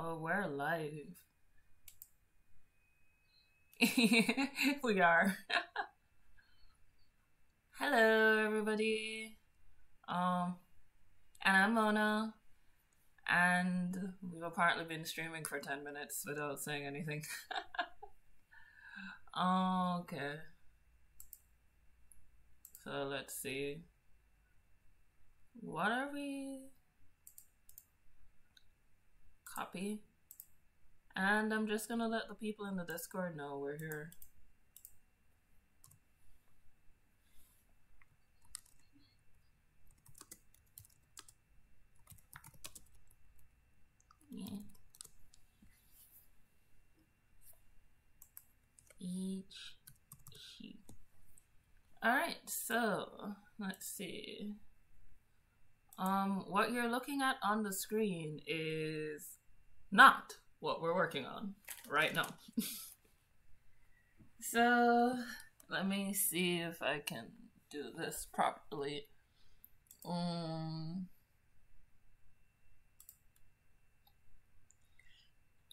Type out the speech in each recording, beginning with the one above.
Oh, we're live. We are. Hello, everybody. Um, and I'm Mona, and we've apparently been streaming for 10 minutes without saying anything. Okay. So let's see. What are we? Copy. And I'm just gonna let the people in the Discord know we're here. Yeah. Each sheet. Alright, so let's see. What you're looking at on the screen is not what we're working on right now. So let me see if I can do this properly.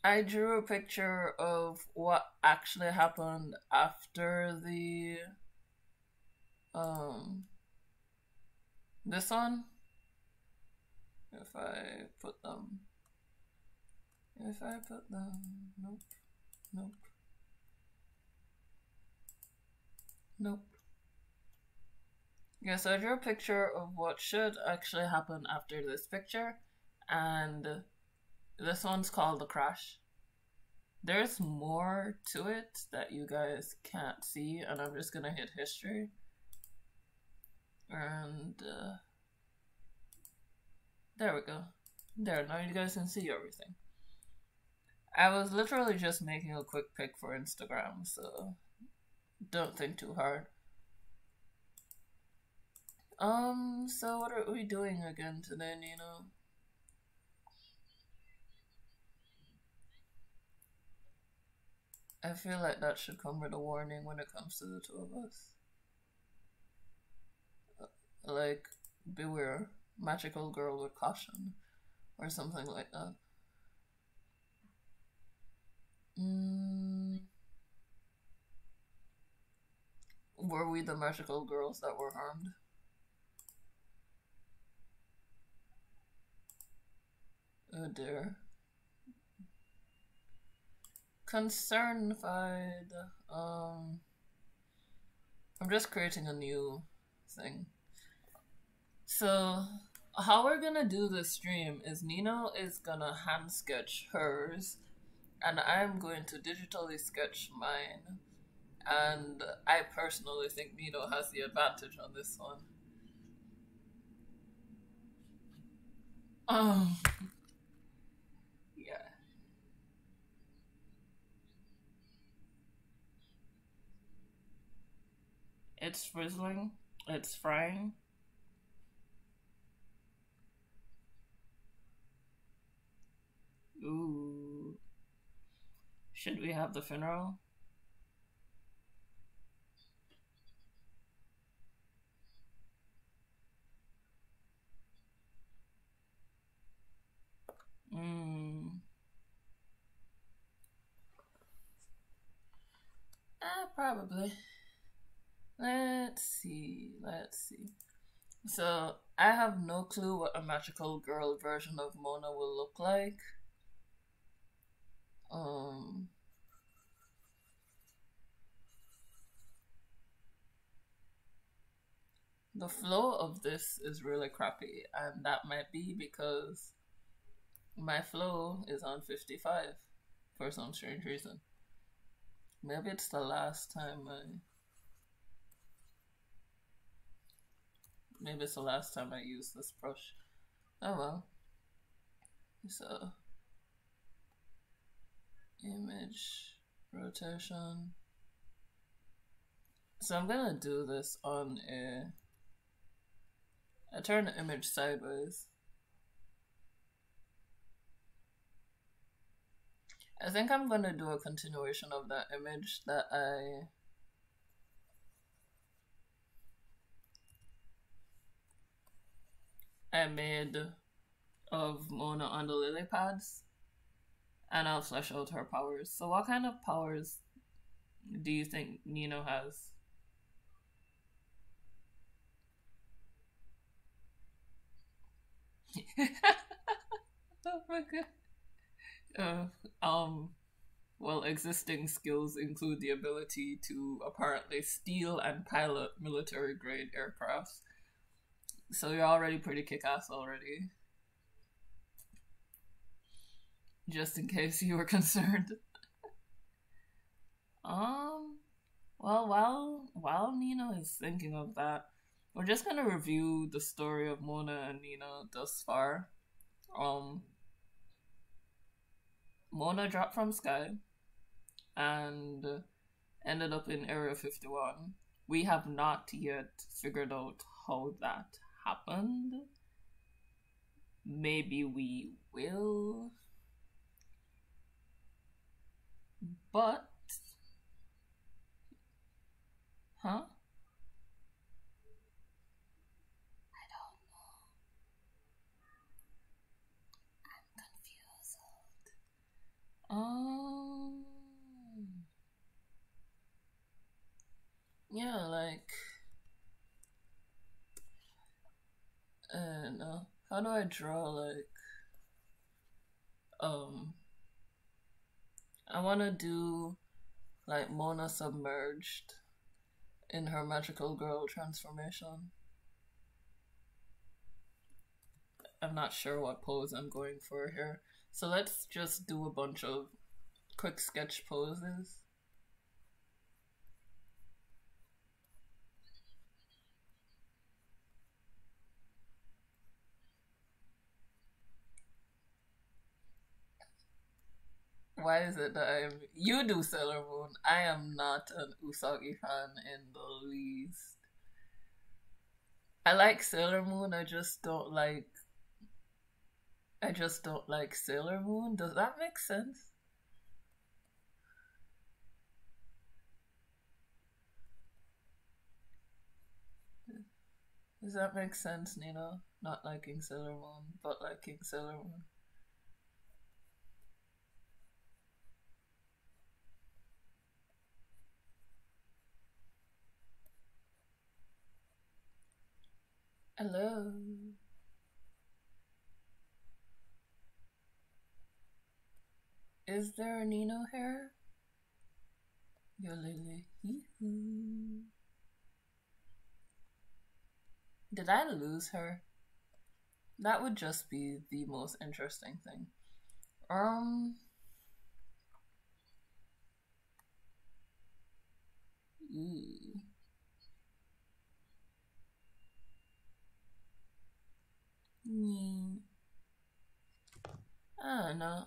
I drew a picture of what actually happened after the this one. If I put them, nope, nope, nope. Yeah, so I drew a picture of what should actually happen after this picture, and this one's called the crash. There's more to it that you guys can't see, and I'm just gonna hit history. And there we go. There, now you guys can see everything. I was literally just making a quick pic for Instagram, so don't think too hard. So what are we doing again today, Neenoo? I feel like that should come with a warning when it comes to the two of us. Like, beware, magical girl with caution, or something like that. Were we the magical girls that were harmed? Oh dear. Concernified. I'm just creating a new thing. So, how we're gonna do this stream is Neenoo is gonna hand sketch hers, and I'm going to digitally sketch mine. And I personally think Neenoo has the advantage on this one. Yeah. It's frizzling. It's frying. Ooh. Should we have the funeral? Probably. Let's see. So, I have no clue what a magical girl version of Mona will look like. The flow of this is really crappy, and that might be because my flow is on 55 for some strange reason. Maybe it's the last time I used this brush. Oh well. So, image rotation. So I'm gonna do this on I turn the image sideways. I think I'm gonna do a continuation of that image that I made of Mona on the lily pads. and I'll flesh out her powers. So, what kind of powers do you think Neenoo has? Oh my god. Well, existing skills include the ability to apparently steal and pilot military grade aircrafts. So you're already pretty kick ass already. Just in case you were concerned. Um, well, while Neenoo is thinking of that, we're just gonna review the story of Mona and Neenoo thus far. Um, Mona dropped from sky and ended up in Area 51. We have not yet figured out how that happened. Maybe we will. But, huh? I don't know. I'm confused. Um, yeah, like, no. How do I draw, like, um, I want to do, like, Mona submerged in her magical girl transformation. I'm not sure what pose I'm going for here. So let's just do a bunch of quick sketch poses. Why is it that you do Sailor Moon? I am not an Usagi fan in the least. I like Sailor Moon, I just don't like Sailor Moon. Does that make sense? Does that make sense, Nino? Not liking Sailor Moon, but liking Sailor Moon. Hello. Is there a Nino here? Yo Lily. Did I lose her? That would just be the most interesting thing. Ooh. I don't know.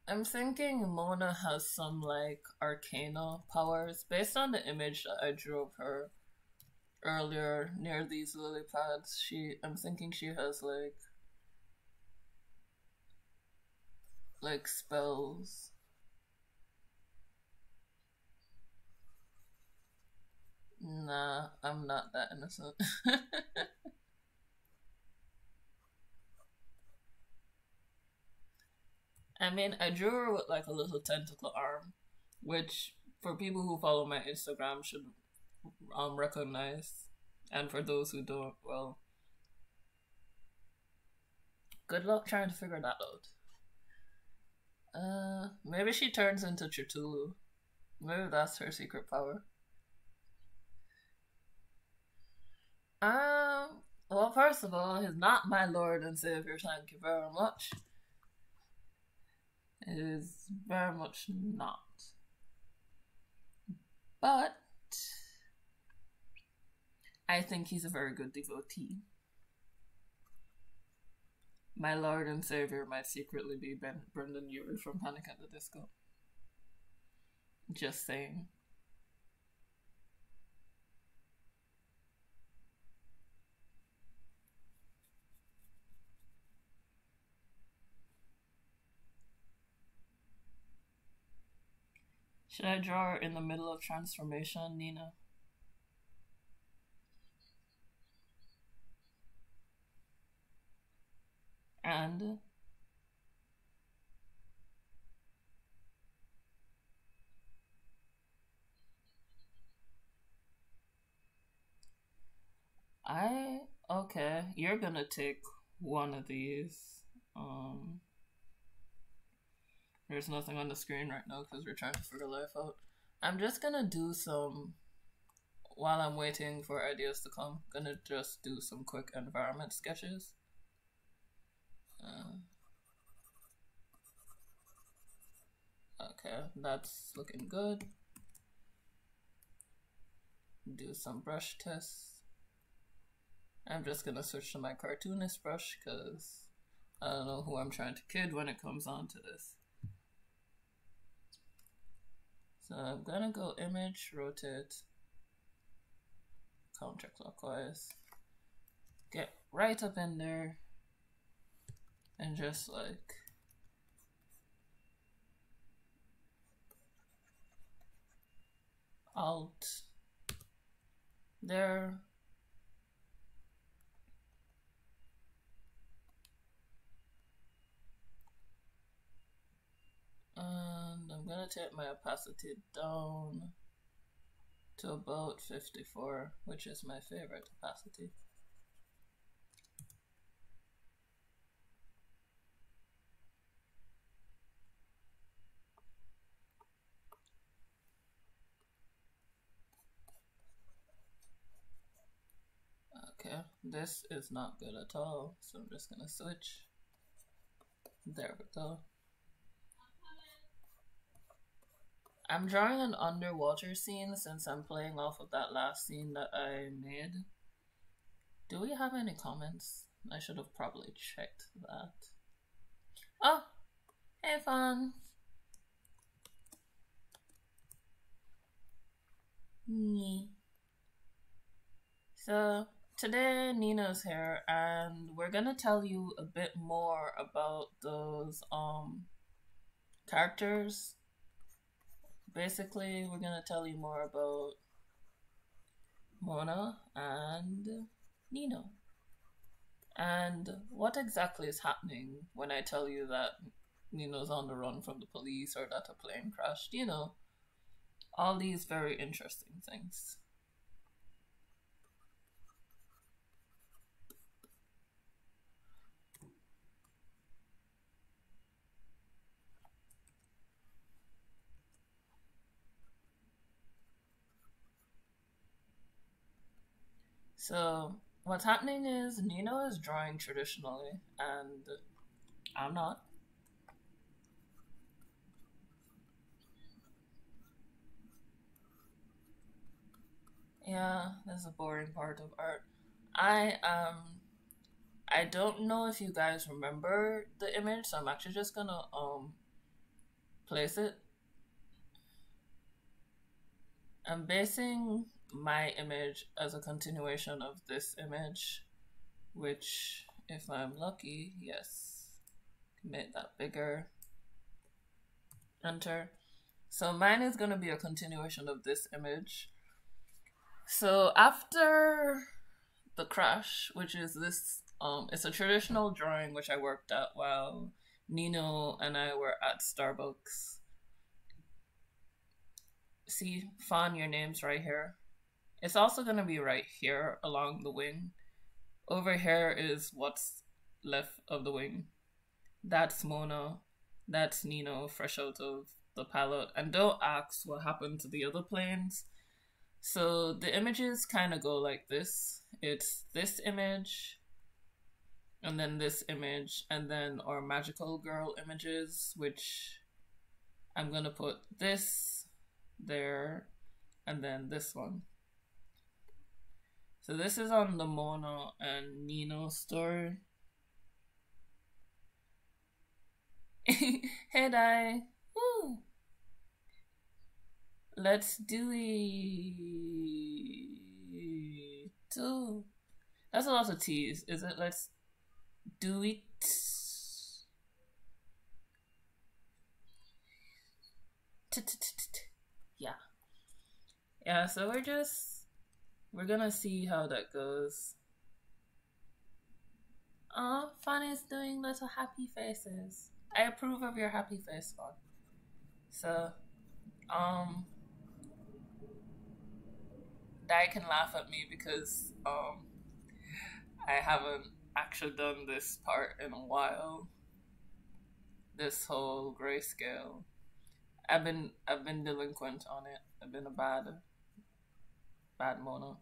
I'm thinking Mona has some like arcana powers based on the image that I drew of her earlier near these lily pads. I'm thinking she has like spells. Nah, I'm not that innocent. I mean, I drew her with like a little tentacle arm, which for people who follow my Instagram should recognize, and for those who don't, well, good luck trying to figure that out. Maybe she turns into Chitulu. Maybe that's her secret power. Well, first of all, he's not my Lord and Savior, thank you very much. It is very much not. But I think he's a very good devotee. My Lord and Savior might secretly be Brendan Urie from Panic at the Disco. Just saying. Should I draw her in the middle of transformation, Nina? And Okay, you're gonna take one of these. Um, there's nothing on the screen right now because we're trying to figure life out. I'm just gonna do some, while I'm waiting for ideas to come, gonna just do some quick environment sketches. Okay, that's looking good. Do some brush tests. I'm just gonna switch to my cartoonist brush because I don't know who I'm trying to kid when it comes on to this. So I'm gonna go image, rotate, counterclockwise, get right up in there, and just like Alt there. And I'm gonna take my opacity down to about 54, which is my favorite opacity. Okay, this is not good at all, so I'm just gonna switch. There we go. I'm drawing an underwater scene since I'm playing off of that last scene that I made. Do we have any comments? I should have probably checked that. Oh, hey fun. So today Neenoo's here and we're gonna tell you a bit more about those characters. Basically, we're gonna tell you more about Mona and Neenoo. And what exactly is happening when I tell you that Neenoo's on the run from the police or that a plane crashed, you know, all these very interesting things. So what's happening is Neenoo is drawing traditionally and I'm not. Yeah, that's a boring part of art. I don't know if you guys remember the image, so I'm actually just gonna place it. I'm basing my image as a continuation of this image, which if I'm lucky, yes, make that bigger. Enter. So mine is gonna be a continuation of this image. So after the crash, which is this it's a traditional drawing which I worked at while Neenoo and I were at Starbucks. See, Fawn, your name's right here. It's also gonna be right here along the wing. Over here is what's left of the wing. That's Mona. That's Neenoo fresh out of the palette. And don't ask what happened to the other planes. So the images kind of go like this. It's this image, and then this image, and then our magical girl images, which I'm gonna put this there, and then this one. So this is on the Mona and Neenoo story. Hey Dai! Woo! Let's do it too. That's a lot of T's. Is it? Let's do it. Yeah. Yeah, so we're gonna see how that goes. Oh, Fanny's doing little happy faces. I approve of your happy face, Fawn. So, Dai can laugh at me because I haven't actually done this part in a while. This whole grayscale. I've been delinquent on it. I've been a bad Mona.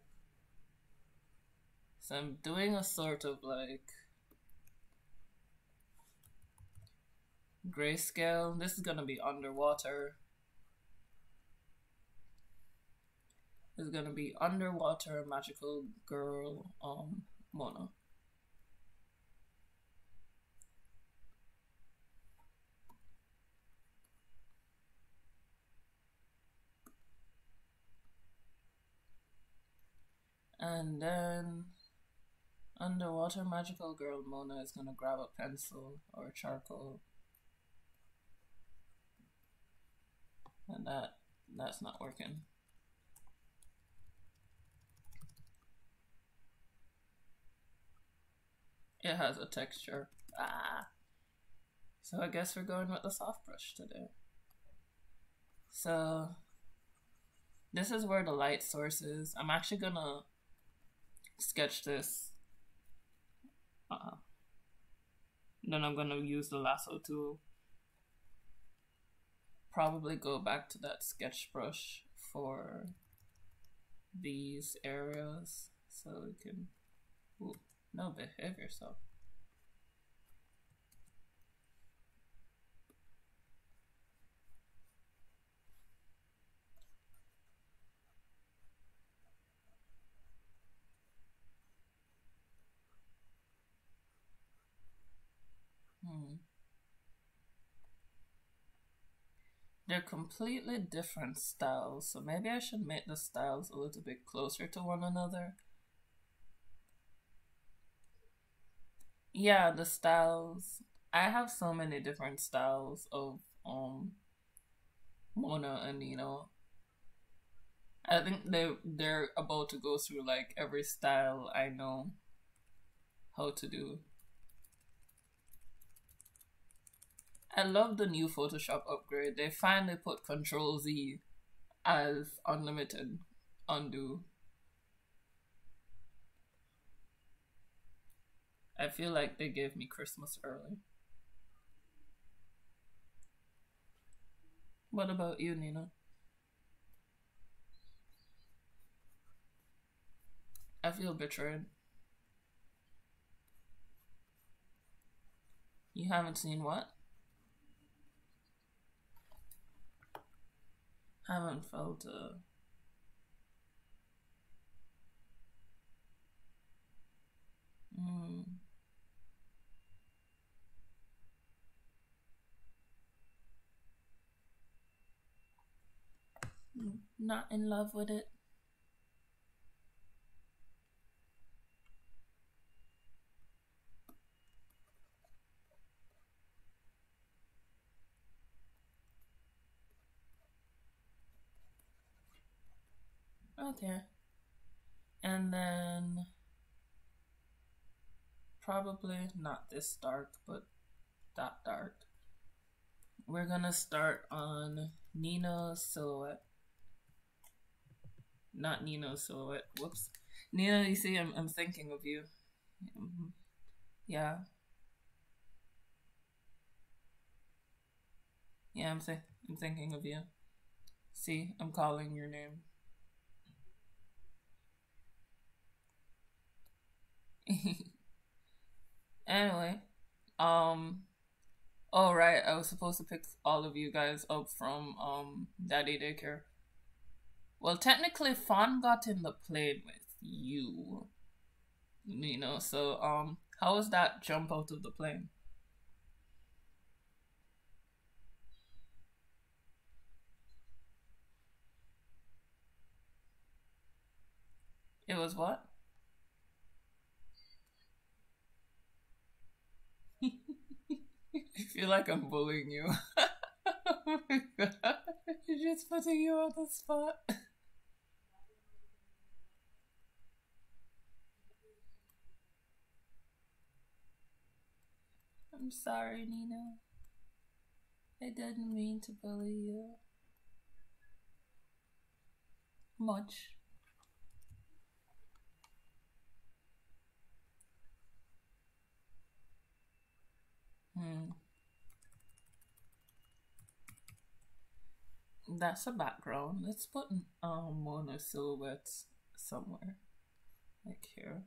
So I'm doing a sort of like grayscale. This is gonna be underwater. This is gonna be underwater magical girl Mona. And then underwater magical girl Mona is gonna grab a pencil or a charcoal. And that's not working. It has a texture. So I guess we're going with the soft brush today. So this is where the light source is. I'm actually gonna sketch this. Then I'm gonna use the lasso tool. Probably go back to that sketch brush for these areas so we can. Ooh, no, behave yourself. They're completely different styles, so maybe I should make the styles a little bit closer to one another. Yeah, the styles. I have so many different styles of Mona and Neenoo. I think they're about to go through like every style I know how to do. I love the new Photoshop upgrade. They finally put Control Z as unlimited undo. I feel like they gave me Christmas early. What about you, Nina? I feel betrayed. You haven't seen what? Haven't felt not in love with it. Okay. And then probably not this dark, but that dark. We're gonna start on Neenoo's silhouette. Not Neenoo's silhouette. Whoops. Neenoo, you see, I'm thinking of you. Yeah. Yeah, I'm thinking of you. See, I'm calling your name. Anyway, oh right, I was supposed to pick all of you guys up from Daddy Daycare. Well, technically, Fawn got in the plane with you. You know, so how was that jump out of the plane? It was what? I feel like I'm bullying you. Oh my god. You're just putting you on the spot. I'm sorry, Neenoo. I didn't mean to bully you. Much. That's a background. Let's put Mona silhouettes somewhere, like here.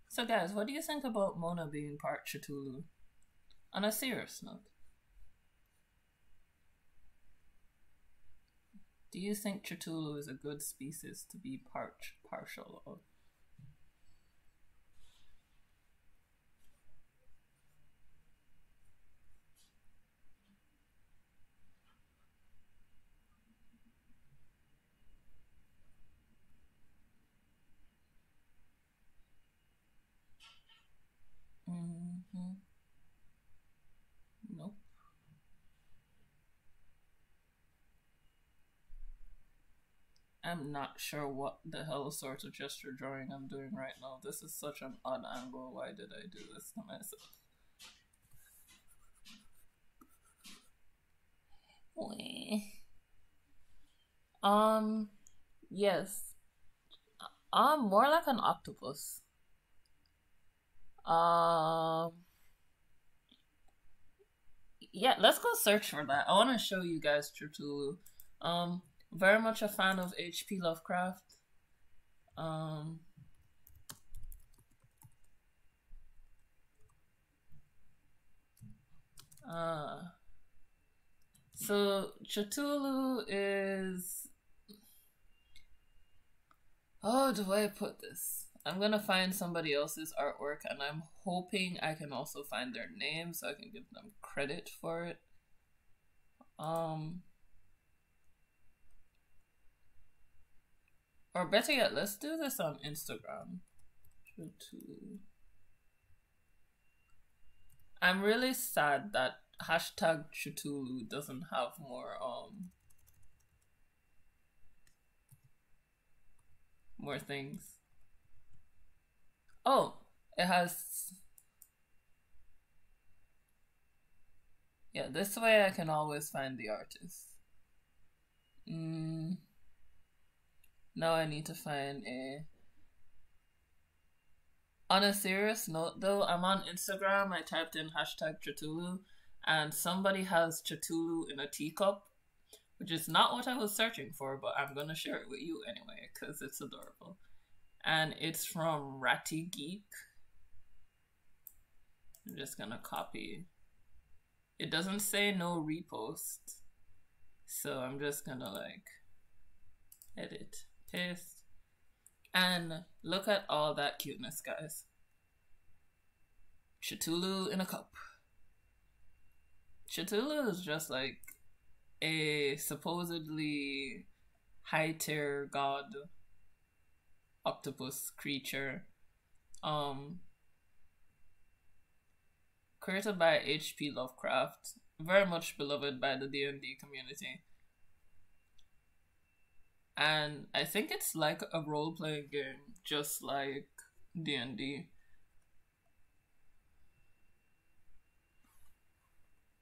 So guys, what do you think about Mona being part Cthulhu? On a serious note, do you think Cthulhu is a good species to be partial of? Mm-hmm. Nope. I'm not sure what the hell sort of gesture drawing I'm doing right now. This is such an odd angle. Why did I do this to myself? Yes. More like an octopus. Yeah, let's go search for that. I want to show you guys Cthulhu. Very much a fan of H.P. Lovecraft. So Cthulhu is... How do I put this? I'm gonna find somebody else's artwork, and I'm hoping I can also find their name so I can give them credit for it. Or better yet, let's do this on Instagram. Cthulhu. I'm really sad that hashtag Cthulhu doesn't have more things. Oh, it has... Yeah, this way I can always find the artist. Now I need to find a... On a serious note though, I'm on Instagram, I typed in hashtag Cthulhu, and somebody has Cthulhu in a teacup, which is not what I was searching for, but I'm gonna share it with you anyway, because it's adorable. And it's from Ratty Geek. I'm just gonna copy. It doesn't say no repost, so I'm just gonna like edit, paste, and look at all that cuteness, guys. Cthulhu in a cup. Cthulhu is just like a supposedly high tier god octopus creature, created by H.P. Lovecraft, very much beloved by the D&D community. And I think it's like a role-playing game, just like D&D.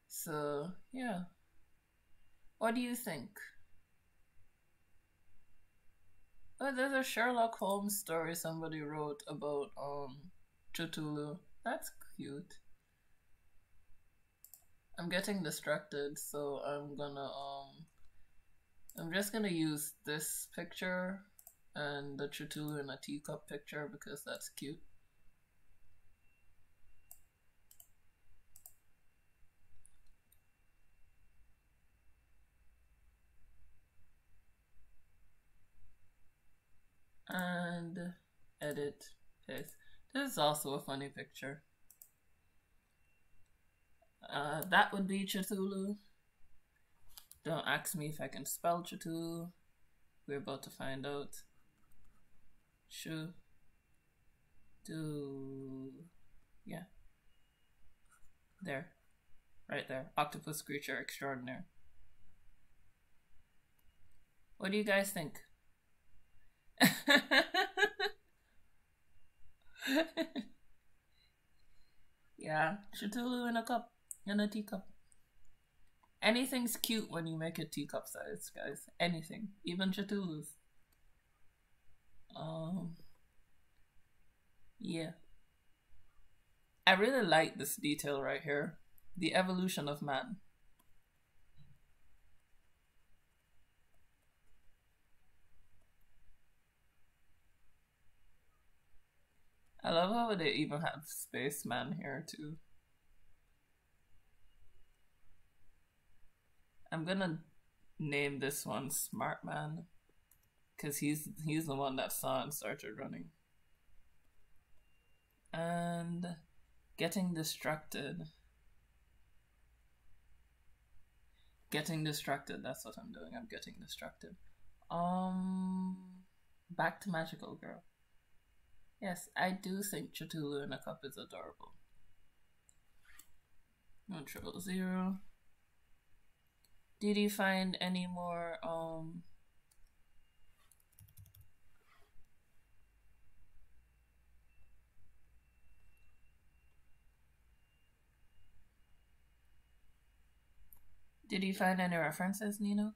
So, yeah. What do you think? Oh, there's a Sherlock Holmes story somebody wrote about Cthulhu. That's cute. I'm getting distracted, so I'm just gonna use this picture and the Cthulhu in a teacup picture because that's cute. And edit, paste. This is also a funny picture. That would be Cthulhu. Don't ask me if I can spell Cthulhu. We're about to find out. Yeah. There. Right there. Octopus creature extraordinaire. What do you guys think? Yeah, Cthulhu in a cup, in a teacup. Anything's cute when you make it teacup size, guys. Anything, even Cthulhu's. Yeah. I really like this detail right here. The evolution of man. I love how they even have spaceman here too. I'm gonna name this one Smart Man, because he's the one that saw and started running. And getting distracted. Getting distracted, that's what I'm doing. I'm getting distracted. Back to Magical Girl. Yes, I do think Cthulhu in a cup is adorable. 000. Did you find any more did you find any references, Neenoo?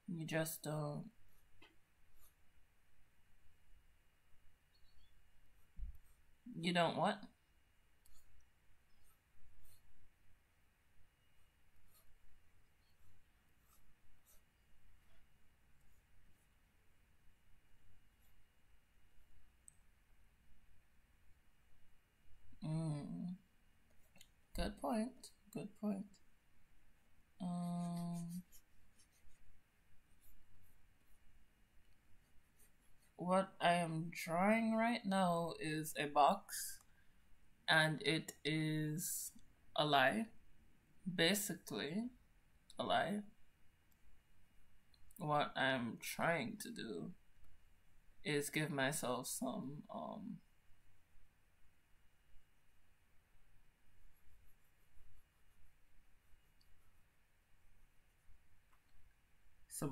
You just don't. You don't what? Good point. Good point. What I am drawing right now is a box, and it is a lie. Basically, a lie. What I'm trying to do is give myself some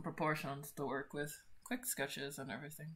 proportions to work with, quick sketches and everything.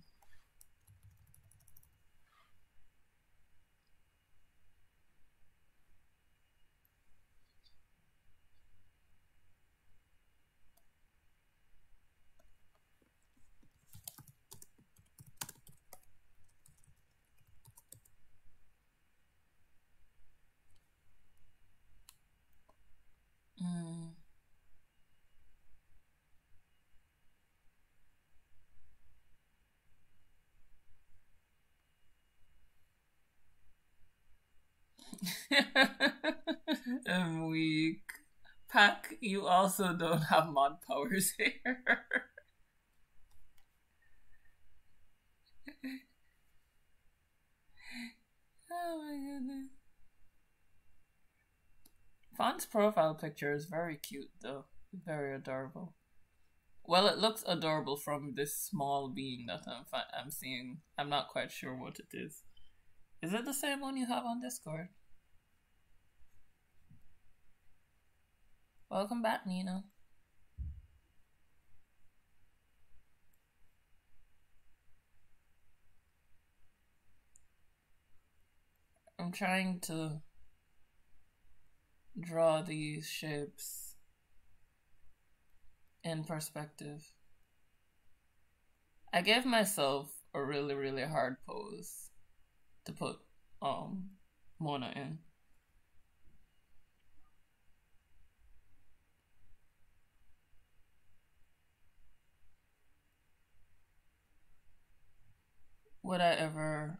I'm weak. Pack, you also don't have mod powers here. Oh my goodness. Fawn's profile picture is very cute though. Very adorable. Well, it looks adorable from this small being that I'm seeing. I'm not quite sure what it is. Is it the same one you have on Discord? Welcome back, Neenoo. I'm trying to draw these shapes in perspective. I gave myself a really, really hard pose to put Mona in. Would I ever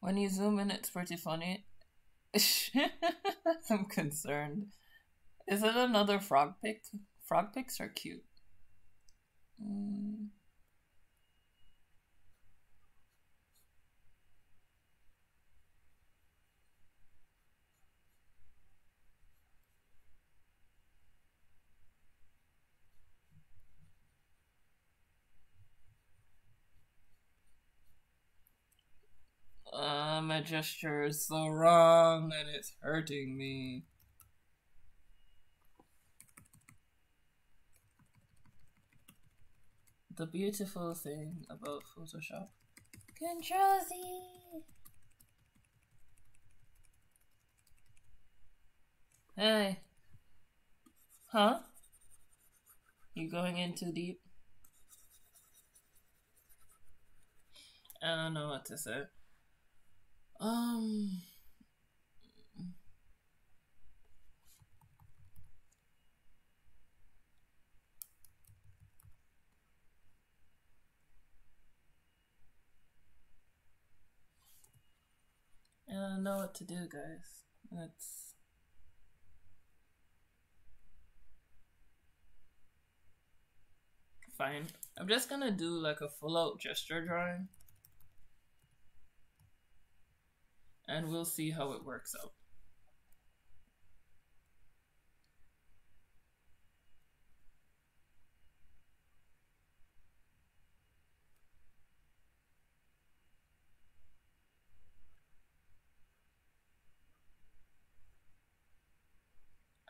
when you zoom in, it's pretty funny. I'm concerned. Is it another frog pic? Frog pics are cute. My gesture is so wrong and it's hurting me. the beautiful thing about Photoshop. Control Z! Hey. Huh? You going in too deep? I don't know what to say. I don't know what to do, guys. It's fine. I'm just gonna do like a full out gesture drawing. And we'll see how it works out.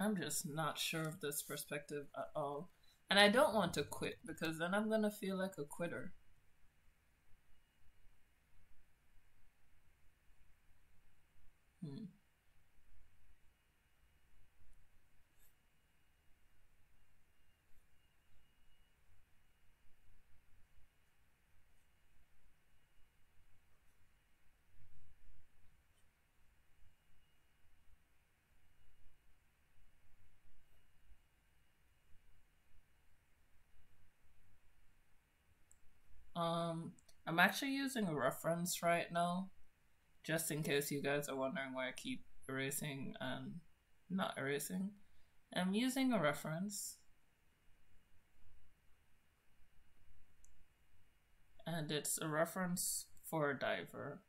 I'm just not sure of this perspective at all. And I don't want to quit because then I'm gonna feel like a quitter. I'm actually using a reference right now, just in case you guys are wondering why I keep erasing and not erasing. I'm using a reference. And it's a reference for a diver.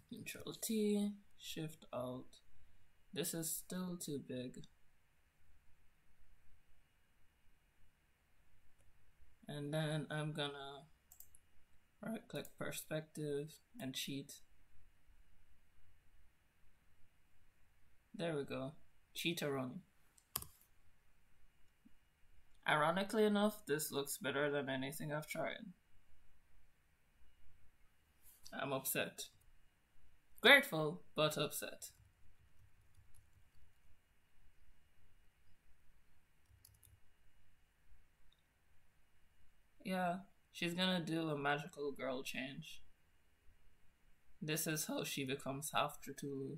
Control T, Shift Alt. This is still too big. And then I'm gonna right click perspective and cheat. There we go. Cheetah run. Ironically enough, this looks better than anything I've tried. I'm upset. Grateful, but upset. Yeah, she's gonna do a magical girl change. This is how she becomes half Cthulhu.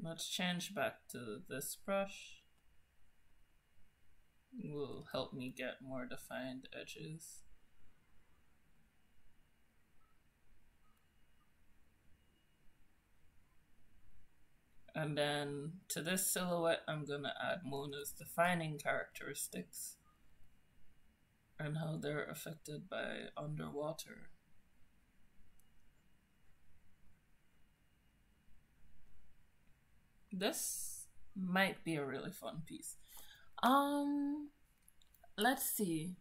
Let's change back to this brush. It will help me get more defined edges. And then to this silhouette, I'm gonna add Mona's defining characteristics and how they're affected by underwater. This might be a really fun piece. Let's see.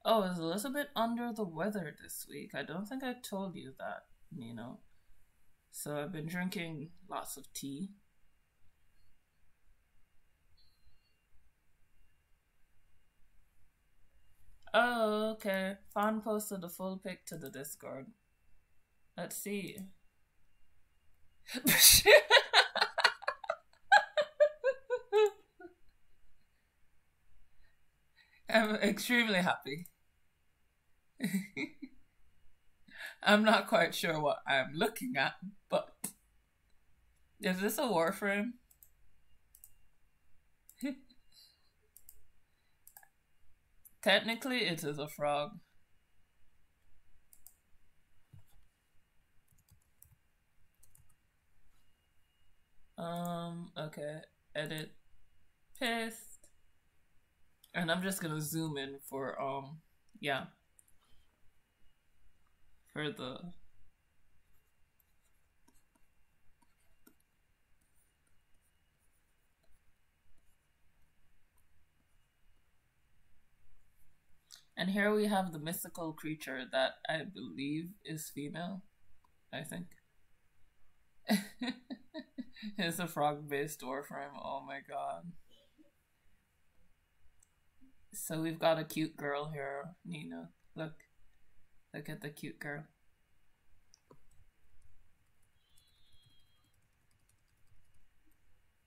Oh, is Elizabeth under the weather this week? I don't think I told you that, Neenoo. So I've been drinking lots of tea. Oh, okay. Fawn posted a full pic to the Discord. Let's see. I'm extremely happy. I'm not quite sure what I'm looking at, but is this a Warframe? Technically, it is a frog. Okay, edit, paste, and I'm just gonna zoom in for, yeah, for the, And here we have the mythical creature that I believe is female, I think. It's a frog-based warframe. Oh my god. So we've got a cute girl here, Nina. Look. Look at the cute girl.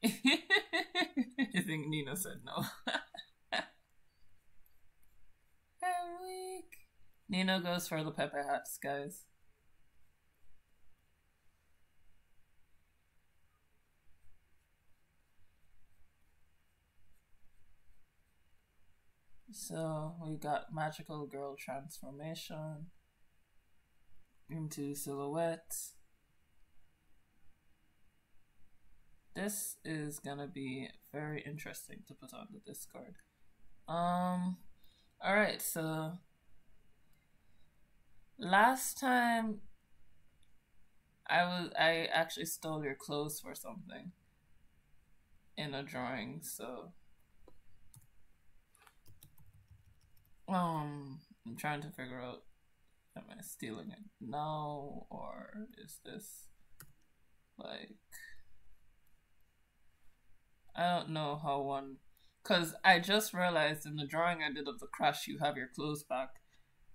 I think Nina said no. I'm weak. Nina goes for the Pepe hats, guys. So we got magical girl transformation into silhouette. This is gonna be very interesting to put on the Discord. Alright, so last time I actually stole your clothes for something in a drawing, so I'm trying to figure out, am I stealing it now, or is this like, I don't know how one, because I just realized in the drawing I did of the crash you have your clothes back,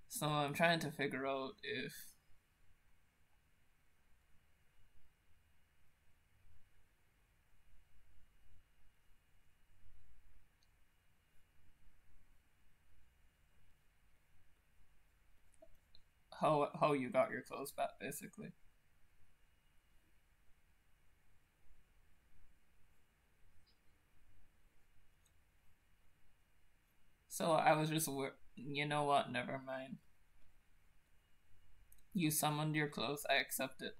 so I'm trying to figure out if how you got your clothes back, basically. So I was just, you know what, never mind. You summoned your clothes, I accept it.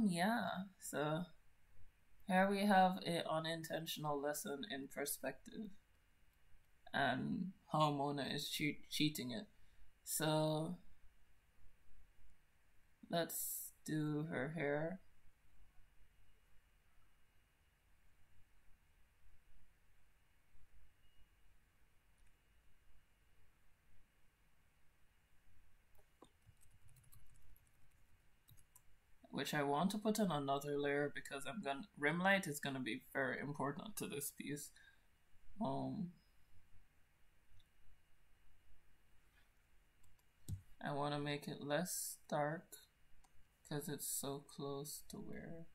Yeah, so here we have an unintentional lesson in perspective and how Mona is cheating it. So let's do her hair. Which I want to put on another layer because rim light is gonna be very important to this piece. I want to make it less dark because it's so close to where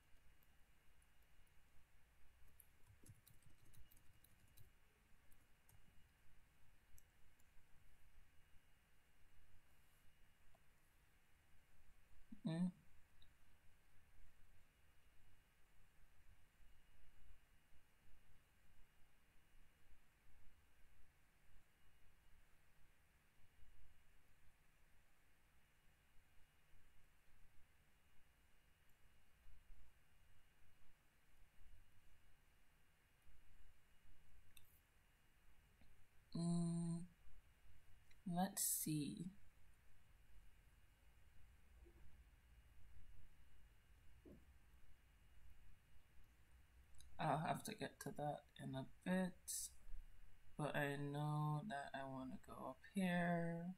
let's see. I'll have to get to that in a bit, but I know that I want to go up here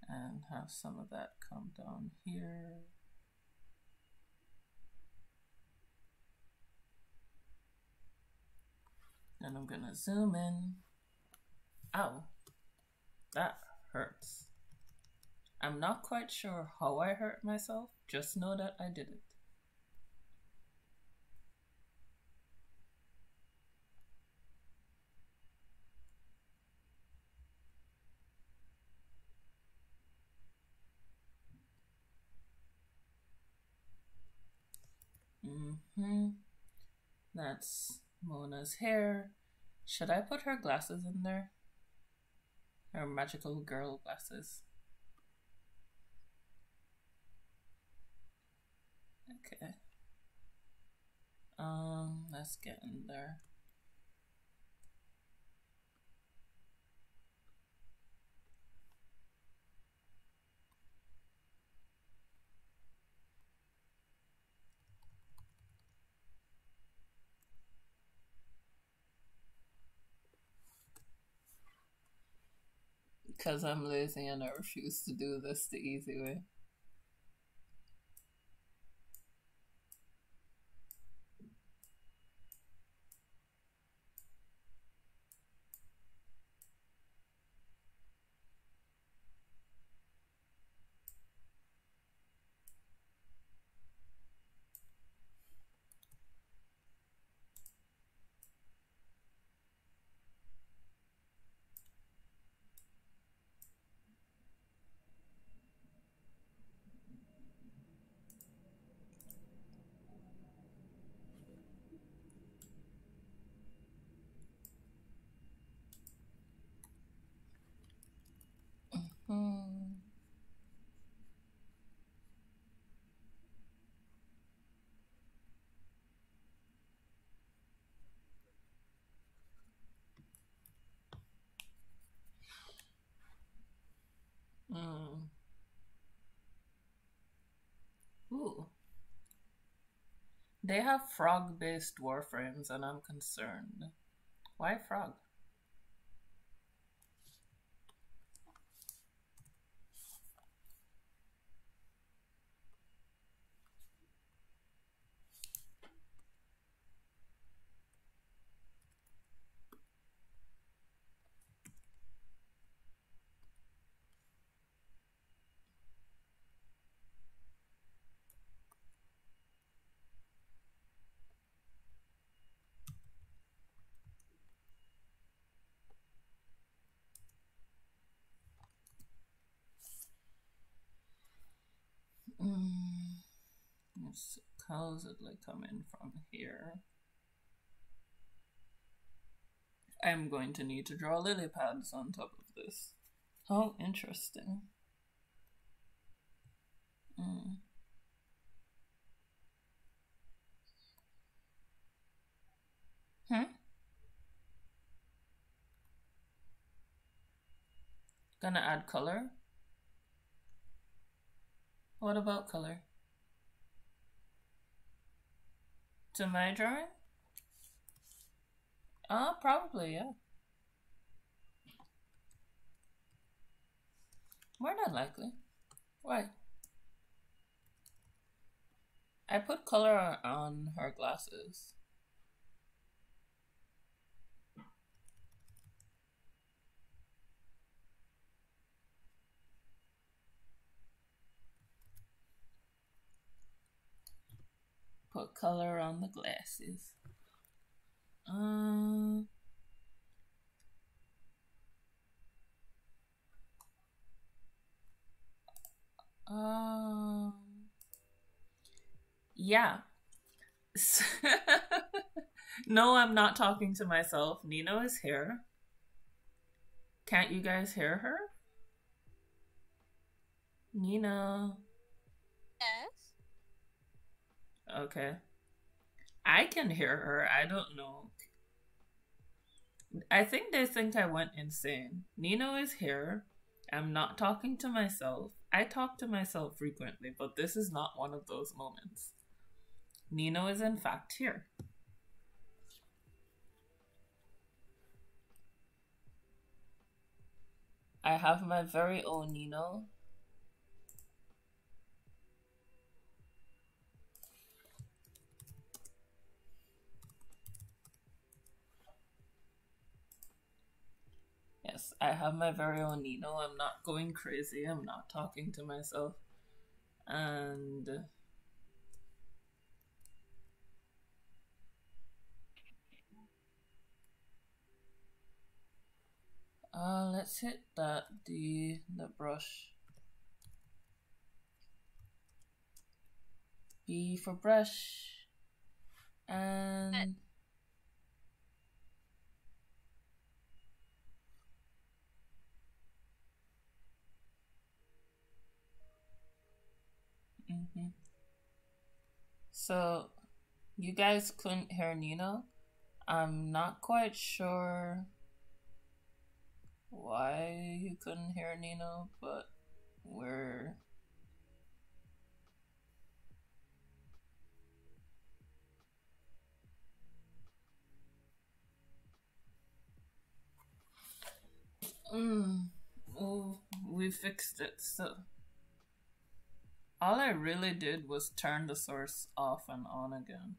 and have some of that come down here. And I'm gonna zoom in. Ow, that hurts. I'm not quite sure how I hurt myself, just know that I did it. That's Mona's hair. Should I put her glasses in there? Her magical girl glasses. Okay. Let's get in there. Because I'm lazy and I refuse to do this the easy way. Hmm. Mm. Ooh. They have frog-based warframes and I'm concerned. Why frog? Mm. It's supposedly coming from here. I'm going to need to draw lily pads on top of this. Oh, interesting. Mm. Hmm? Gonna add color? What about color? To my drawing? Probably, yeah. More than likely. Why? I put color on her glasses. Put color on the glasses. Yeah. No, I'm not talking to myself. Neenoo is here. Can't you guys hear her? Neenoo. Yes. Okay. I can hear her. I don't know. I think they think I went insane. Neenoo is here. I'm not talking to myself. I talk to myself frequently, but this is not one of those moments. Neenoo is in fact here. I have my very own Neenoo. Yes, I have my very own Neenoo. I'm not going crazy. I'm not talking to myself. And let's hit that the brush. B for brush. And so you guys couldn't hear Neenoo. I'm not quite sure why you couldn't hear Neenoo, but we're we fixed it. So all I really did was turn the source off and on again,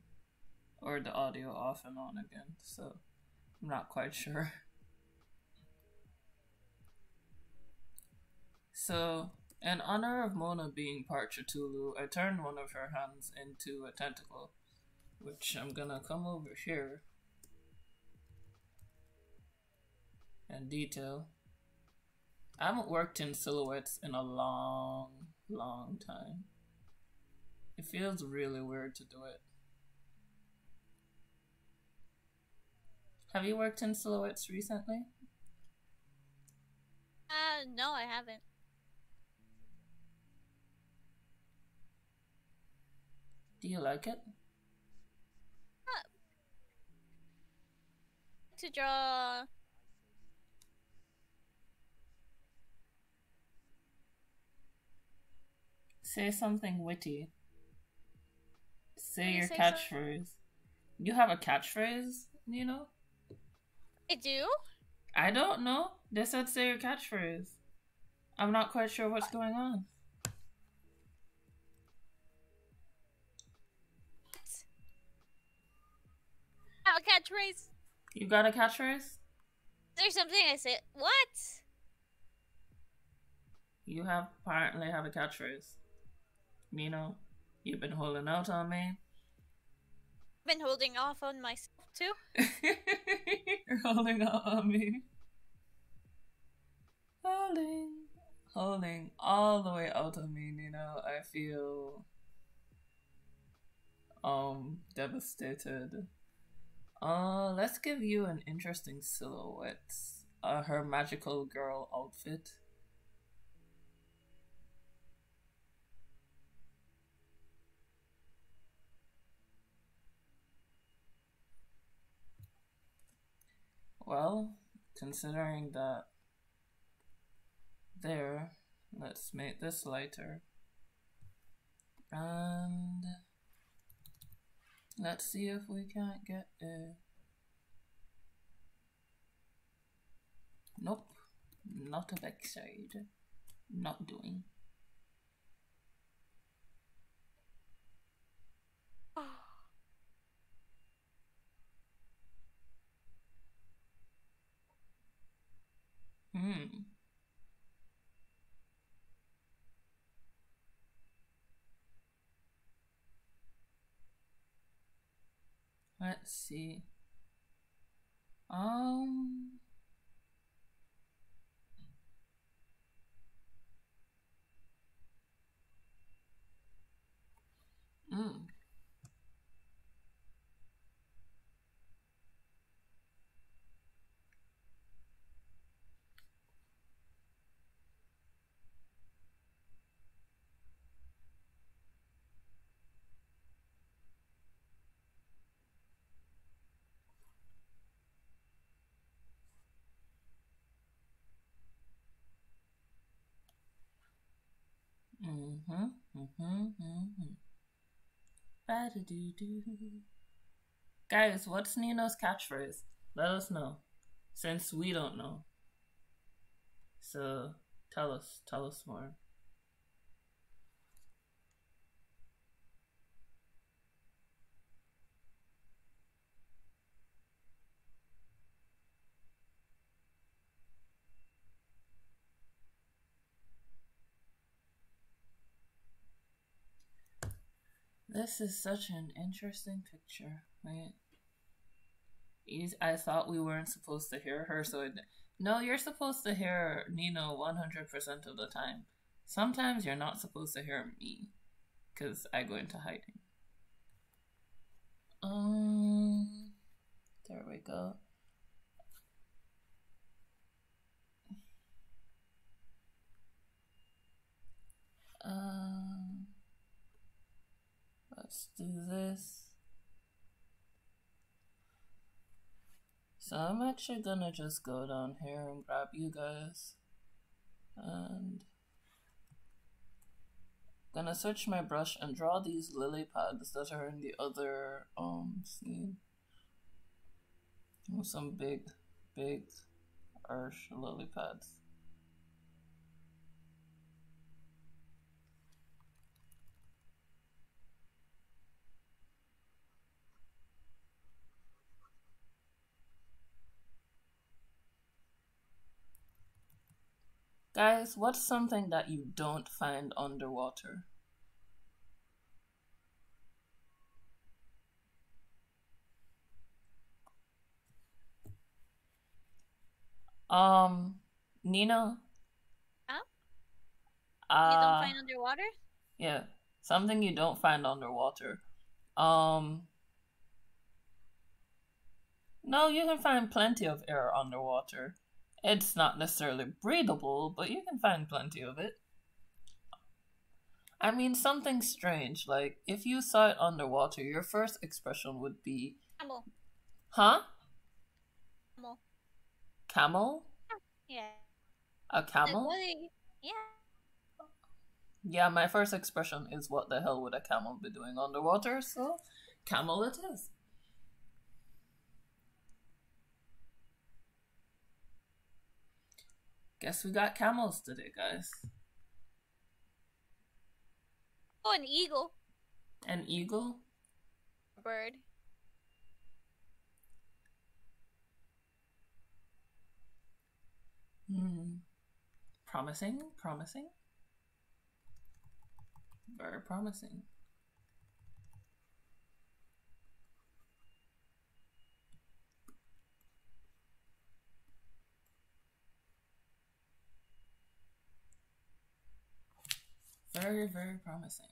or the audio off and on again. So I'm not quite sure. So, in honor of Mona being part Cthulhu, I turned one of her hands into a tentacle, which I'm gonna come over here and detail. I haven't worked in silhouettes in a long time. It feels really weird to do it. Have you worked in silhouettes recently? No, I haven't. Do you like it? To draw. Say something witty. Say You your say catchphrase. You have a catchphrase, you know? I do? I don't know. They said say your catchphrase. I'm not quite sure what's going on. I have a catchphrase. You got a catchphrase? There's something I said. What? You apparently have a catchphrase. Neenoo, you've been holding out on me. I've been holding off on myself too. You're holding out on me. Holding all the way out of me, Neenoo. I feel devastated. Let's give you an interesting silhouette. Her magical girl outfit. Well, considering that there, let's make this lighter. And let's see if we can't get a... Nope, not a backside. Not doing. Let's see. Guys, what's Neenoo's catchphrase? Let us know, since we don't know. So, tell us more. This is such an interesting picture, right? I thought we weren't supposed to hear her, so no, you're supposed to hear Neenoo 100% of the time. Sometimes you're not supposed to hear me, because I go into hiding. There we go. Let's do this. So I'm actually gonna just go down here and grab you guys. And gonna switch my brush and draw these lily pads that are in the other scene. Some big arch lily pads. Guys, what's something that you don't find underwater? Um, Nina, Huh? You don't uh, find underwater? yeah, something you don't find underwater. Um, no, you can find plenty of air underwater. It's not necessarily breathable, but you can find plenty of it. I mean, something strange, like if you saw it underwater, your first expression would be, Camel. huh? Camel. Camel? Yeah. A camel? Yeah. Yeah, my first expression is what the hell would a camel be doing underwater, so camel it is. Guess we got camels today, guys. Oh, an eagle. An eagle? A bird. Promising, promising. Very promising. Very, very promising.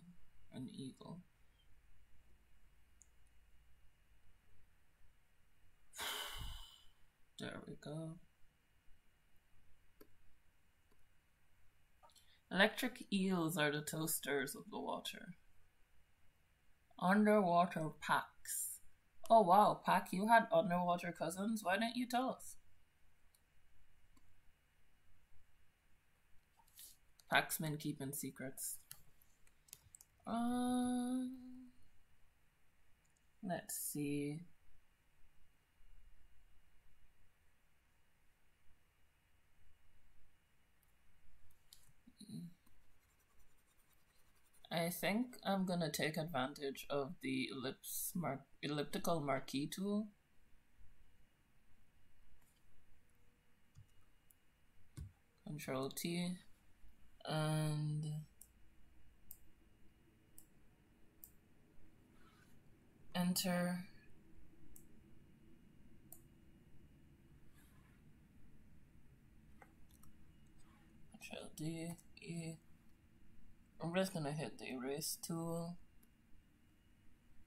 An eagle. There we go. Electric eels are the toasters of the water. Underwater packs. Oh wow, Pack, you had underwater cousins? Why didn't you tell us? Paxman keeping secrets. Let's see. I think I'm gonna take advantage of the elliptical marquee tool. Control T and enter. Control D, E. I'm just gonna hit the erase tool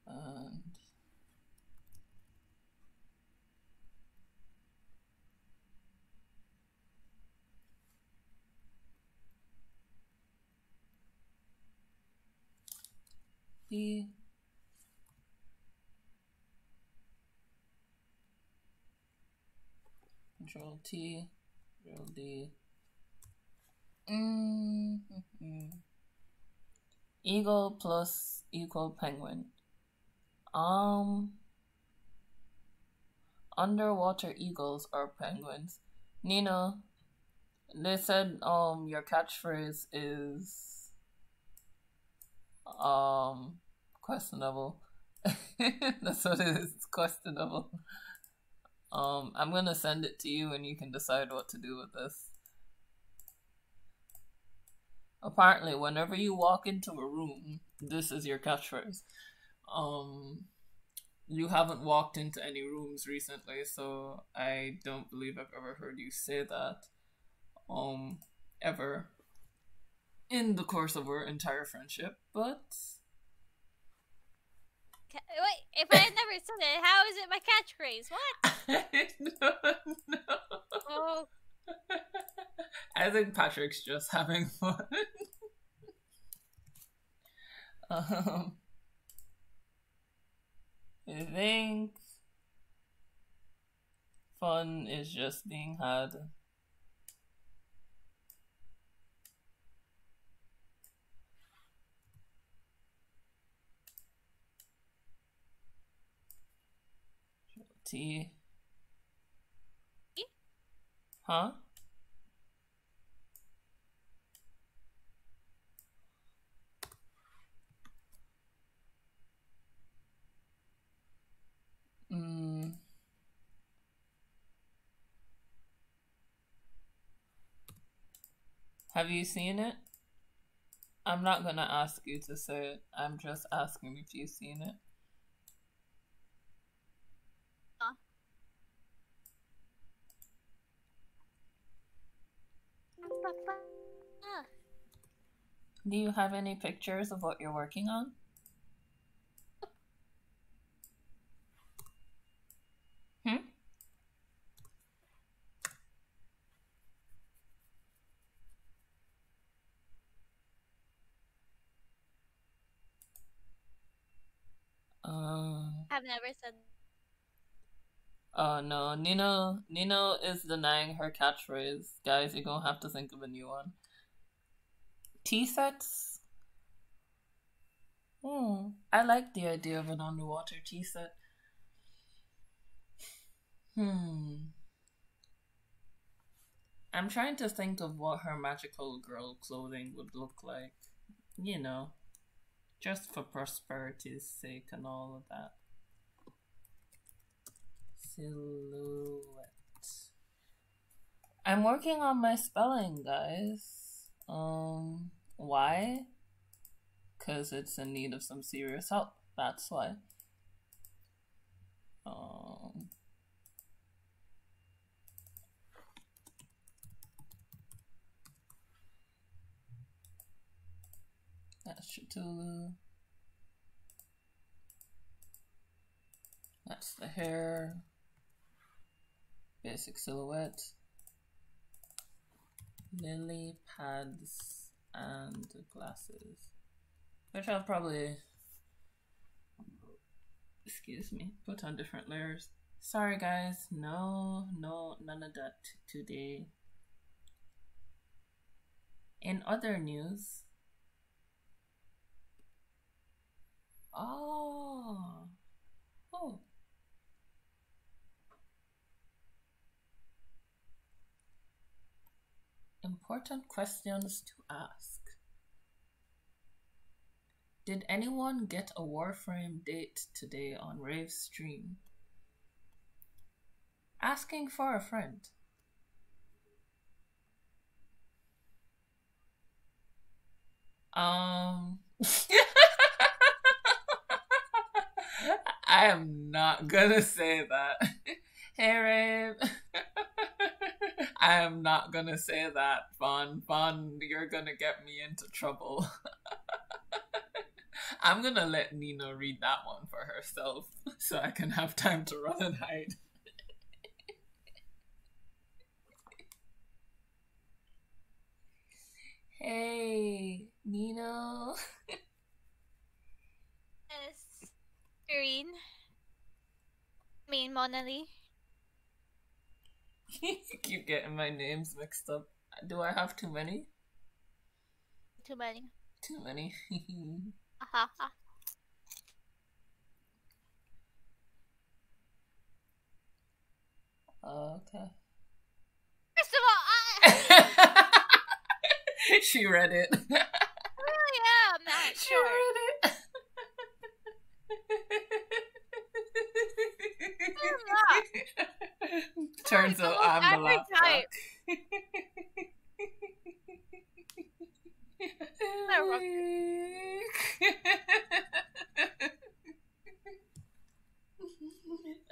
and P. Control T, Control D. Eagle plus equal penguin. Underwater eagles or penguins. Nina, they said your catchphrase is questionable. That's what it is. It's questionable. I'm gonna send it to you and you can decide what to do with this. Apparently, whenever you walk into a room, this is your catchphrase. You haven't walked into any rooms recently, so I don't believe I've ever heard you say that. Ever. In the course of our entire friendship, but Wait, if I had never said it, how is it my catchphrase? What? I don't know. Oh. I think Patrick's just having fun. I think fun is just being had. T. Huh? Have you seen it? I'm not gonna ask you to say it. I'm just asking if you've seen it. Do you have any pictures of what you're working on? Hmm? I've never said. Oh no, Nino is denying her catchphrase. Guys, you're gonna have to think of a new one. Tea sets? I like the idea of an underwater tea set. I'm trying to think of what her magical girl clothing would look like. You know, just for prosperity's sake and all of that. Silhouette. I'm working on my spelling, guys. Why? Because it's in need of some serious help. That's why. That's Cthulhu. That's the hair. Basic silhouette. Lily pads and glasses. Which I'll probably, excuse me, put on different layers. Sorry guys, no, none of that today. In other news, oh, important questions to ask. Did anyone get a Warframe date today on Rave's stream? Asking for a friend. I am not gonna say that. Hey, Rave. I am not gonna say that, Vaughn, you're gonna get me into trouble. I'm gonna let Nina read that one for herself so I can have time to run and hide. Hey, Nino. Yes. Irene. Monarise. You keep getting my names mixed up. Do I have too many? Too many. Too many. Okay. First of all, she read it. Really am not she sure. read it. Turns out I'm the laptop.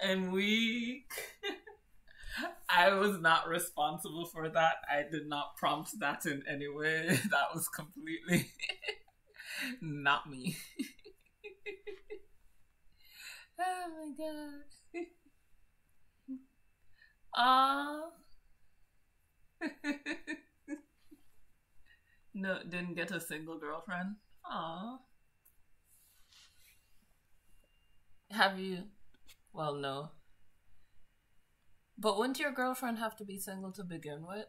I'm weak. I was not responsible for that. I did not prompt that in any way. That was completely not me. Oh my god. No, didn't get a single girlfriend. Aww. Have you? Well, no. But wouldn't your girlfriend have to be single to begin with?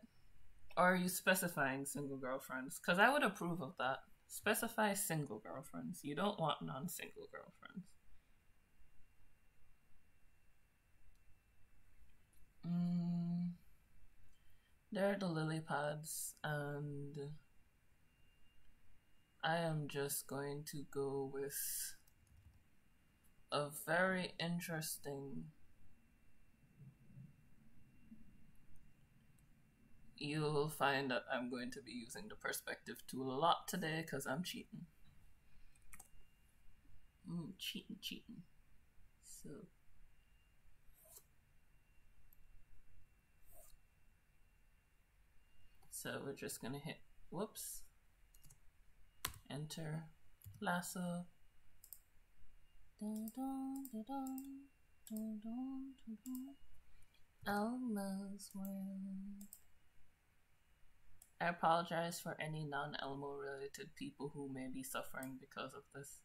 Or are you specifying single girlfriends? Because I would approve of that. Specify single girlfriends. You don't want non-single girlfriends. They're the lily pads, and I am just going to go with a very interesting you'll find that I'm going to be using the perspective tool a lot today because I'm cheating. Cheating. So we're just gonna hit, whoops, enter, lasso. Elmo's world. I apologize for any non-Elmo related people who may be suffering because of this.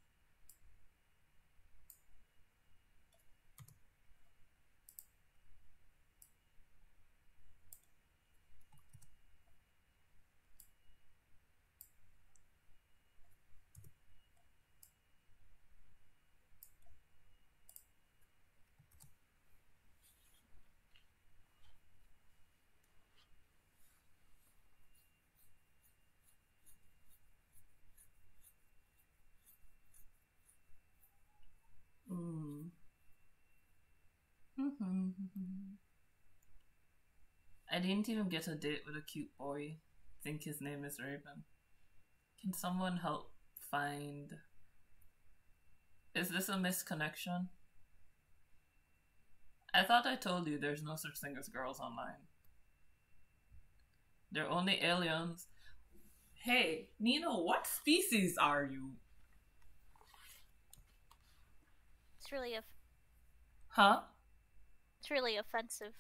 I didn't even get a date with a cute boy. I think his name is Raven. Can someone help find... Is this a misconnection? I thought I told you there's no such thing as girls online. They're only aliens. Hey, Neenoo, what species are you? It's really Huh? It's really offensive.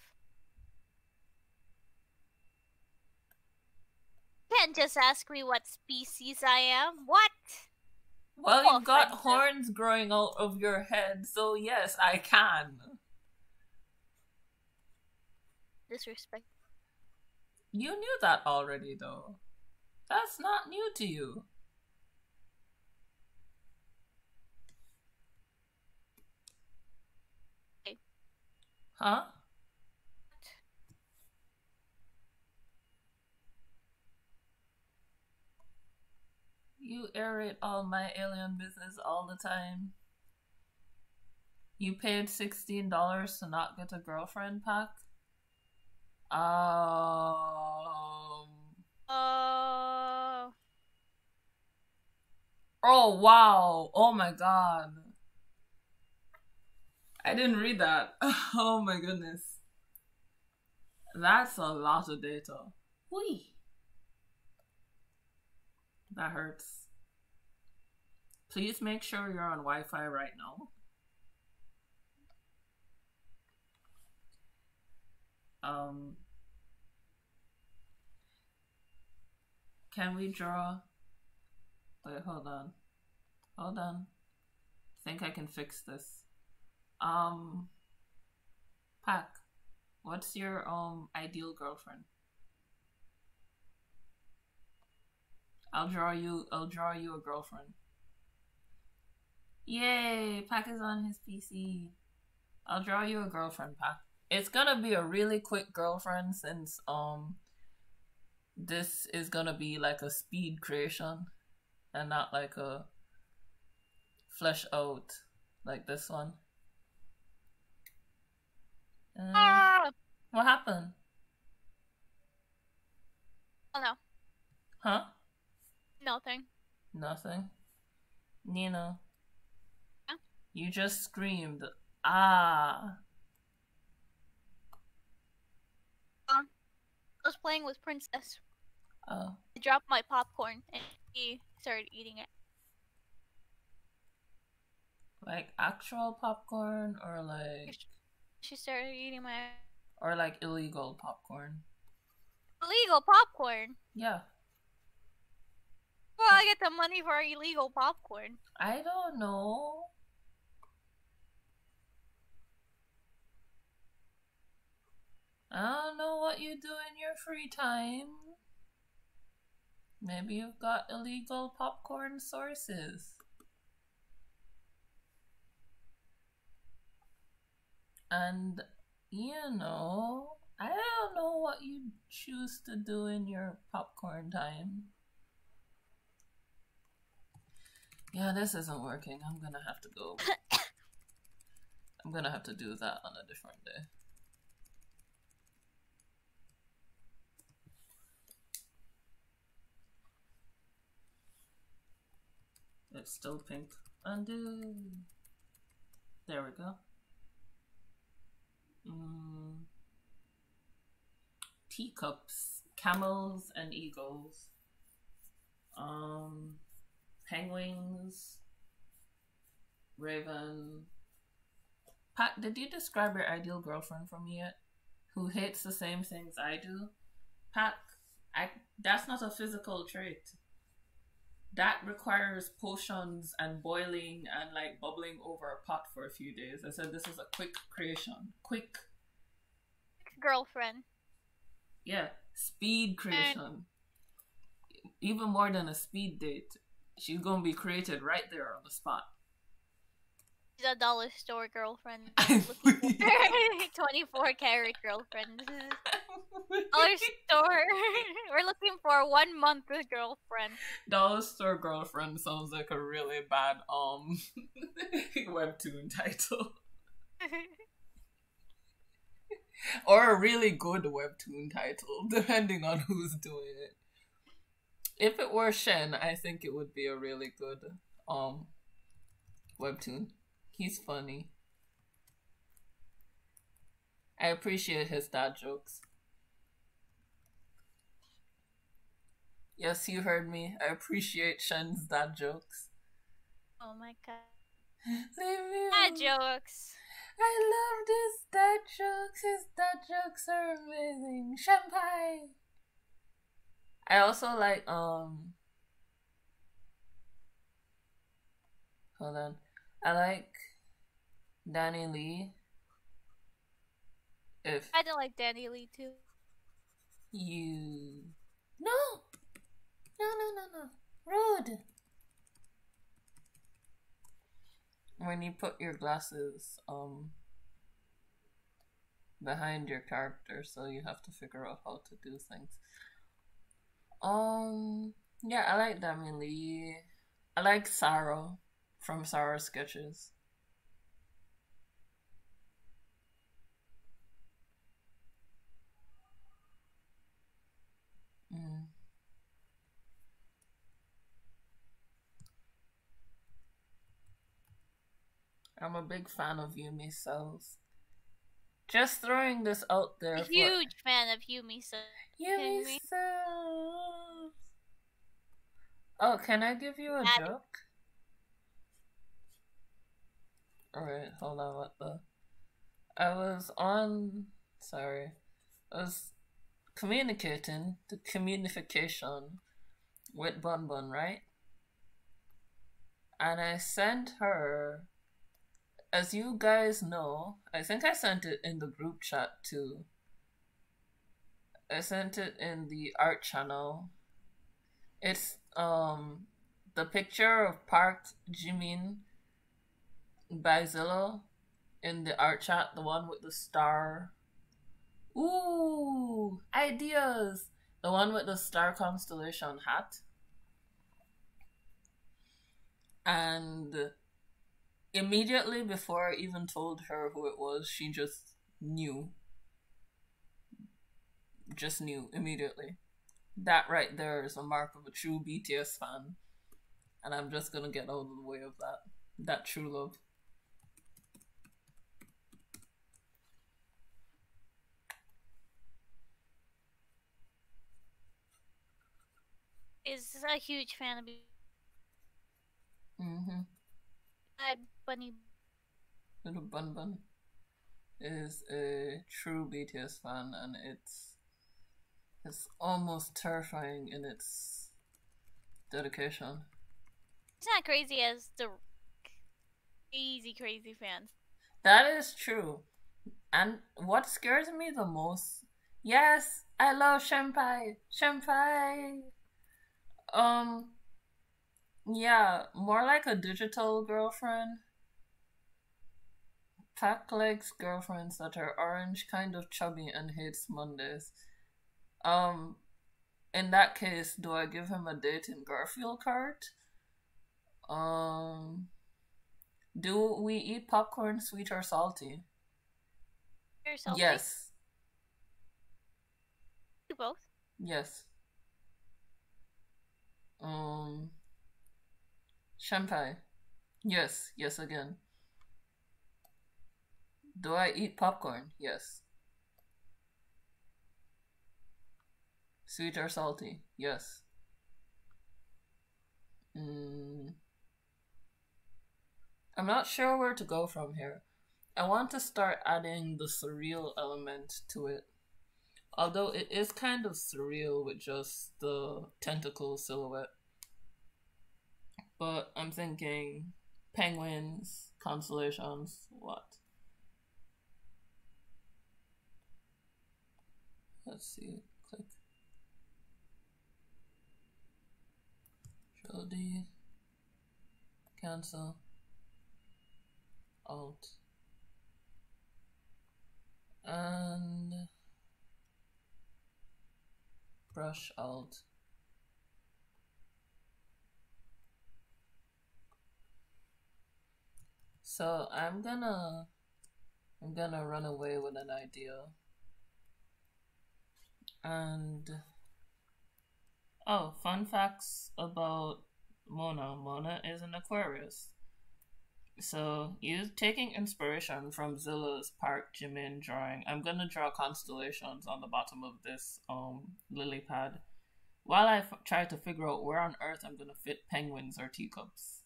You can't just ask me what species I am. What? Well, you've got horns growing out of your head, so yes, I can. Disrespect. You knew that already, though. That's not new to you. Okay. Huh? You aerate all my alien business all the time. You paid $16 to not get a girlfriend pack? Oh, wow. Oh my god. I didn't read that. Oh my goodness. That's a lot of data. Whee. That hurts. Please make sure you're on Wi-Fi right now. Can we draw? Wait, hold on. Hold on. I think I can fix this. Pack, what's your ideal girlfriend? I'll draw you a girlfriend. Yay, Pack is on his PC. I'll draw you a girlfriend, Pack. It's gonna be a really quick girlfriend since this is gonna be like a speed creation and not like a flesh out like this one. What happened? Oh no. Huh? Nothing. Nothing? Neenoo. Yeah? You just screamed. Ah. I was playing with Princess. Oh. I dropped my popcorn and he started eating it. Like actual popcorn or like... She started eating my... Or like illegal popcorn. Illegal popcorn? Yeah. Well, I get the money for illegal popcorn. I don't know. I don't know what you do in your free time. Maybe you've got illegal popcorn sources. And, you know, I don't know what you choose to do in your popcorn time. Yeah, this isn't working. I'm gonna have to go. I'm gonna have to do that on a different day. it's still pink. Undo. There we go. Teacups, camels, and eagles. Penguins, raven. Pat, did you describe your ideal girlfriend for me yet? Who hates the same things I do? Pat, that's not a physical trait. That requires potions and boiling and like bubbling over a pot for a few days. I said this is a quick creation. Quick. Girlfriend. Yeah, speed creation. Even more than a speed date. She's gonna be created right there on the spot. She's a dollar store girlfriend. Looking for 24-carat girlfriend. Dollar store. We're looking for a 1 month girlfriend. Dollar store girlfriend sounds like a really bad webtoon title. Or a really good webtoon title, depending on who's doing it. If it were Shen, I think it would be a really good webtoon. He's funny. I appreciate his dad jokes. Yes, you heard me. I appreciate Shen's dad jokes. Oh my god. Leave me Dad alone. jokes. I love his dad jokes. His dad jokes are amazing. Shenpai. I also like hold on. I like Danny Lee. If I don't like Danny Lee too. you no rude. When you put your glasses behind your character, so you have to figure out how to do things. Yeah, I like Dami Lee. I like Saro from Saro Sketches. I'm a big fan of Yumi Cells. Just throwing this out there. Huge fan of Yumi Cells. Yumi Cells. Oh, can I give you a joke? Alright, hold on, what the... I was communicating, the communication with Bun Bun, right? And I sent her, as you guys know, I think I sent it in the group chat too. I sent it in the art channel. It's the picture of Park Jimin by Zillow in the art chat, the one with the star. Ooh, ideas! The one with the star constellation hat. And immediately before I even told her who it was, she just knew. Just knew immediately. That right there is a mark of a true BTS fan. And I'm just gonna get out of the way of that. That true love. Is a huge fan of Bunny. Little Bun Bun is a true BTS fan, and it's almost terrifying in its dedication. It's not crazy as the crazy fans. That is true. And what scares me the most, yes, I love Shenpai. Yeah, more like a digital girlfriend. Pack likes girlfriends that are orange, kind of chubby, and hates Mondays. In that case, do I give him a date in Garfield Cart? Do we eat popcorn sweet or salty? Salty? Yes. Do both? Shanpai. Yes, yes again. Do I eat popcorn? Yes. Sweet or salty? Yes. Mm, I'm not sure where to go from here. I want to start adding the surreal element to it. Although it is kind of surreal with just the tentacle silhouette. But I'm thinking penguins, constellations, what? Let's see. Click. Control D. Cancel. Alt. And brush Alt. So I'm gonna run away with an idea. And oh, fun facts about Mona. Mona is an Aquarius. So you taking inspiration from Zilla's Park Jimin drawing. I'm gonna draw constellations on the bottom of this lily pad, while I try to figure out where on earth I'm gonna fit penguins or teacups.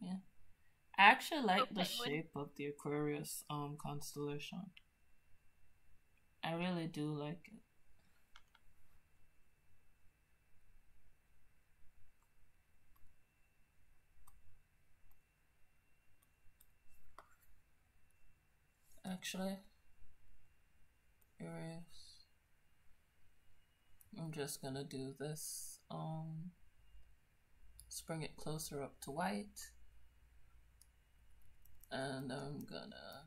Yeah, I actually like the shape of the Aquarius constellation. I really do like it. Actually, erase. I'm just gonna do this. Let's bring it closer up to white. And I'm gonna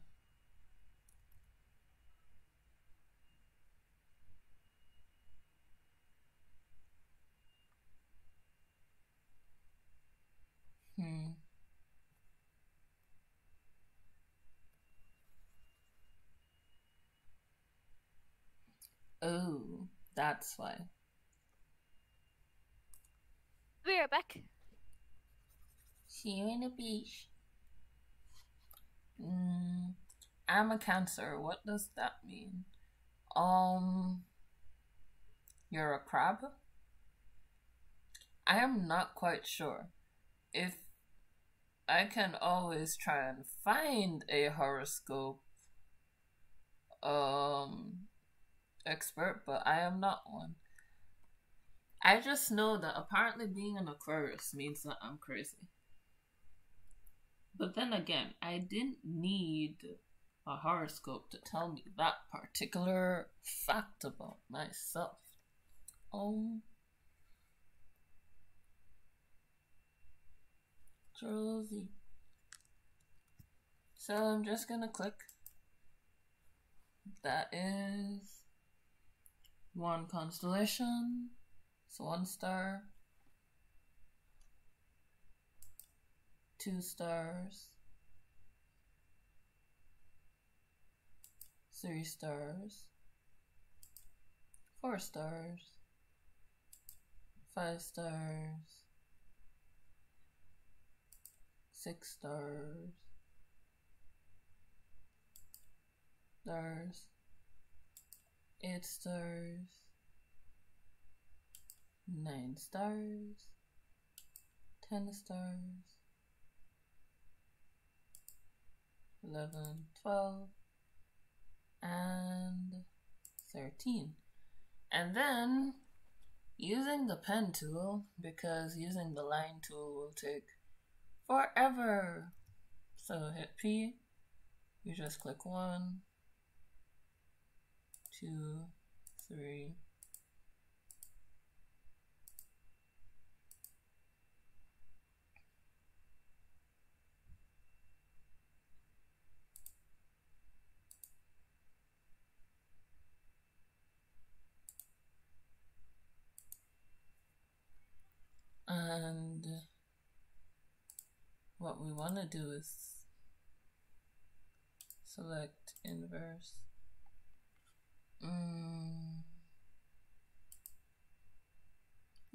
Oh, that's why. Be right back. See you in the beach. I'm a Cancer. What does that mean? You're a crab? I am not quite sure. If I can always try and find a horoscope expert, but I am not one. I just know that apparently being an Aquarius means that I'm crazy. But then again, I didn't need a horoscope to tell me that particular fact about myself. Control Z. So I'm just gonna click. That is one constellation. So 1 star. 2 stars. 3 stars. 4 stars. 5 stars. 6 stars. 8 stars. 9 stars. 10 stars. 11, 12, and 13. And then using the pen tool, because using the line tool will take forever. So hit P, you just click 1, 2, 3. And what we want to do is select inverse I'm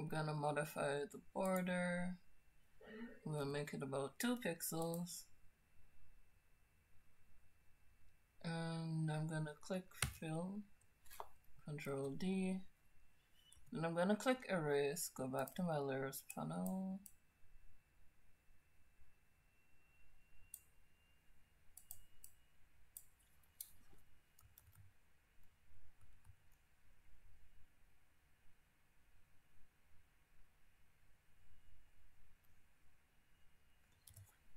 gonna modify the border. I'm gonna make it about 2 pixels. And I'm gonna click fill, Control D. Then I'm gonna click erase, go back to my layers panel.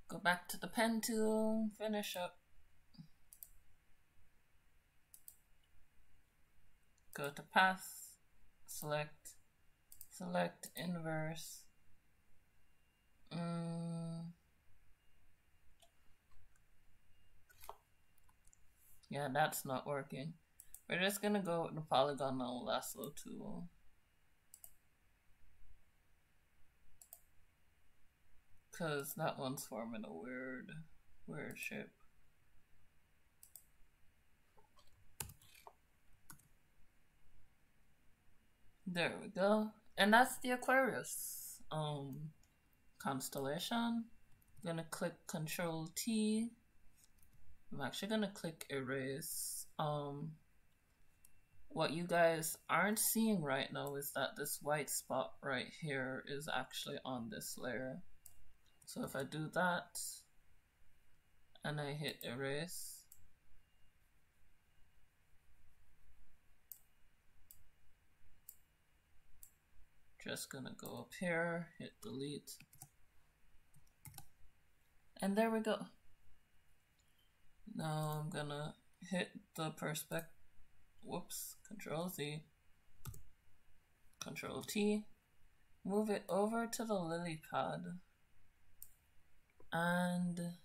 Go back to the pen tool, finish up. Go to path, select inverse. Yeah, that's not working. We're just gonna go with the polygonal lasso tool. Cause that one's forming a weird shape. There we go. And that's the Aquarius constellation. I'm gonna click Control T. I'm actually gonna click erase. What you guys aren't seeing right now is that this white spot right here is actually on this layer. So if I do that and I hit erase, just gonna go up here, hit delete, and there we go. Now I'm gonna hit the Control Z, Control T, move it over to the lily pad, and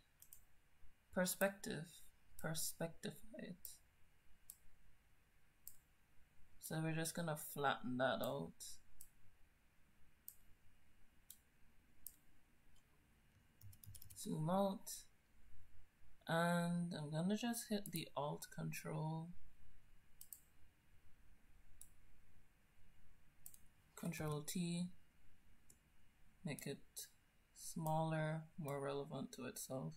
perspectify it. So we're just gonna flatten that out. Zoom out, and I'm gonna just hit the Alt Control T, make it smaller, more relevant to itself.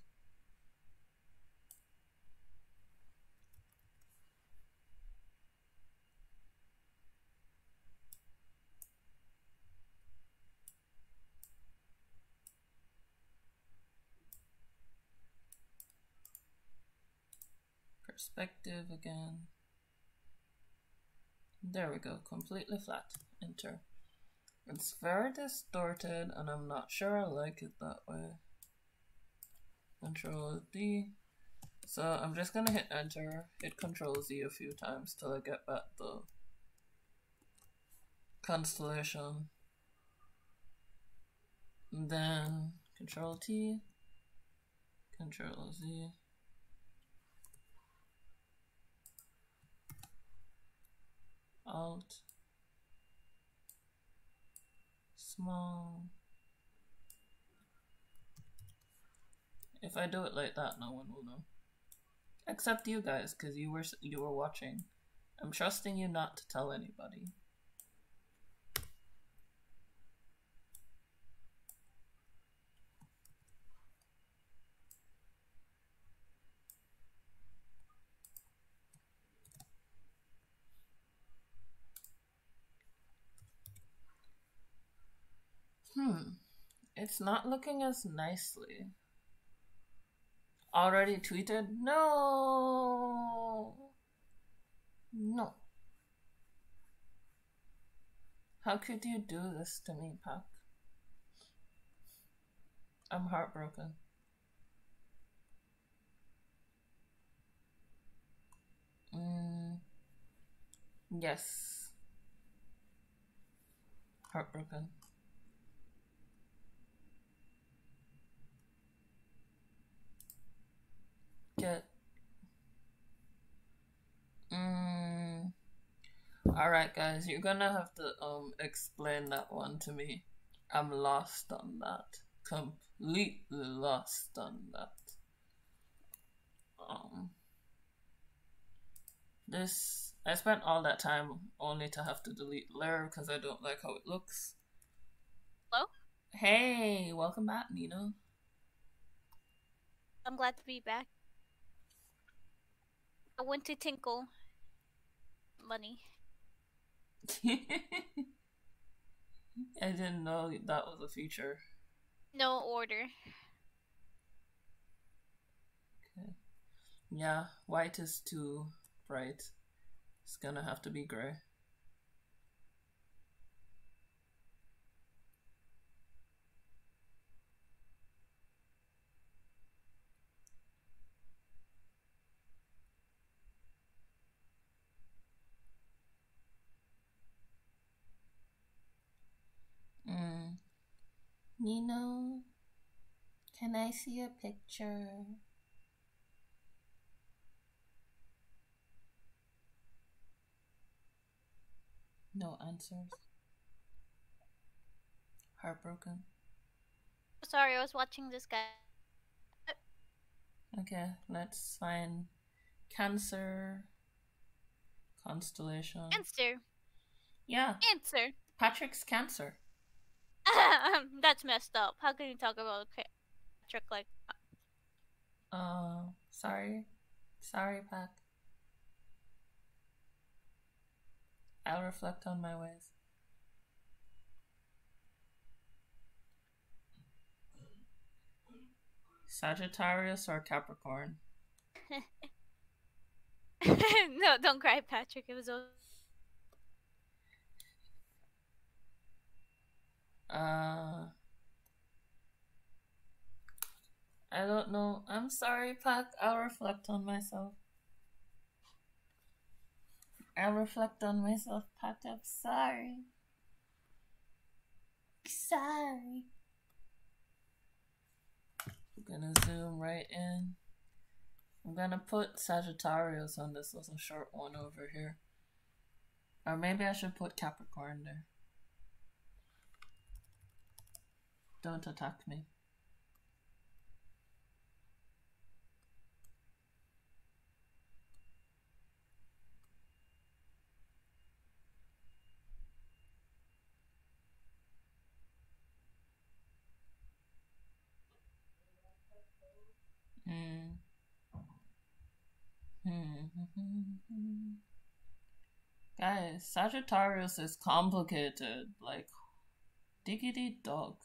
Perspective again. There we go, completely flat. Enter. It's very distorted and I'm not sure I like it that way. Control D. So I'm just gonna hit enter, hit Control Z a few times till I get back the constellation. And then Control T, Control Z. Alt, small. If I do it like that, no one will know. Except you guys, because you were watching. I'm trusting you not to tell anybody. It's not looking as nicely. Already tweeted? No! No. How could you do this to me, Pac? I'm heartbroken. Yes. Heartbroken. Get. Alright guys, you're gonna have to explain that one to me. I'm lost on that. Completely lost on this I spent all that time only to have to delete Lair because I don't like how it looks. Hello? Hey, welcome back, Neenoo. I'm glad to be back. I went to Tinkle. Money. I didn't know that was a feature. No order. Okay. Yeah, white is too bright. It's gonna have to be gray. Neenoo, can I see a picture? No answers. Heartbroken. Sorry, I was watching this guy. Okay, let's find Cancer constellation. Answer. Yeah. Answer. Patrick's Cancer. That's messed up. How can you talk about Patrick like that? Sorry. Sorry, Pat. I'll reflect on my ways. Sagittarius or Capricorn? No, don't cry, Patrick. It was I don't know. I'm sorry, Pat. I'll reflect on myself. I'll reflect on myself, Pat. I'm sorry. Sorry. I'm gonna zoom right in. I'm gonna put Sagittarius on this little short one over here. Or maybe I should put Capricorn there. Don't attack me. Guys, Sagittarius is complicated. Like, diggity dog.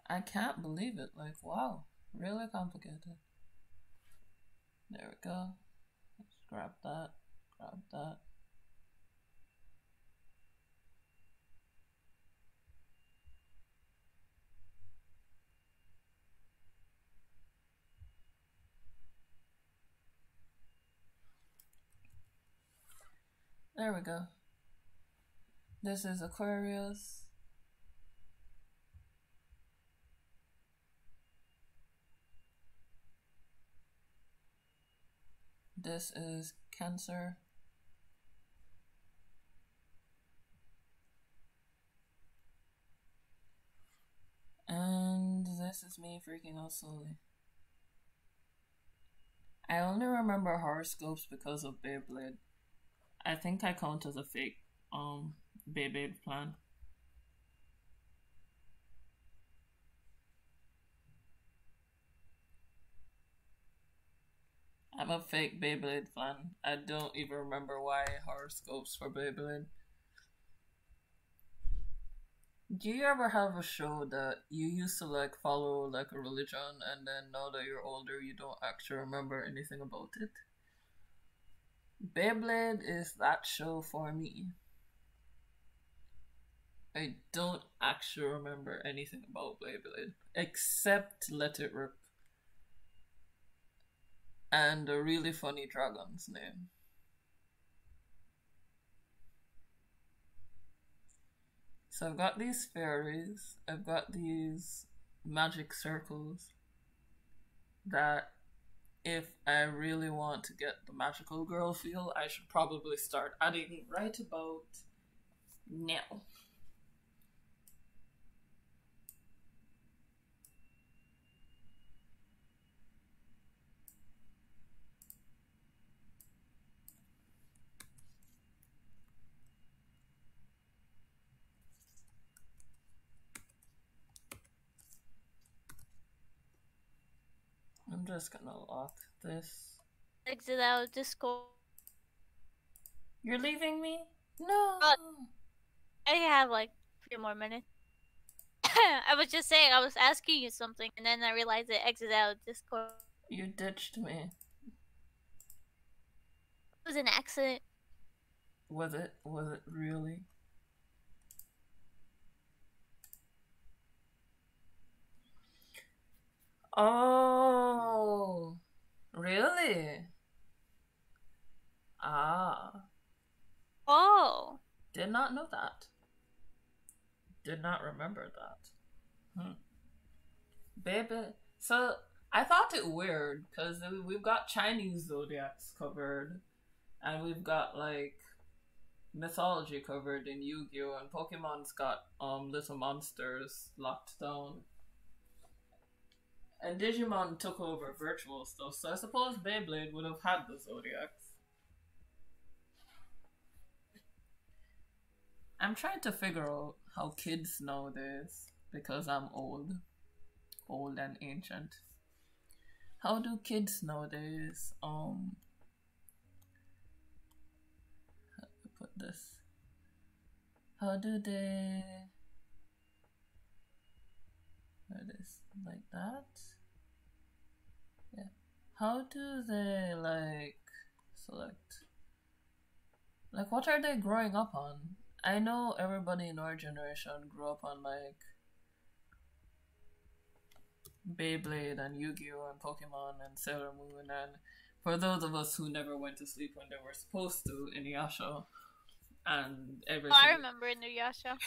I can't believe it. Like, wow. Really complicated. There we go. Let's grab that. Grab that. There we go. This is Aquarius. This is Cancer. And this is me freaking out slowly. I only remember horoscopes because of Beyblade. I think I count as a fake Beyblade fan. I'm a fake Beyblade fan. I don't even remember why horoscopes for Beyblade. Do you ever have a show that you used to like follow like a religion and then now that you're older you don't actually remember anything about it? Beyblade is that show for me. I don't actually remember anything about Beyblade except Let It Rip and a really funny dragon's name. So I've got these fairies, I've got these magic circles that if I really want to get the magical girl feel, I should probably start adding right about now. just gonna lock this. Exit out Discord. You're leaving me? No. I have like a few more minutes. I was just saying, I was asking you something, and then I realized it exit out Discord. You ditched me. It was an accident. Was it? Was it really? Oh, really? Ah. Oh. Did not know that. Did not remember that. Baby. So, I thought it weird, because we've got Chinese zodiacs covered, and we've got, like, mythology covered in Yu-Gi-Oh! And Pokemon's got, little monsters locked down. And Digimon took over virtual stuff, so I suppose Beyblade would have had the zodiacs. I'm trying to figure out how kids nowadays, because I'm old and ancient. How do kids nowadays, how to put this? How do they, where it is, like that? Yeah. How do they, like, select? Like, what are they growing up on? I know everybody in our generation grew up on, like, Beyblade and Yu-Gi-Oh! And Pokemon and Sailor Moon, and for those of us who never went to sleep when they were supposed to, Inuyasha and everything. Oh, I remember Inuyasha.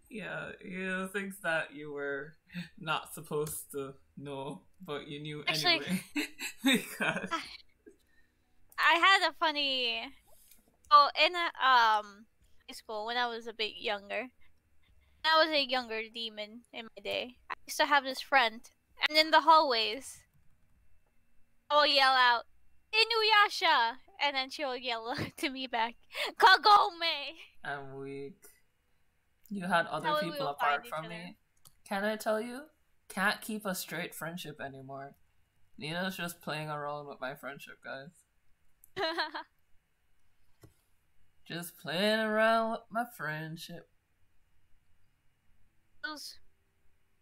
Yeah, things that you were not supposed to know, but you knew Actually, anyway. Because I had a funny. Oh, in high school when I was a bit younger. I was a younger demon in my day. I used to have this friend, and in the hallways, I will yell out, "Inuyasha!" and then she'll yell to me back, "Kagome!" I'm weak. You had other That's how we people will apart find each from other. me. Can I tell you? Can't keep a straight friendship anymore. Nina's just playing around with my friendship, guys. Just playing around with my friendship.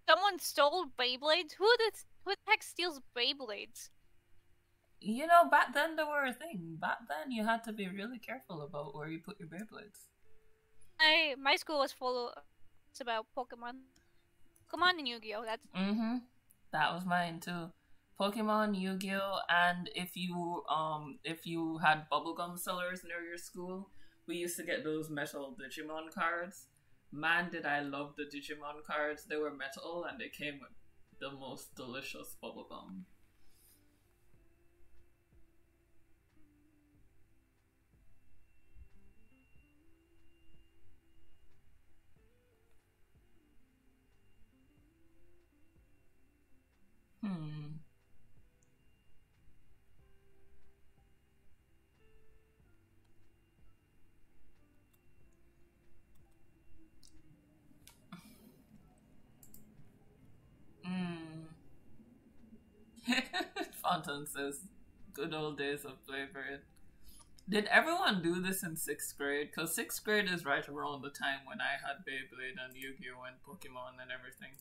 Someone stole Beyblades? Who the heck steals Beyblades? You know, back then there were a thing. Back then you had to be really careful about where you put your Beyblades. My school was full of it's about Pokemon. Pokemon and Yu-Gi-Oh! That's That was mine too. Pokemon, Yu-Gi-Oh! And if you had bubblegum sellers near your school, we used to get those metal Digimon cards. Man, did I love the Digimon cards. They were metal and they came with the most delicious bubblegum. Fontaine says, good old days of Beyblade. Did everyone do this in 6th grade? Because 6th grade is right around the time when I had Beyblade and Yu-Gi-Oh! And Pokemon and everything.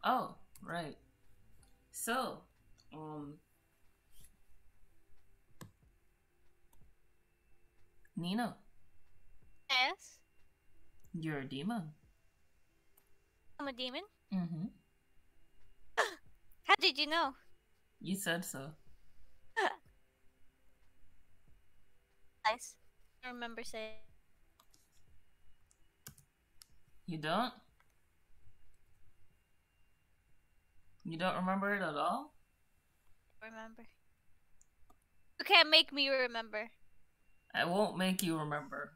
Oh, right. So, Nina, Yes? you're a demon. I'm a demon? Mm-hmm. How did you know? You said so. Nice. I remember saying. You don't? You don't remember it at all? Remember. You can't make me remember. I won't make you remember.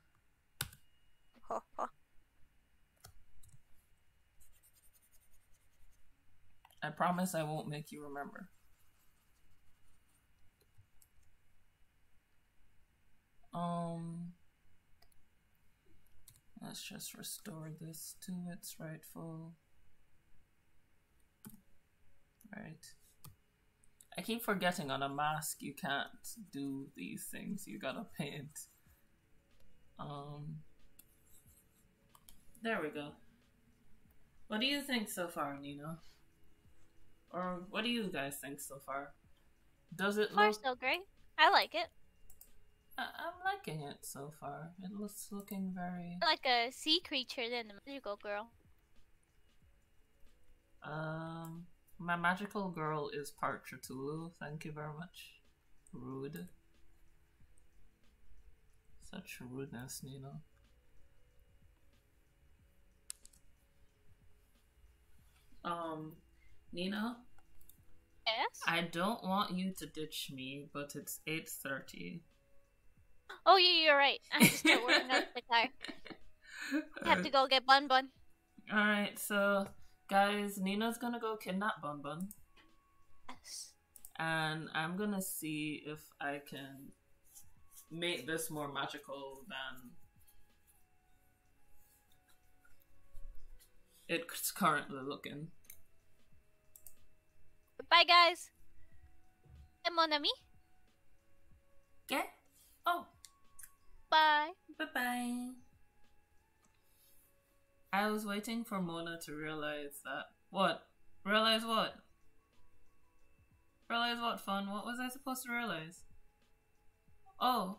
I promise I won't make you remember. Let's just restore this to its rightful. Right. I keep forgetting on a mask you can't do these things. You gotta paint. There we go. What do you think so far, Nina? Or what do you guys think so far? Does it look... so great. I like it. I'm liking it so far. It looks looking very... Like a sea creature than a magical girl. My magical girl is part Cthulhu. Thank you very much. Rude. Such rudeness, Nina. Nina? Yes? I don't want you to ditch me, but it's 8:30. Oh, yeah, you're right. I have to start working out the car. I have to go get Bun Bun. Alright, so, guys, Nina's gonna go kidnap Bun Bun. Yes. And I'm gonna see if I can make this more magical than it's currently looking. Bye, guys. And Mon ami. Okay? Oh. Bye. Bye-bye. I was waiting for Mona to realize that... What? Realize what? Realize what, Fun? What was I supposed to realize? Oh.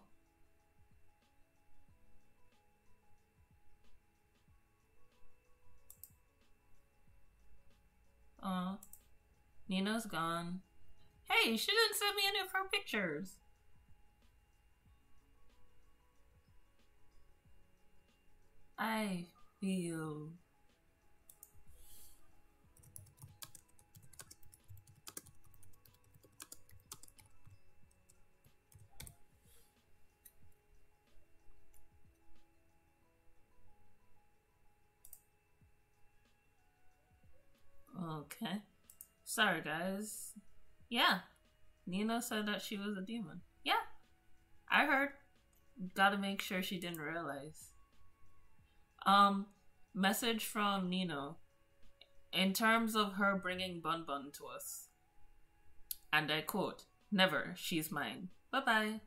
Nina's gone. Hey, she didn't send me any of her pictures. I feel... Okay. Sorry, guys. Yeah. Nina said that she was a demon. Yeah. I heard. Gotta make sure she didn't realize. Message from Nino. In terms of her bringing Bun Bun to us. And I quote, "Never, she's mine. Bye-bye."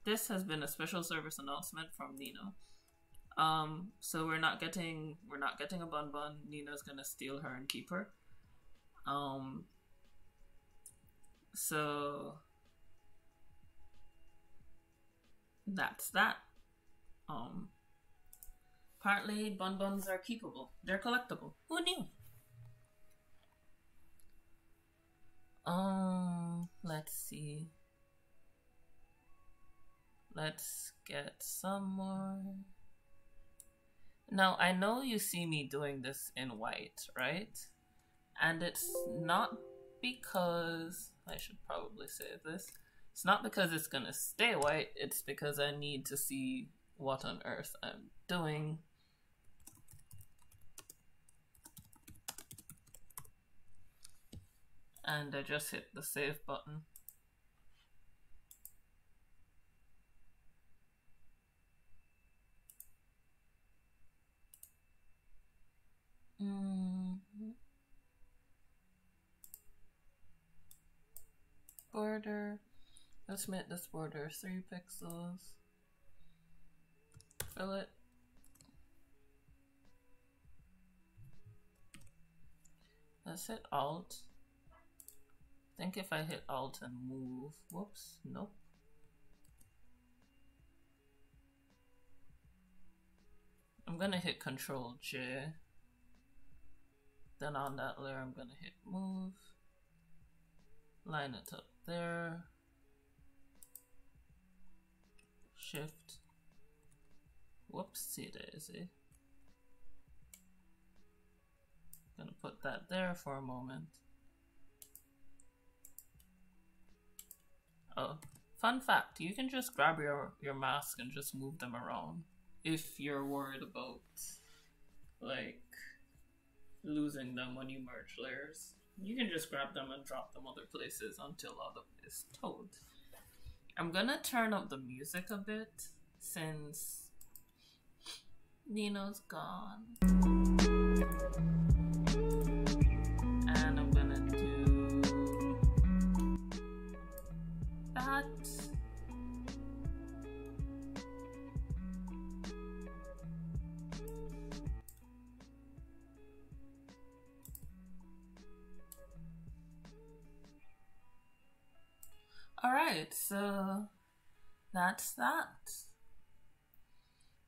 This has been a special service announcement from Nino. So we're not getting a Bun Bun. Nina's gonna steal her and keep her. So that's that. Apparently Bun Buns are keepable. They're collectible. Who knew? Let's see. Let's get some more. Now, I know you see me doing this in white, right? And it's not because... I should probably say this. It's not because it's gonna stay white, it's because I need to see what on earth I'm doing. And I just hit the save button. Border. Let's make this border 3 pixels. Fill it. Let's hit Alt. I think if I hit Alt and move, whoops, nope. I'm gonna hit Control J. Then on that layer, I'm gonna hit move. Line it up there. Shift. Whoopsie daisy. Gonna put that there for a moment. Oh, fun fact, you can just grab your mask and just move them around if you're worried about like losing them when you merge layers. You can just grab them and drop them other places until all of it is towed. I'm gonna turn up the music a bit since Neenoo's gone. And I'm gonna do that. Alright, so that's that.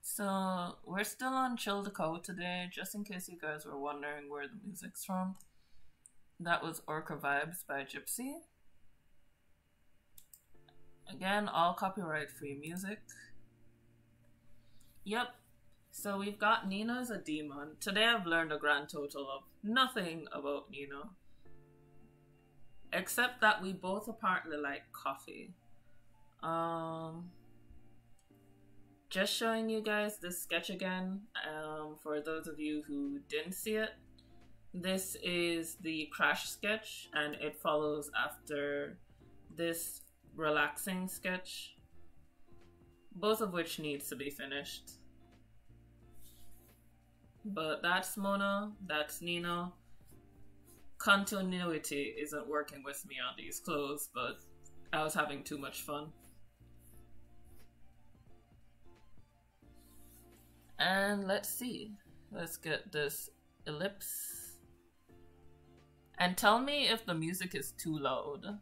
So we're still on Chill the Code today, just in case you guys were wondering where the music's from. That was Orca Vibes by Gypsy. Again, all copyright free music. Yep, so we've got Neenoo as a demon. Today I've learned a grand total of nothing about Neenoo. Except that we both apparently like coffee. Just showing you guys this sketch again, for those of you who didn't see it. This is the crash sketch, and it follows after this relaxing sketch, both of which needs to be finished. But that's Mona, that's Neenoo. Continuity isn't working with me on these clothes, but I was having too much fun. And let's see. Let's get this ellipse. And tell me if the music is too loud.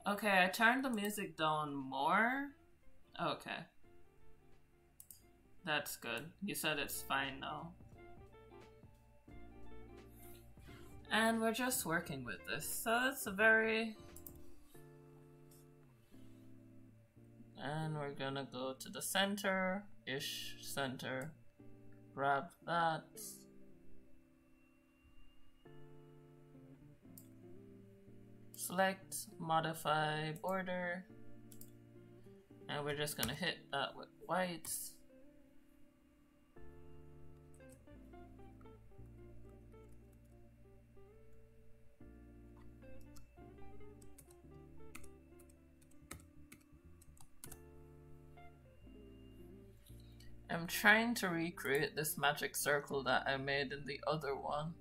Okay, I turned the music down more. Okay. That's good. You said it's fine now. And we're just working with this, so it's a very... And we're gonna go to the center-ish center. Grab that. Select, modify border, and we're just gonna hit that with whites. I'm trying to recreate this magic circle that I made in the other one.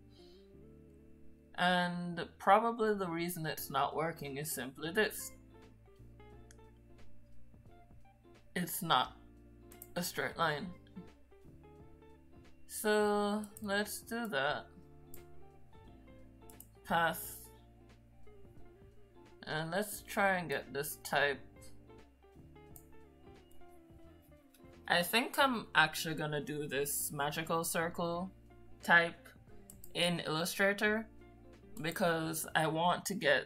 And probably the reason it's not working is simply this. It's not a straight line. So let's do that. Path. And let's try and get this type. I think I'm actually gonna do this magical circle type in Illustrator, because I want to get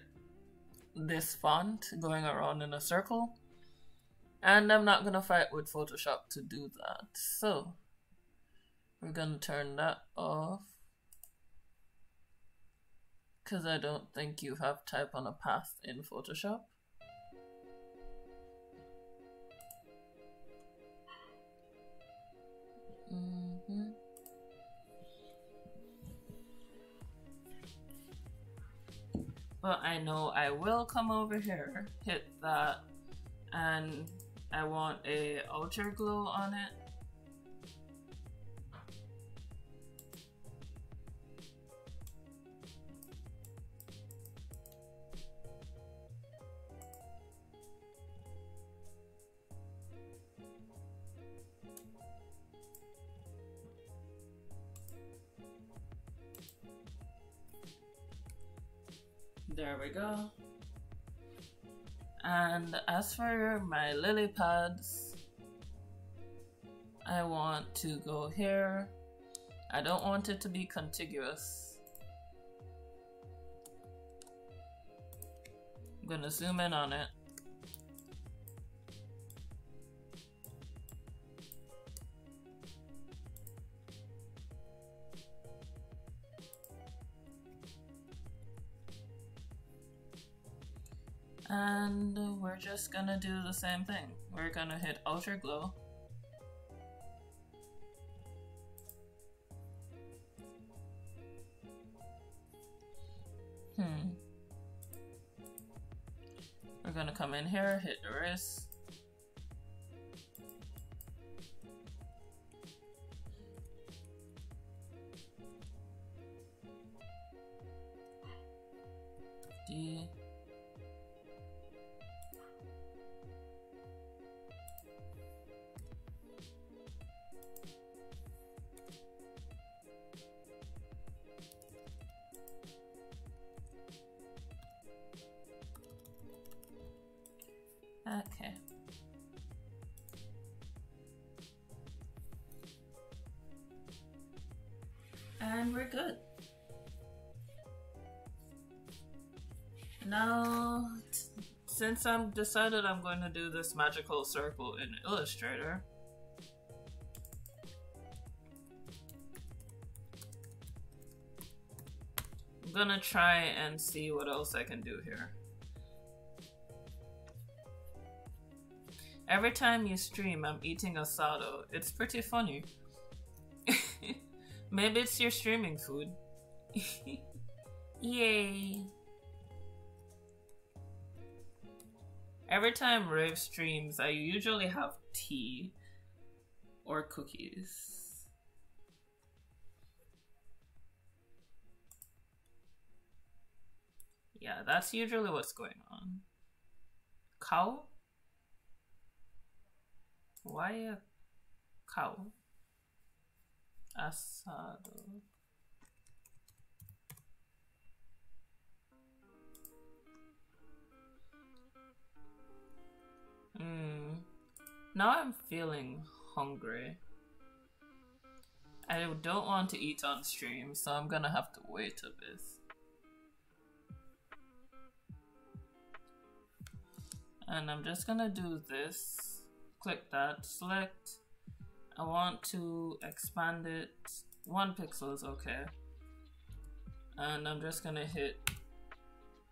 this font going around in a circle, and I'm not gonna fight with Photoshop to do that. So we're gonna turn that off, because I don't think you have type on a path in Photoshop. But I know I will come over here, hit that, and I want a outer glow on it. There we go. And as for my lily pads, I want to go here. I don't want it to be contiguous. I'm gonna zoom in on it. And we're just gonna do the same thing. We're gonna hit outer glow. We're gonna come in here, hit erase. D. Okay. And we're good. Now, since I'm decided I'm going to do this magical circle in Illustrator, I'm gonna try and see what else I can do here. Every time you stream, I'm eating asado. It's pretty funny. Maybe it's your streaming food. Yay! Every time Rave streams, I usually have tea or cookies. Yeah, that's usually what's going on. Cow? Why a cow? Asado. Now I'm feeling hungry. I don't want to eat on stream, so I'm gonna have to wait a bit. And I'm just gonna do this. Click that, select. I want to expand it. 1 pixel is okay. And I'm just gonna hit,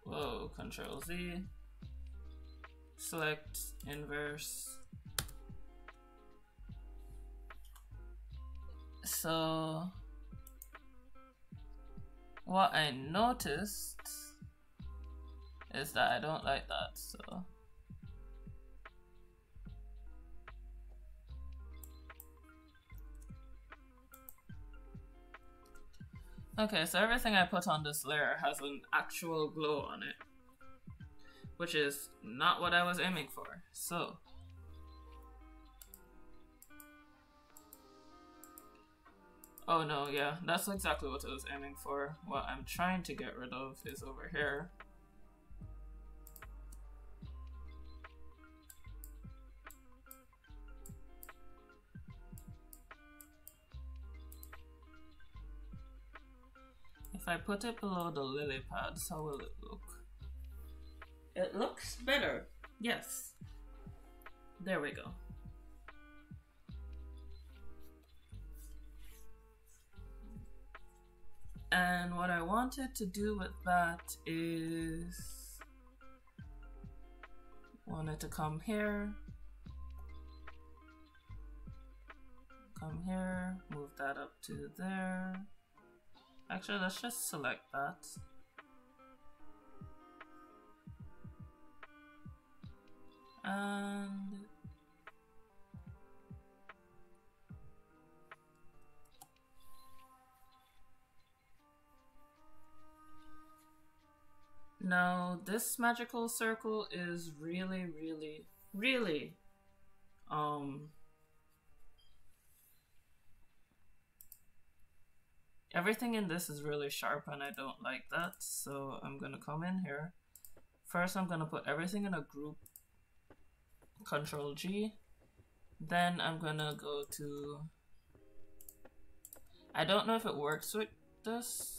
whoa, Control Z. Select inverse. So what I noticed is that I don't like that, so okay, so everything I put on this layer has an actual glow on it, which is not what I was aiming for. So oh no, yeah, that's exactly what I was aiming for. What I'm trying to get rid of is over here. If I put it below the lily pads, how will it look? It looks better. Yes. There we go. And what I wanted to do with that is wanted to come here, move that up to there. Actually, let's just select that. And now this magical circle is really, really, really everything in this is really sharp and I don't like that, so I'm gonna come in here. First I'm gonna put everything in a group, Control G. Then I'm gonna go to, I don't know if it works with this.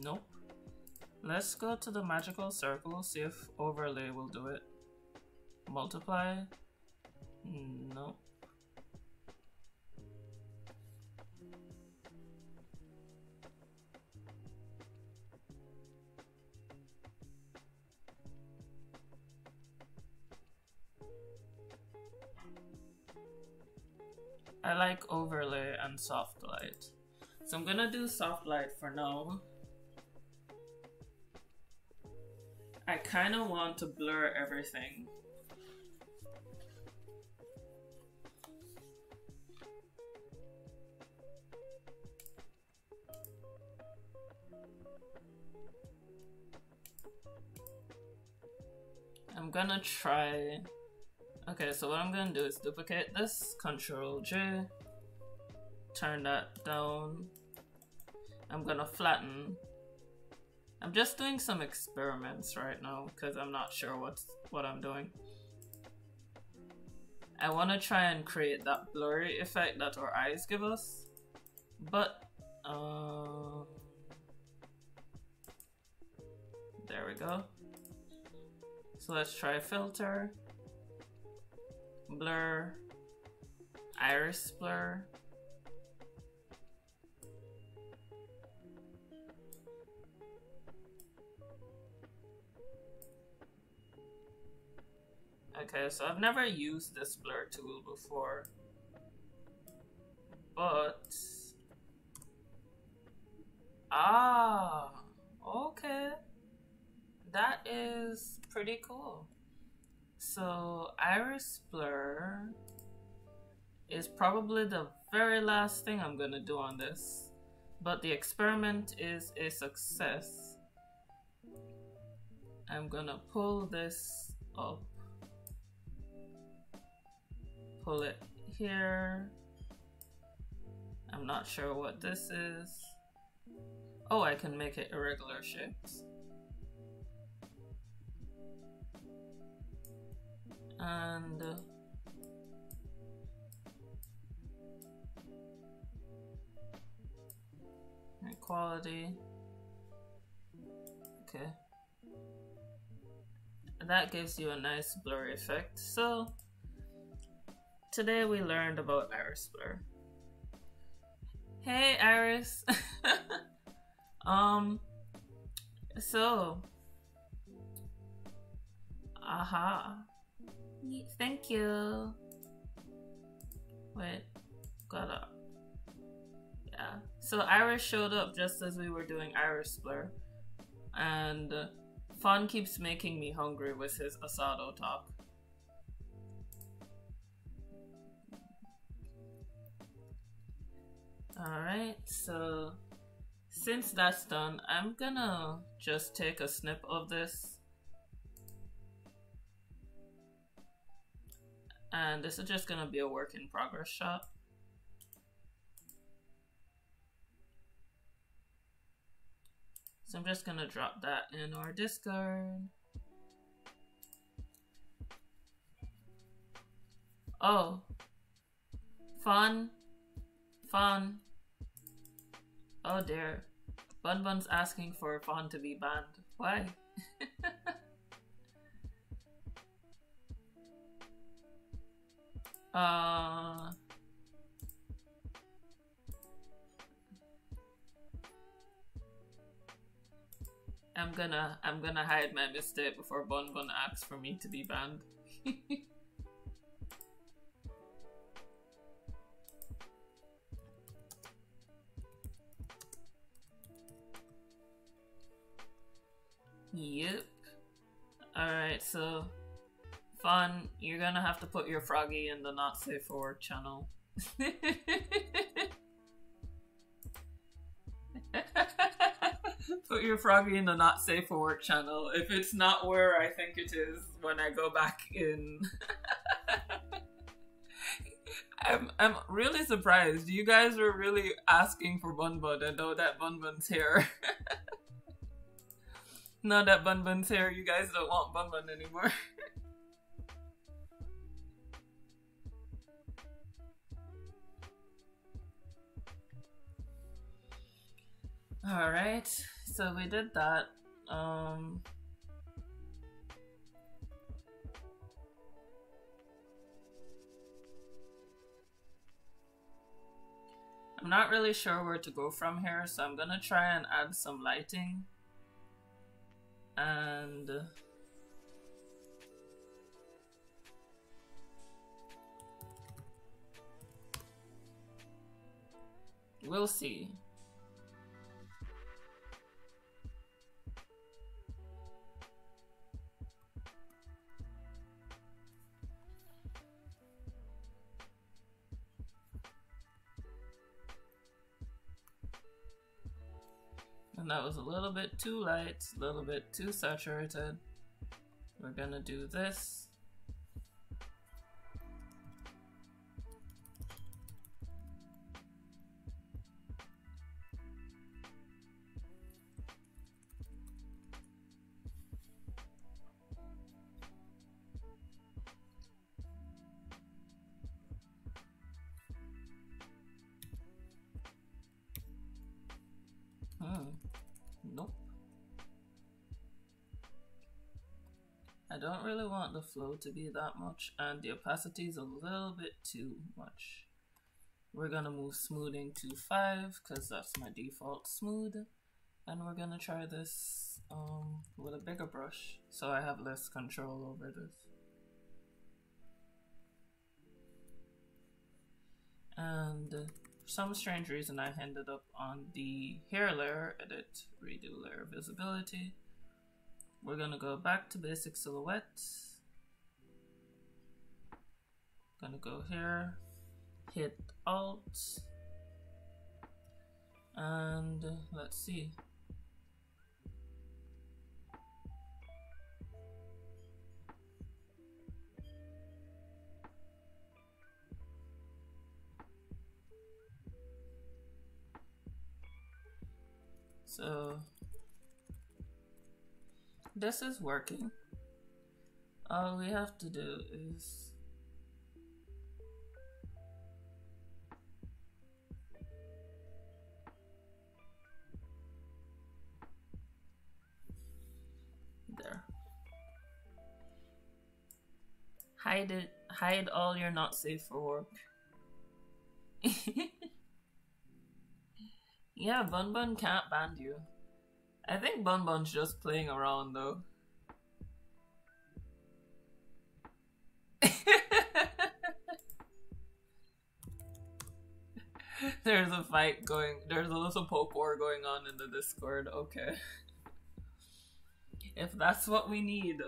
Nope. Let's go to the magical circle, see if overlay will do it. Multiply. Nope. I like overlay and soft light. So I'm gonna do soft light for now. I kind of want to blur everything. I'm gonna try. Okay, so what I'm gonna do is duplicate this, Control J, turn that down. I'm gonna flatten. I'm just doing some experiments right now because I'm not sure what I'm doing. I want to try and create that blurry effect that our eyes give us, but there we go. So let's try filter, blur, iris blur. Okay, so I've never used this blur tool before, but okay, that is pretty cool. So iris blur is probably the very last thing I'm gonna do on this, but the experiment is a success. I'm gonna pull this up, pull it here. I'm not sure what this is. Oh, I can make it irregular shapes. And equality. Okay. That gives you a nice blurry effect. So today we learned about iris blur. Hey Iris. So thank you. Wait, gotta, yeah. So Iris showed up just as we were doing iris blur, and Fawn keeps making me hungry with his asado talk. Alright, so since that's done, I'm gonna just take a snip of this. And this is just gonna be a work in progress shot. So I'm just gonna drop that in our discard. Oh, Fawn. Oh dear. Bun Bun's asking for Fawn to be banned. Why? I'm gonna hide my mistake before Bun Bun asks for me to be banned. Yep. Alright, so Fawn, you're gonna have to put your froggy in the not safe for work channel. Put your froggy in the not safe for work channel. If it's not where I think it is when I go back in. I'm really surprised. You guys were really asking for Bun Bun. I know that Bun Bun's here. Now that Bun Bun's here, you guys don't want Bun Bun anymore. Alright, so we did that. I'm not really sure where to go from here, so I'm gonna try and add some lighting. And we'll see. And that was a little bit too light, a little bit too saturated. We're gonna do this. Nope. I don't really want the flow to be that much, and the opacity is a little bit too much. We're gonna move smoothing to 5 because that's my default smooth, and we're gonna try this with a bigger brush so I have less control over this. And for some strange reason I ended up on the hair layer, edit, redo layer visibility. We're gonna go back to basic silhouette. Gonna go here, hit Alt, and let's see. So this is working. All we have to do is there. Hide it. Hide all your not safe for work. Yeah, Bun Bun can't ban you. I think Bun Bun's just playing around though. There's a fight going, there's a little poke war going on in the Discord, okay. If that's what we need,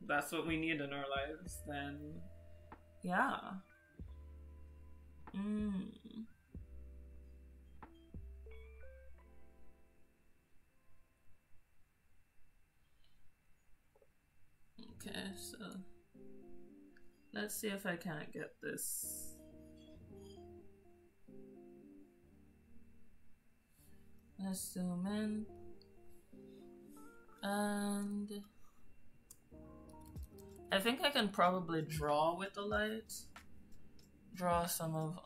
that's what we need in our lives, then yeah. Okay, so let's see if I can't get this. Let's zoom in. And I think I can probably draw with the light. Draw some of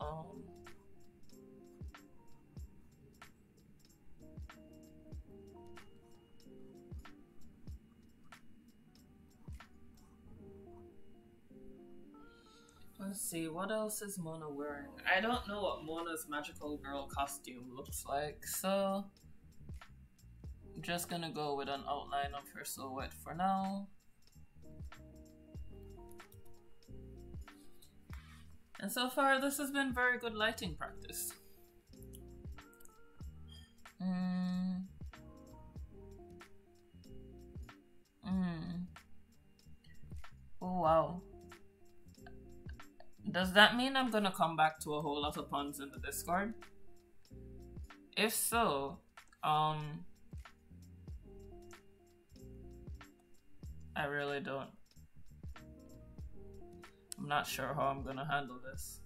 let's see, what else is Mona wearing? I don't know what Mona's magical girl costume looks like, so I'm just gonna go with an outline of her silhouette for now. And so far, this has been very good lighting practice. Does that mean I'm gonna come back to a whole lot of puns in the Discord? If so, I really don't. I'm not sure how I'm gonna handle this.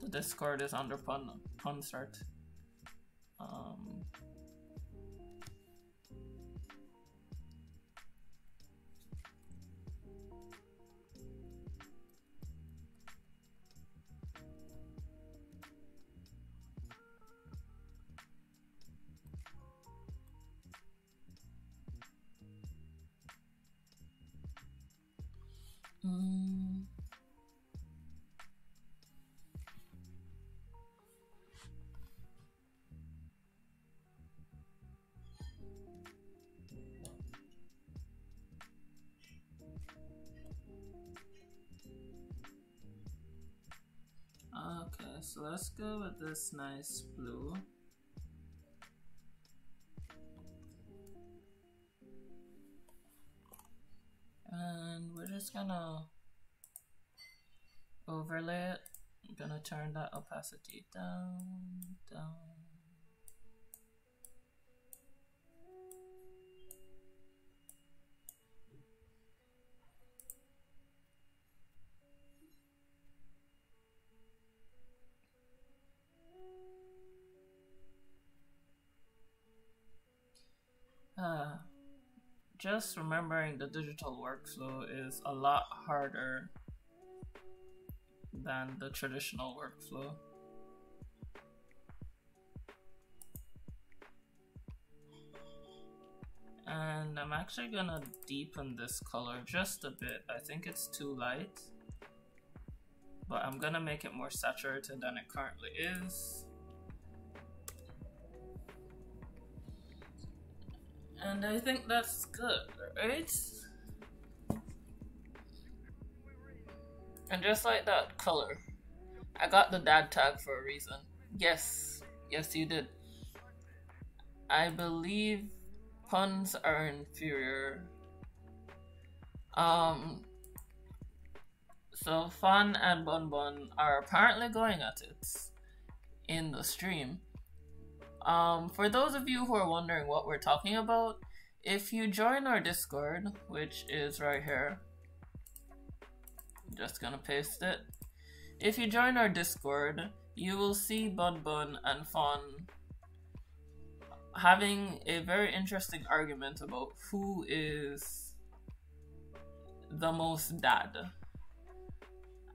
The Discord is under pun start. Okay, so let's go with this nice blue. And we're just gonna overlay it. I'm gonna turn that opacity down, down. Just remembering the digital workflow is a lot harder than the traditional workflow. And I'm actually gonna deepen this color just a bit. I think it's too light, but I'm gonna make it more saturated than it currently is. And I think that's good, right? And just like that color, I got the dad tag for a reason. Yes, yes you did. I believe puns are inferior. So Fun and Bun Bun are apparently going at it in the stream. For those of you who are wondering what we're talking about, if you join our Discord, which is right here, I'm just gonna paste it. If you join our Discord, you will see Bun Bun and Fun having a very interesting argument about who is the most dad.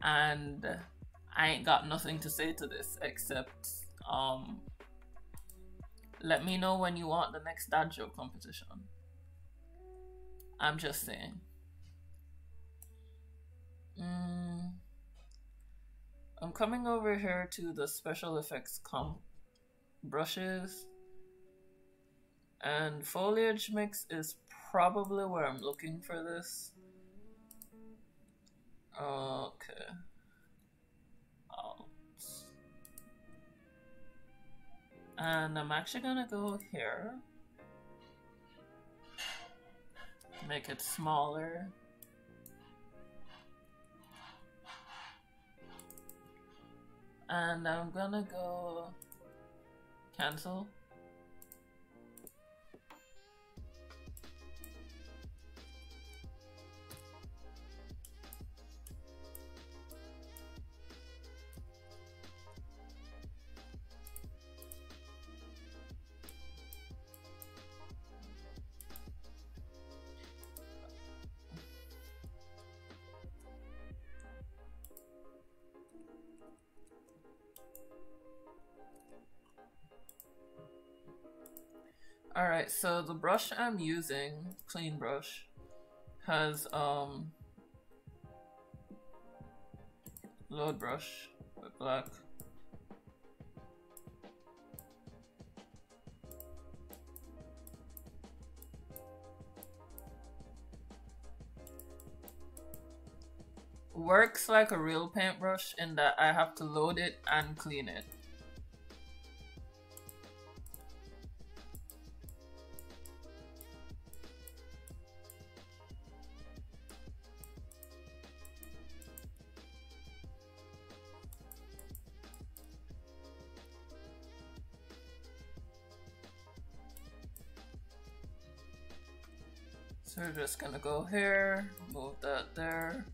And I ain't got nothing to say to this except let me know when you want the next dad joke competition. I'm just saying. I'm coming over here to the special effects comp brushes, and foliage mix is probably where I'm looking for this. Okay. And I'm actually gonna go here, make it smaller, and I'm gonna go cancel. Alright, so the brush I'm using, clean brush, has load brush with black. Works like a real paintbrush in that I have to load it and clean it. So we're just gonna go here, move that there.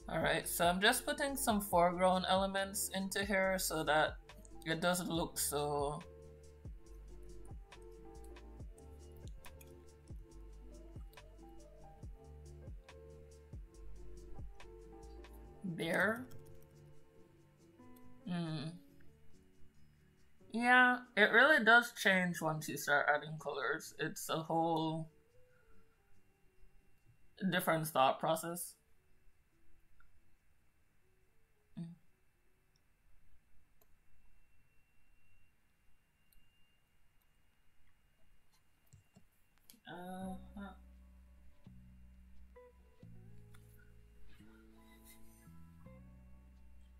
Alright, so I'm just putting some foreground elements into here so that it doesn't look so bare. Yeah, it really does change once you start adding colors. It's a whole different thought process.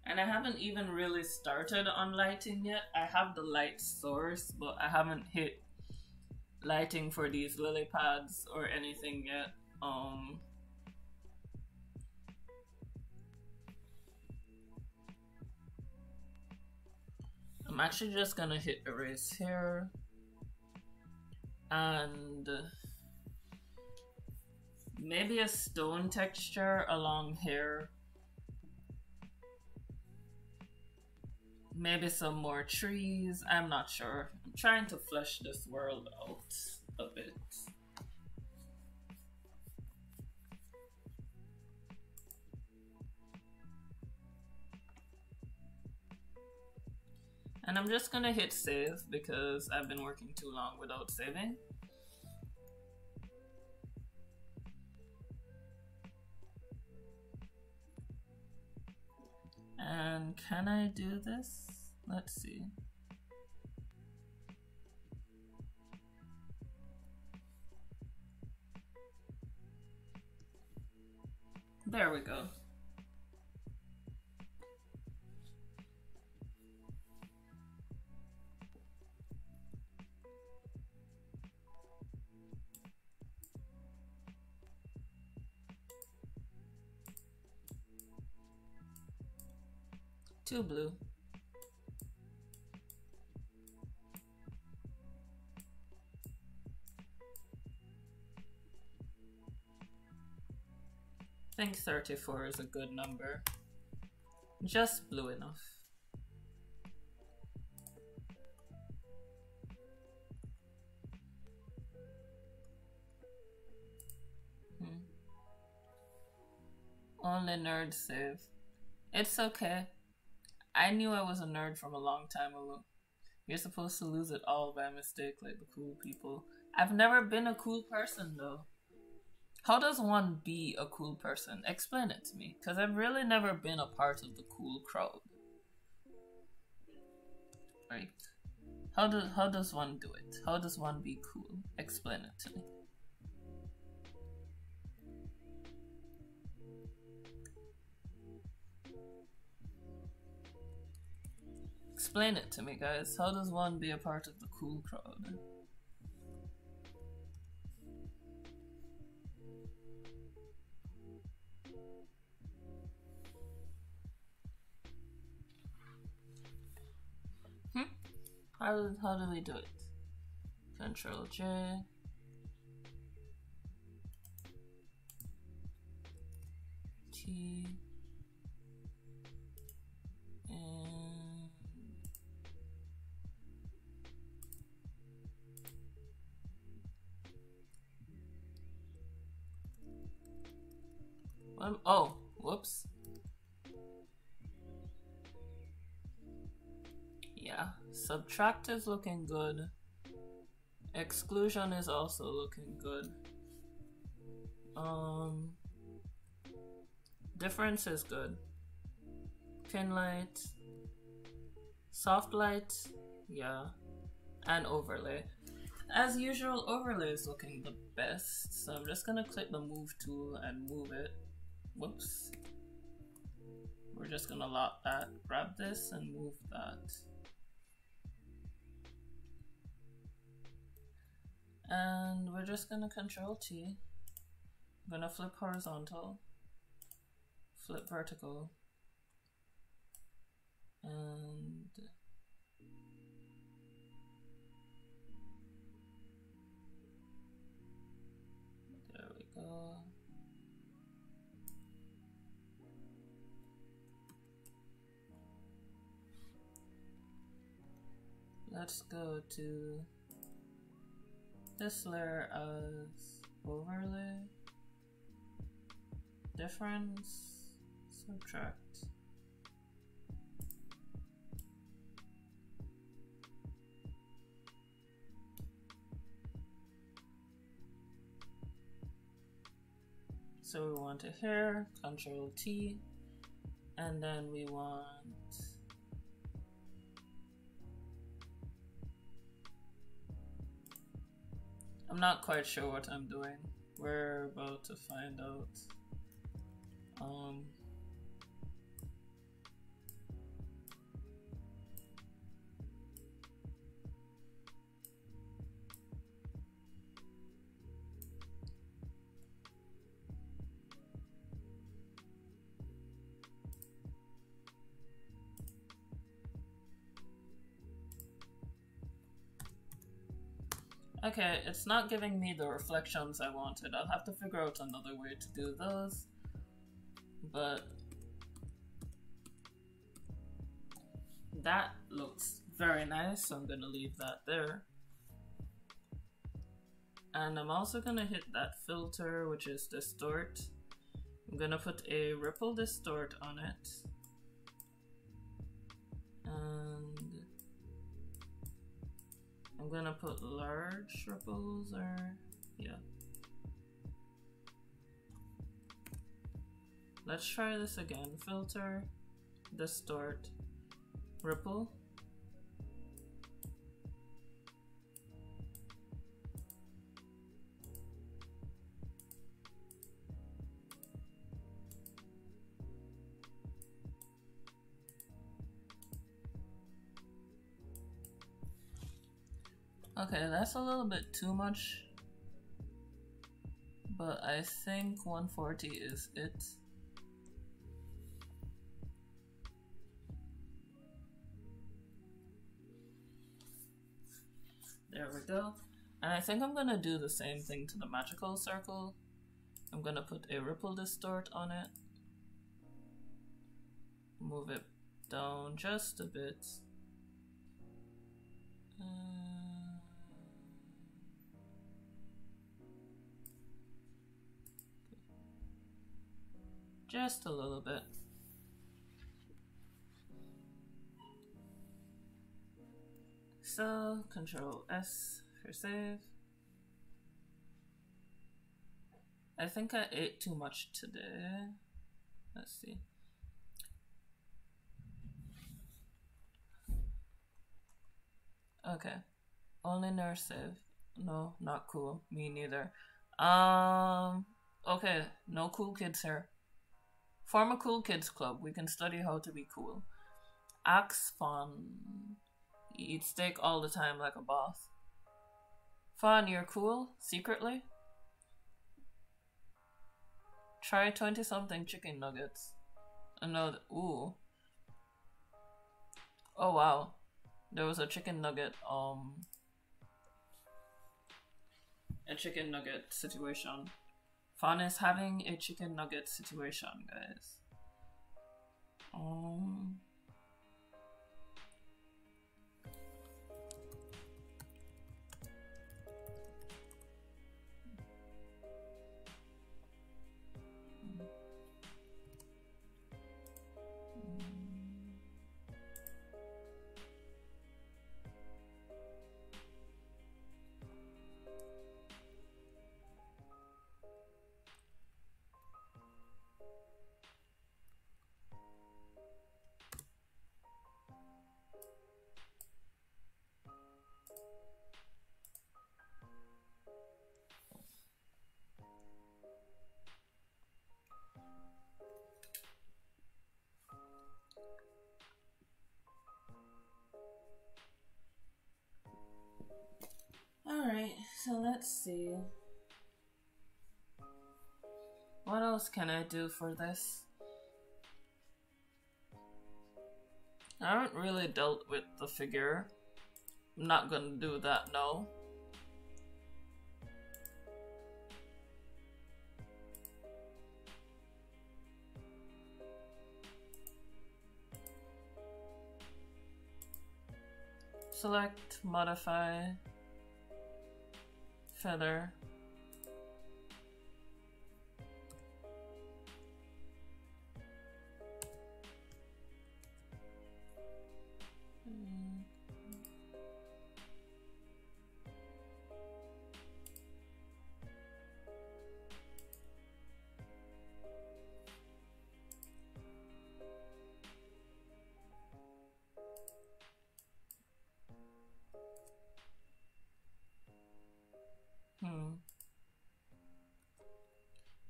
And I haven't even really started on lighting yet. I have the light source, but I haven't hit lighting for these lily pads or anything yet. I'm actually just gonna hit erase here and maybe a stone texture along here. Maybe some more trees. I'm not sure. I'm trying to flesh this world out a bit. And I'm just gonna hit save because I've been working too long without saving. And can I do this? Let's see. There we go. Two blue. I think 34 is a good number. Just blue enough. Only nerd save. It's okay. I knew I was a nerd from a long time ago. You're supposed to lose it all by mistake like the cool people. I've never been a cool person though. How does one be a cool person? Explain it to me, because I've really never been a part of the cool crowd. Right? How does one do it? How does one be cool? Explain it to me. Explain it to me, guys. How does one be a part of the cool crowd? How do we do it? Control J. T. And oh, whoops. Yeah, subtract is looking good. Exclusion is also looking good. Difference is good. Pin light, soft light, yeah, and overlay. As usual, overlay is looking the best, so I'm just gonna click the move tool and move it. Whoops. We're just gonna lock that, grab this and move that. And we're just gonna control T. I'm gonna flip horizontal, flip vertical, and there we go. Let's go to this layer as overlay, difference, subtract. So we want a hair, Control T, and then we want I'm not quite sure what I'm doing. We're about to find out. Okay, it's not giving me the reflections I wanted. I'll have to figure out another way to do those. But that looks very nice, so I'm gonna leave that there. And I'm also gonna hit that filter, which is distort. I'm gonna put a ripple distort on it. And I'm gonna put large ripples, or yeah. Let's try this again. Filter, distort, ripple. Okay, that's a little bit too much, but I think 140 is it. There we go. And I think I'm gonna do the same thing to the magical circle. I'm gonna put a ripple distort on it. Move it down just a bit. Just a little bit. So, Control S for save. I think I ate too much today. Let's see. Okay. Only nurse save. No, not cool. Me neither. Okay, no cool kids here. Form a cool kids club. We can study how to be cool. Axe Fawn. You eat steak all the time like a boss. Fawn, you're cool? Secretly? Try 20-something chicken nuggets. Another. Ooh. Oh wow. There was a chicken nugget, a chicken nugget situation. Fawn is having a chicken nugget situation, guys. Alright, so let's see. What else can I do for this? I haven't really dealt with the figure. I'm not gonna do that now. Select, modify, feather.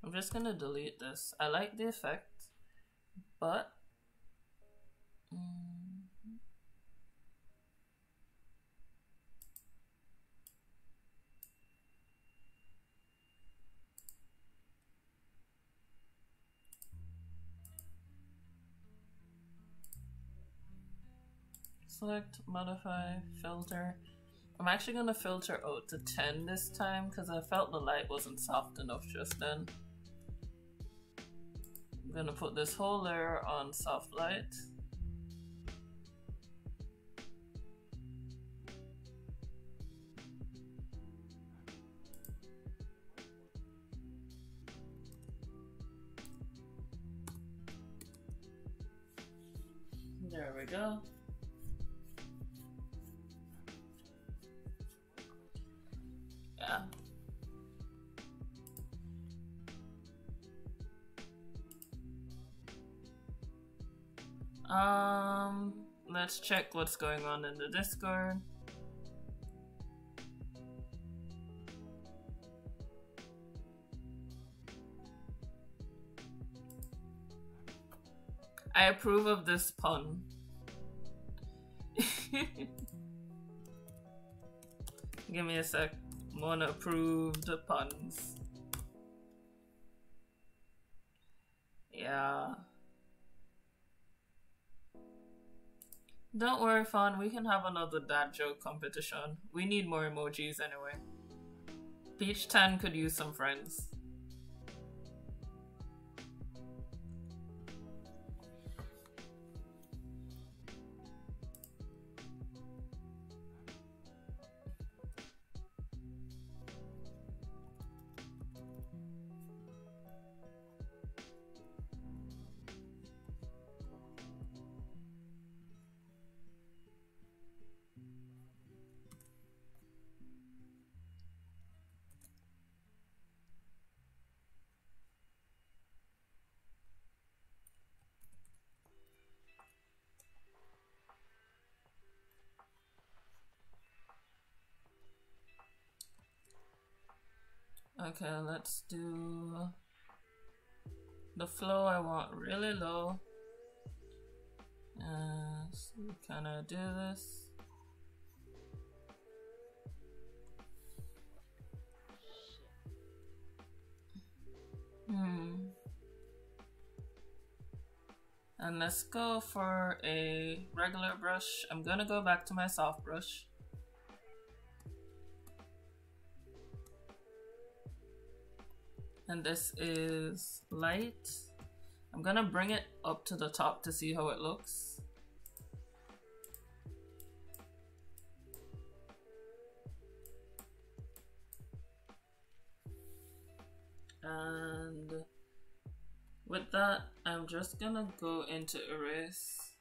I'm just gonna delete this. I like the effect, but select, modify, filter. I'm actually gonna filter out to 10 this time because I felt the light wasn't soft enough just then. I'm gonna put this whole layer on soft light. There we go. Yeah. Let's check what's going on in the Discord. I approve of this pun. Give me a sec. Mona approved the puns. Yeah. Don't worry, Fawn. We can have another dad joke competition. We need more emojis anyway. Peach Tan could use some friends. Okay, let's do the flow. I want really low. So we kind of do this. And let's go for a regular brush. I'm gonna go back to my soft brush. And this is light. I'm gonna bring it up to the top to see how it looks. And with that, I'm just gonna go into erase.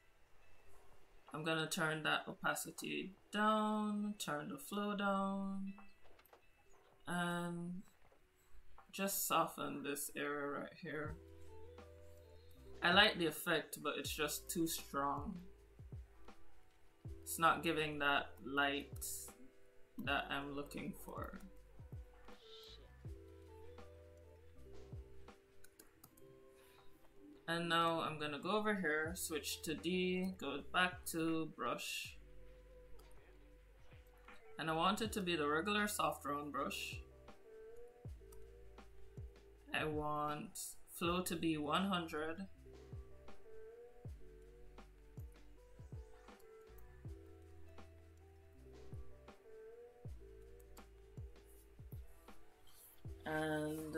I'm gonna turn that opacity down, turn the flow down, and just soften this area right here. I like the effect, but it's just too strong. It's not giving that light that I'm looking for. And now I'm gonna go over here, switch to D, go back to brush. And I want it to be the regular soft round brush. I want flow to be 100. And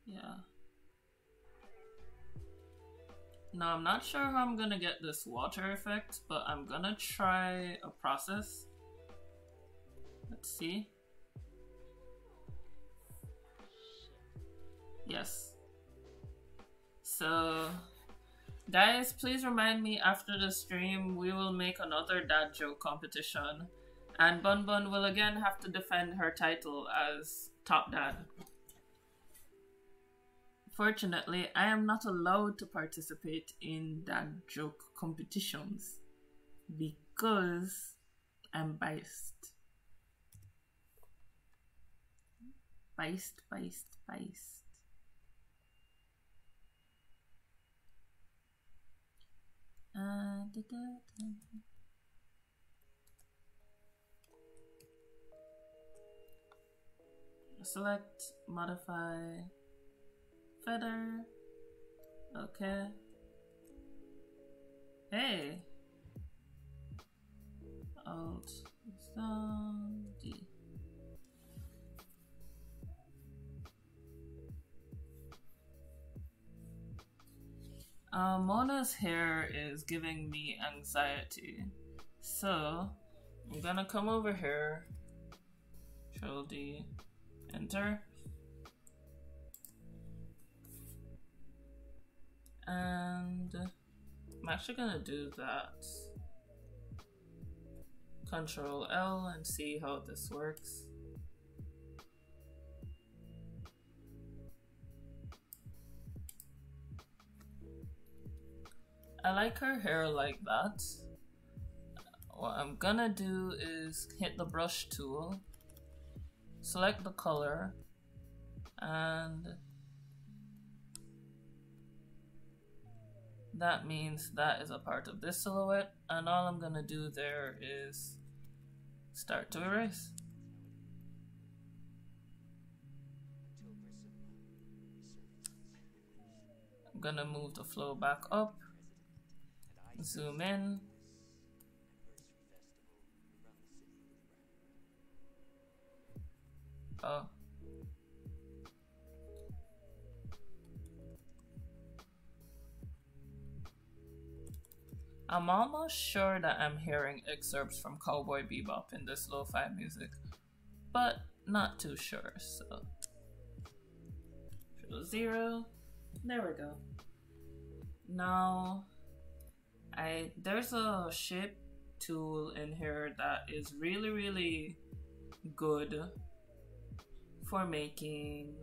yeah. Now I'm not sure how I'm gonna get this water effect, but I'm gonna try a process. Let's see. Yes. So guys, please remind me after the stream. We will make another dad joke competition, and Bun Bun will again have to defend her title as top dad. Fortunately, I am not allowed to participate in dad joke competitions because I'm biased. Biased. Select, modify, feather. Okay. Hey. Alt, D. Mona's hair is giving me anxiety, so I'm gonna come over here, Control D, enter, and I'm actually gonna do that. Control L and see how this works. I like her hair like that. What I'm gonna do is hit the brush tool, select the color, and that means that is a part of this silhouette, and all I'm gonna do there is start to erase. I'm gonna move the flow back up, zoom in, oh. I'm almost sure that I'm hearing excerpts from Cowboy Bebop in this lo-fi music, but not too sure, so. Control 0, there we go. Now, there's a shape tool in here that is really good for making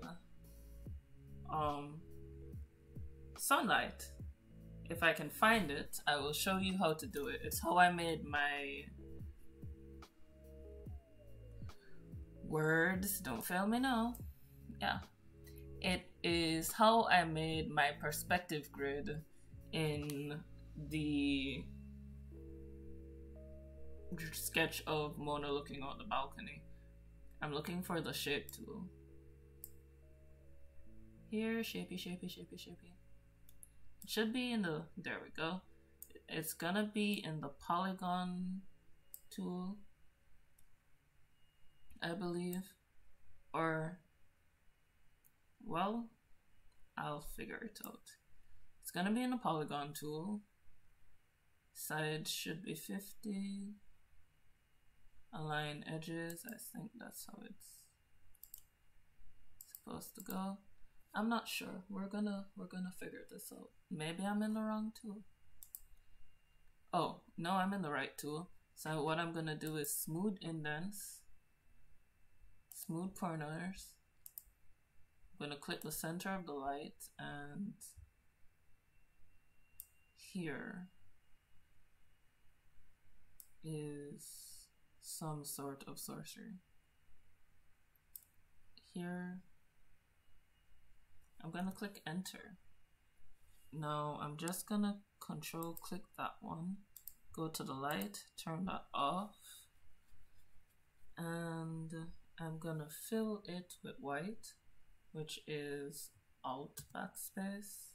sunlight. If I can find it, I will show you how to do it. It's how I made my words, don't fail me now. Yeah. It is how I made my perspective grid in the sketch of Mona looking out the balcony. I'm looking for the shape tool. Here, shapey, shapey, shapey, shapey. It should be in the, there we go. It's gonna be in the polygon tool, I believe. Or, well, I'll figure it out. It's gonna be in the polygon tool. Sides should be 50. Align edges, I think that's how it's supposed to go. I'm not sure. We're gonna figure this out. Maybe I'm in the wrong tool. Oh, no, I'm in the right tool. So what I'm gonna do is smooth indents, smooth corners. I'm gonna click the center of the light, and here is some sort of sorcery. Here, I'm gonna click enter. Now I'm just gonna control click that one, go to the light, turn that off, and I'm gonna fill it with white, which is Alt backspace.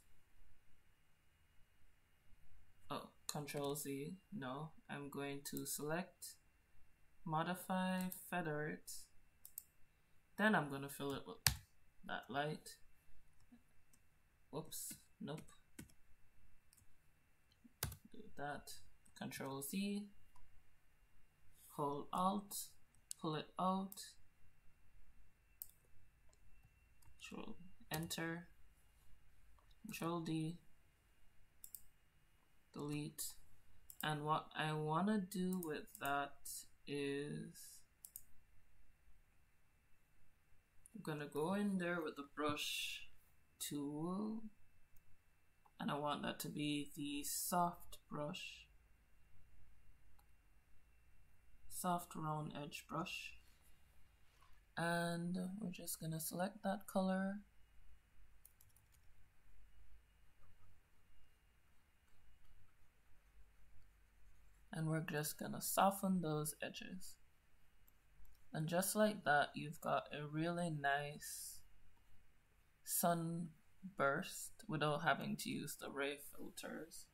Oh, Control Z. No, I'm going to select, modify, feather it. Then I'm gonna fill it with that light. Whoops, nope. Do that. Control Z. Hold Alt, pull it out. Control Enter. Control D. Delete. And what I want to do with that is I'm gonna go in there with the brush tool, and I want that to be the soft brush, soft round edge brush, and we're just gonna select that color. And we're just gonna soften those edges. And just like that, you've got a really nice sunburst without having to use the ray filters.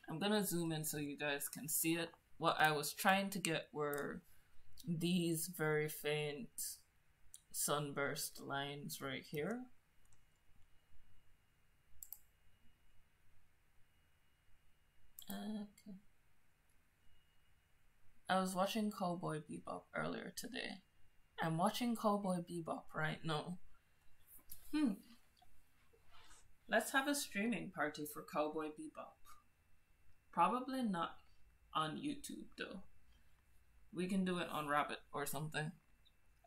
I'm gonna zoom in so you guys can see it. What I was trying to get were these very faint sunburst lines right here. Okay. I was watching Cowboy Bebop earlier today. I'm watching Cowboy Bebop right now. Let's have a streaming party for Cowboy Bebop. Probably not on YouTube though. We can do it on Rabbit or something.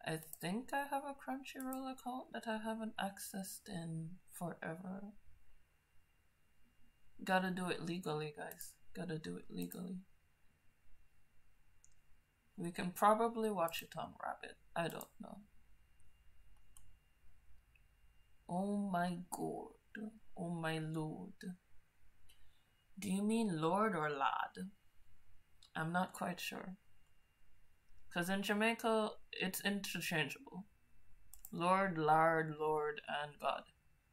I think I have a Crunchyroll account that I haven't accessed in forever. Gotta do it legally, guys. Gotta do it legally. We can probably watch it on Rabbit. I don't know. Oh my god. Oh my lord. Do you mean lord or lad? I'm not quite sure. Because in Jamaica, it's interchangeable. Lord, lard, lord, and god.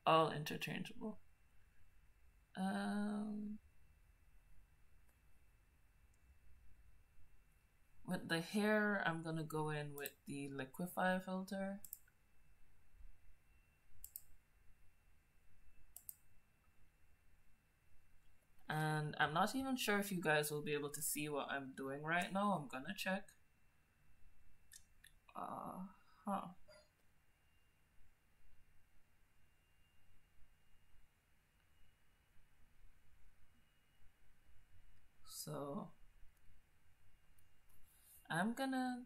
All interchangeable. With the hair, I'm gonna go in with the liquify filter. And I'm not even sure if you guys will be able to see what I'm doing right now. I'm gonna check. So I'm gonna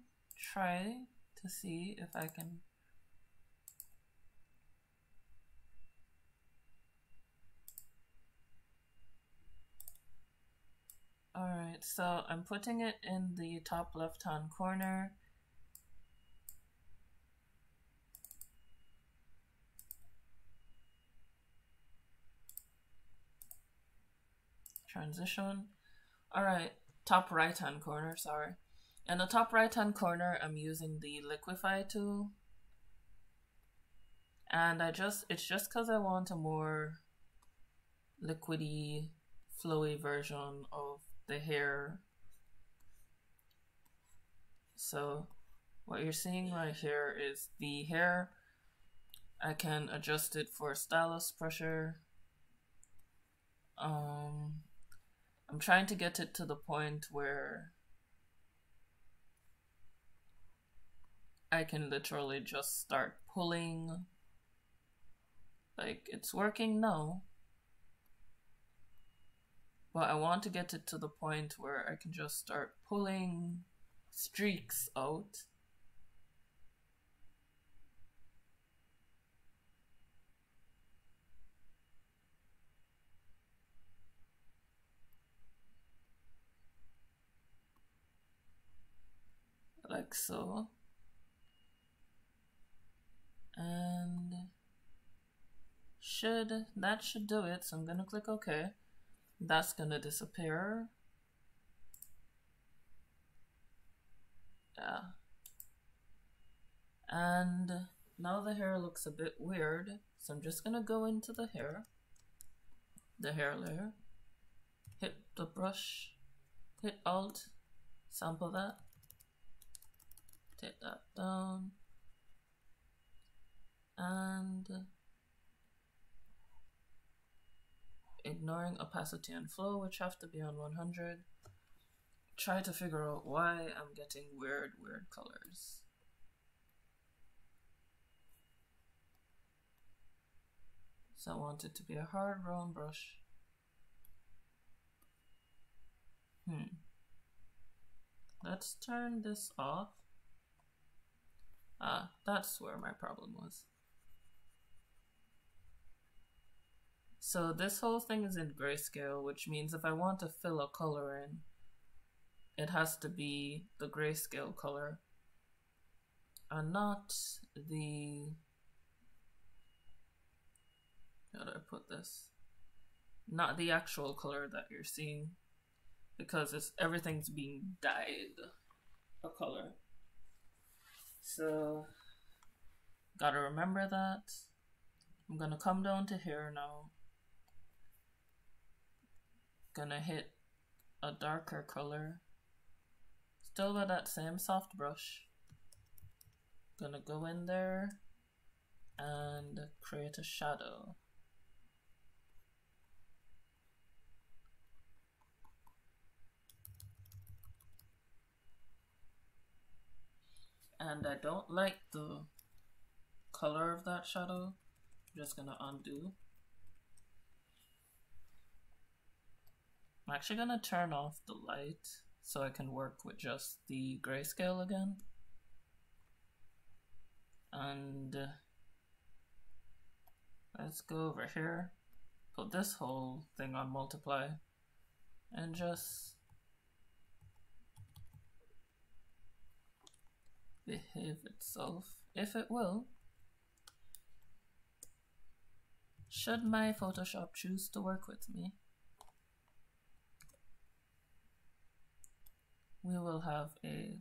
try to see if I can. Alright, so I'm putting it in the top left hand corner. transition. Alright, top right hand corner, sorry. In the top right hand corner, I'm using the liquify tool. And it's just because I want a more liquidy, flowy version of the hair. So what you're seeing right here is the hair. I can adjust it for stylus pressure. I'm trying to get it to the point where I can literally just start pulling. Like, it's working now. But I want to get it to the point where I can just start pulling streaks out. Like so. And that should do it. So I'm gonna click OK. That's gonna disappear. Yeah. And now the hair looks a bit weird. So I'm just gonna go into the hair layer, hit the brush, hit Alt, sample that, take that down, and ignoring opacity and flow, which have to be on 100. Try to figure out why I'm getting weird colors. So I want it to be a hard round brush. Let's turn this off. Ah, that's where my problem was. So this whole thing is in grayscale, which means if I want to fill a color in, it has to be the grayscale color and not the, how do I put this? Not the actual color that you're seeing, because everything's being dyed a color. So gotta remember that. I'm gonna come down to here now. Gonna hit a darker color, still with that same soft brush. Gonna go in there and create a shadow. And I don't like the color of that shadow. I'm just gonna undo. I'm actually gonna turn off the light so I can work with just the grayscale again. And let's go over here, put this whole thing on multiply, and just behave itself, if it will. Should my Photoshop choose to work with me, we will have a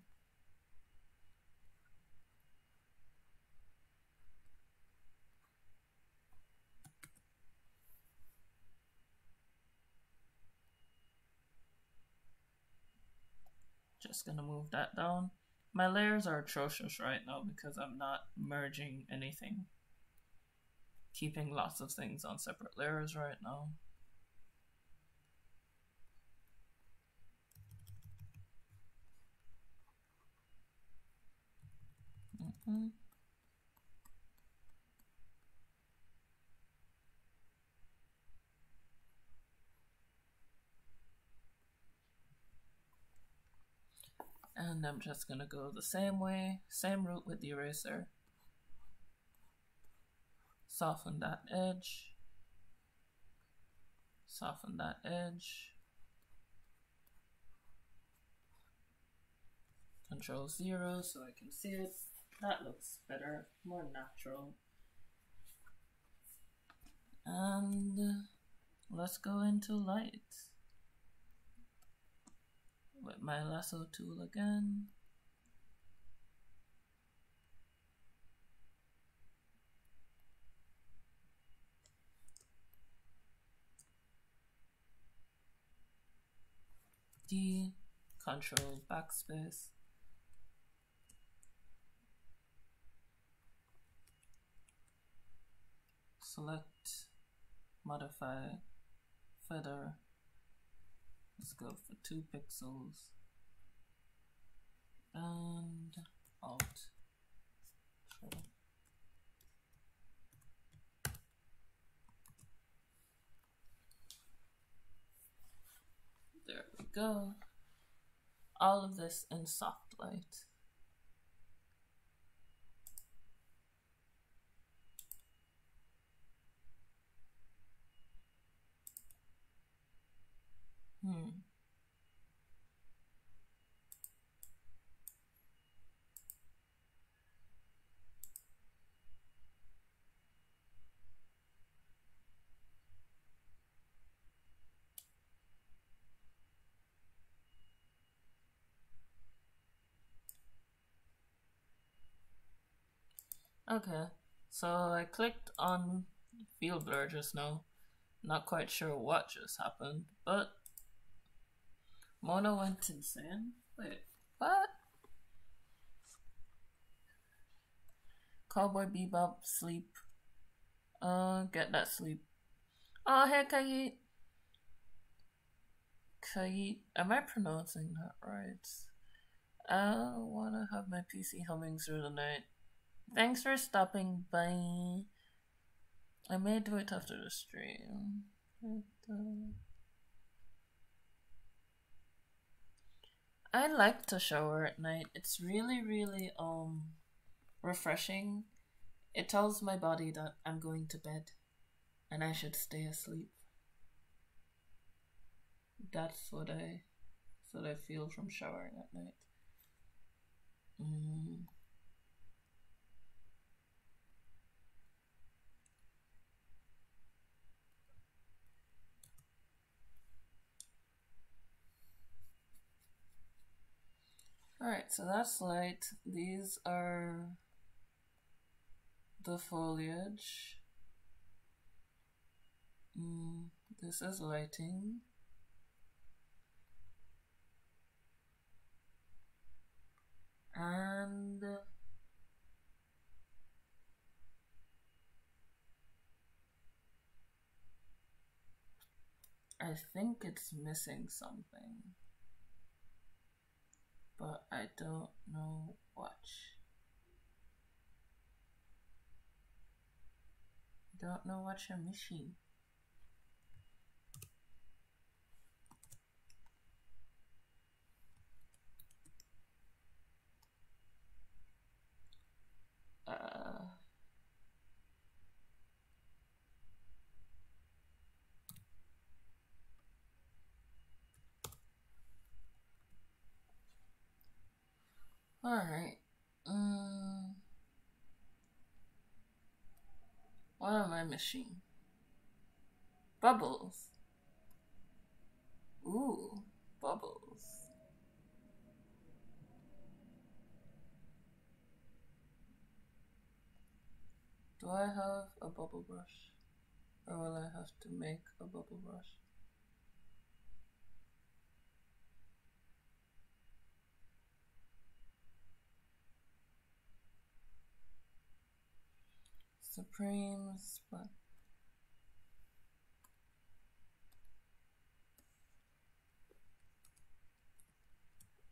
just gonna move that down. My layers are atrocious right now because I'm not merging anything. Keeping lots of things on separate layers right now. And I'm just gonna go the same way, same route with the eraser. Soften that edge. Soften that edge. Control 0 so I can see it. That looks better, more natural. And let's go into light. with my lasso tool again. D, Control backspace. Select, modify, feather. Let's go for 2 pixels. And Alt. Sure. There we go. All of this in soft light. Okay, so I clicked on field blur just now. Not quite sure what just happened, but Mona went insane. Wait, what? Cowboy Bebop, sleep. Get that sleep. Oh, hey, Kayit. Kayit, am I pronouncing that right? I wanna have my PC humming through the night. Thanks for stopping by. I may do it after the stream. I like to shower at night. It's really, really refreshing. It tells my body that I'm going to bed and I should stay asleep. That's what I feel from showering at night. Alright, so that's light. These are the foliage. This is lighting. And I think it's missing something, but I don't know what. Don't know what you're missing. Alright. What am I missing? Bubbles. Ooh, bubbles. Do I have a bubble brush? Or will I have to make a bubble brush? Supreme Spot.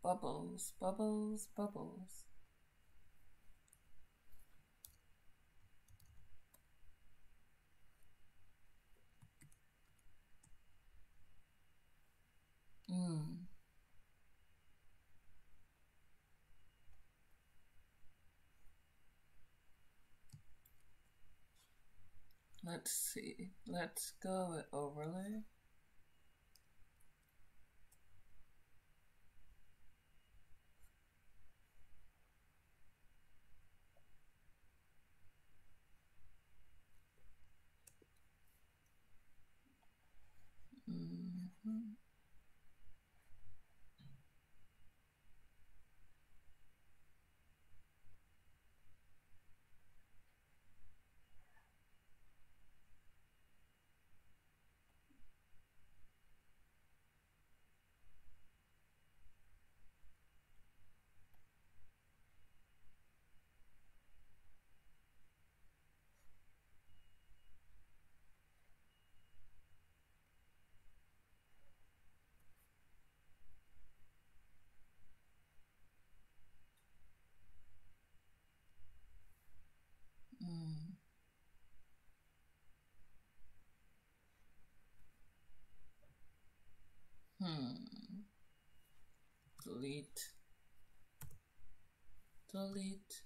Bubbles, bubbles, bubbles. Let's see. Let's go with overlay. Delete. Delete.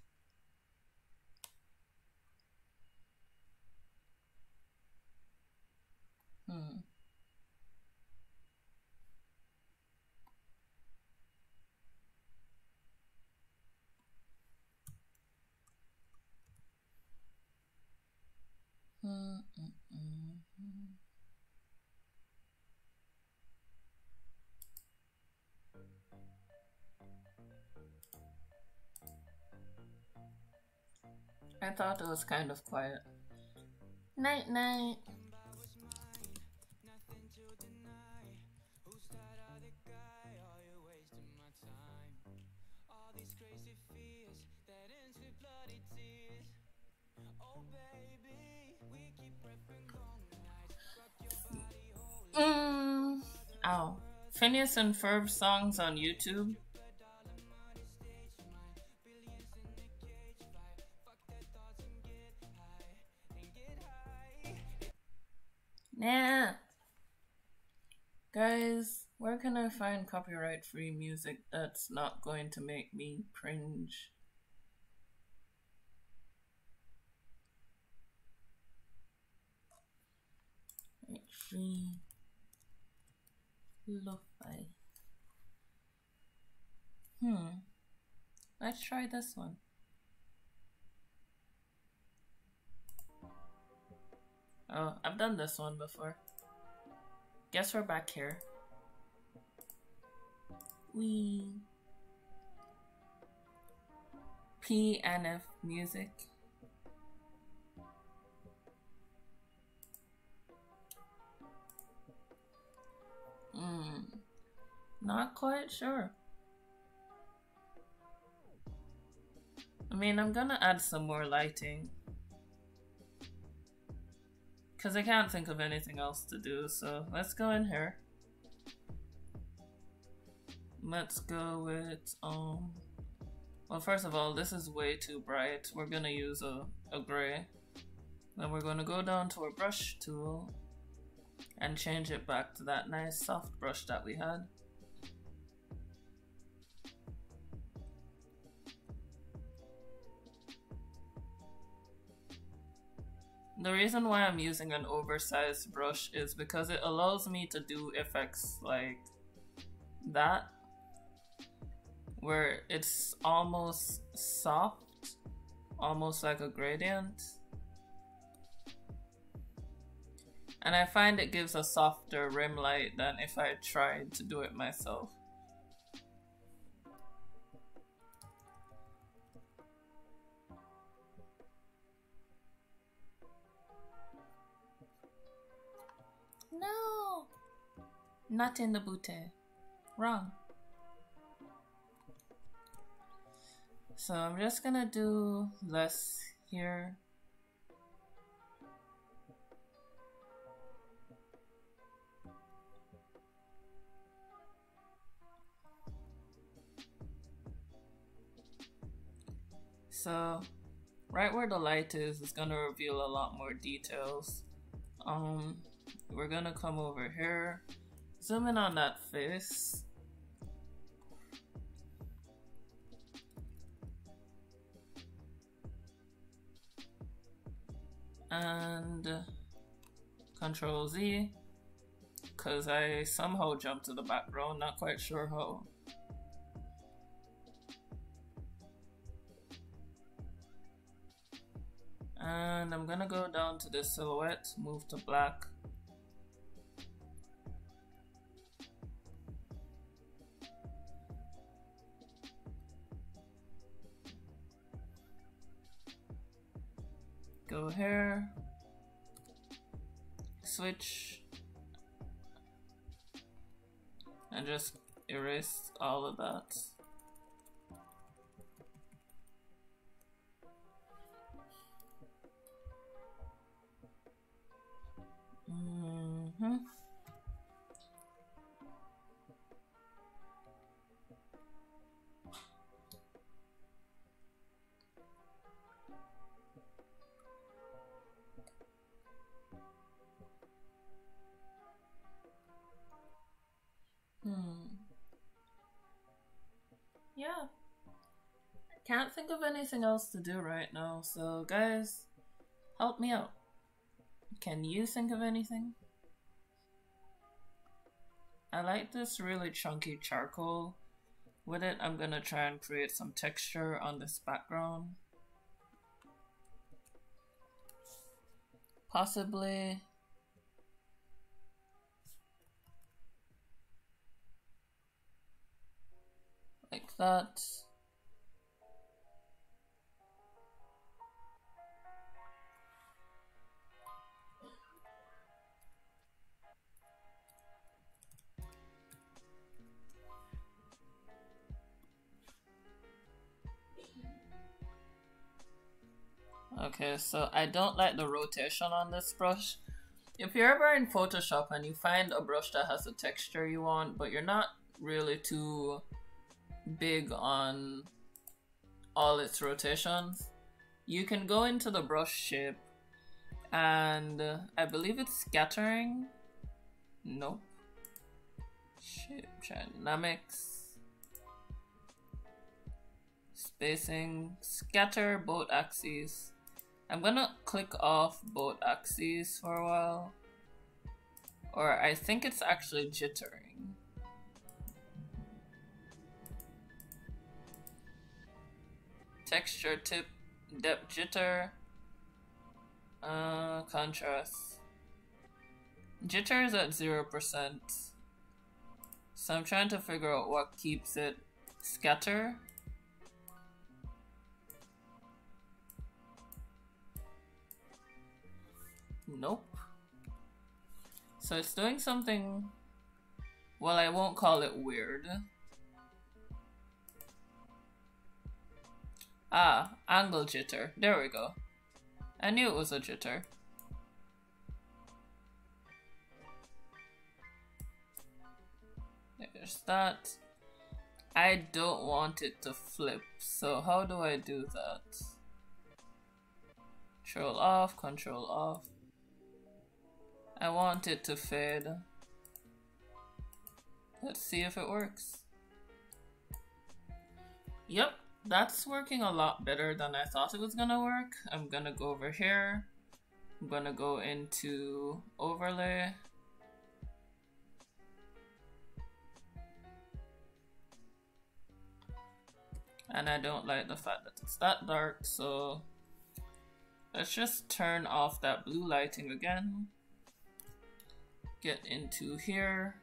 I thought it was kind of quiet. Night night. Ow. Phineas and Ferb songs on YouTube. Nah. Guys, where can I find copyright-free music that's not going to make me cringe? Free lo-fi. Let's try this one. Oh, I've done this one before. Guess we're back here. PNF music. Not quite sure. I mean, I'm gonna add some more lighting. Because I can't think of anything else to do, so let's go in here. Let's go with, well, first of all, this is way too bright. We're gonna use a gray. Then we're gonna go down to our brush tool and change it back to that nice soft brush that we had. The reason why I'm using an oversized brush is because it allows me to do effects like that, where it's almost soft, almost like a gradient. And I find it gives a softer rim light than if I tried to do it myself. No! Not in the booty. Wrong. So I'm just gonna do less here. So right where the light is gonna reveal a lot more details. We're gonna come over here, zoom in on that face. And Control Z, because I somehow jumped to the background, not quite sure how. And I'm gonna go down to the silhouette, move to black. Go here, switch, and just erase all of that. yeah. Can't think of anything else to do right now, so guys, help me out. Can you think of anything? I like this really chunky charcoal. With it, I'm gonna try and create some texture on this background. Possibly like that. Okay, so I don't like the rotation on this brush. If you're ever in Photoshop and you find a brush that has the texture you want, but you're not really too big on all its rotations, you can go into the brush shape and I believe it's scattering. Nope. Shape dynamics. Spacing. Scatter both axes. I'm gonna click off both axes for a while. Or I think it's actually jittering. Texture tip, depth jitter, contrast. Jitter is at 0%. So I'm trying to figure out what keeps it scatter. Nope. So it's doing something, well, I won't call it weird. Ah, angle jitter. There we go. I knew it was a jitter. There's that. I don't want it to flip, so how do I do that? Control off, control off. I want it to fade. Let's see if it works. Yep, that's working a lot better than I thought it was gonna work. I'm gonna go over here. I'm gonna go into overlay. And I don't like the fact that it's that dark, so let's just turn off that blue lighting again. Get into here.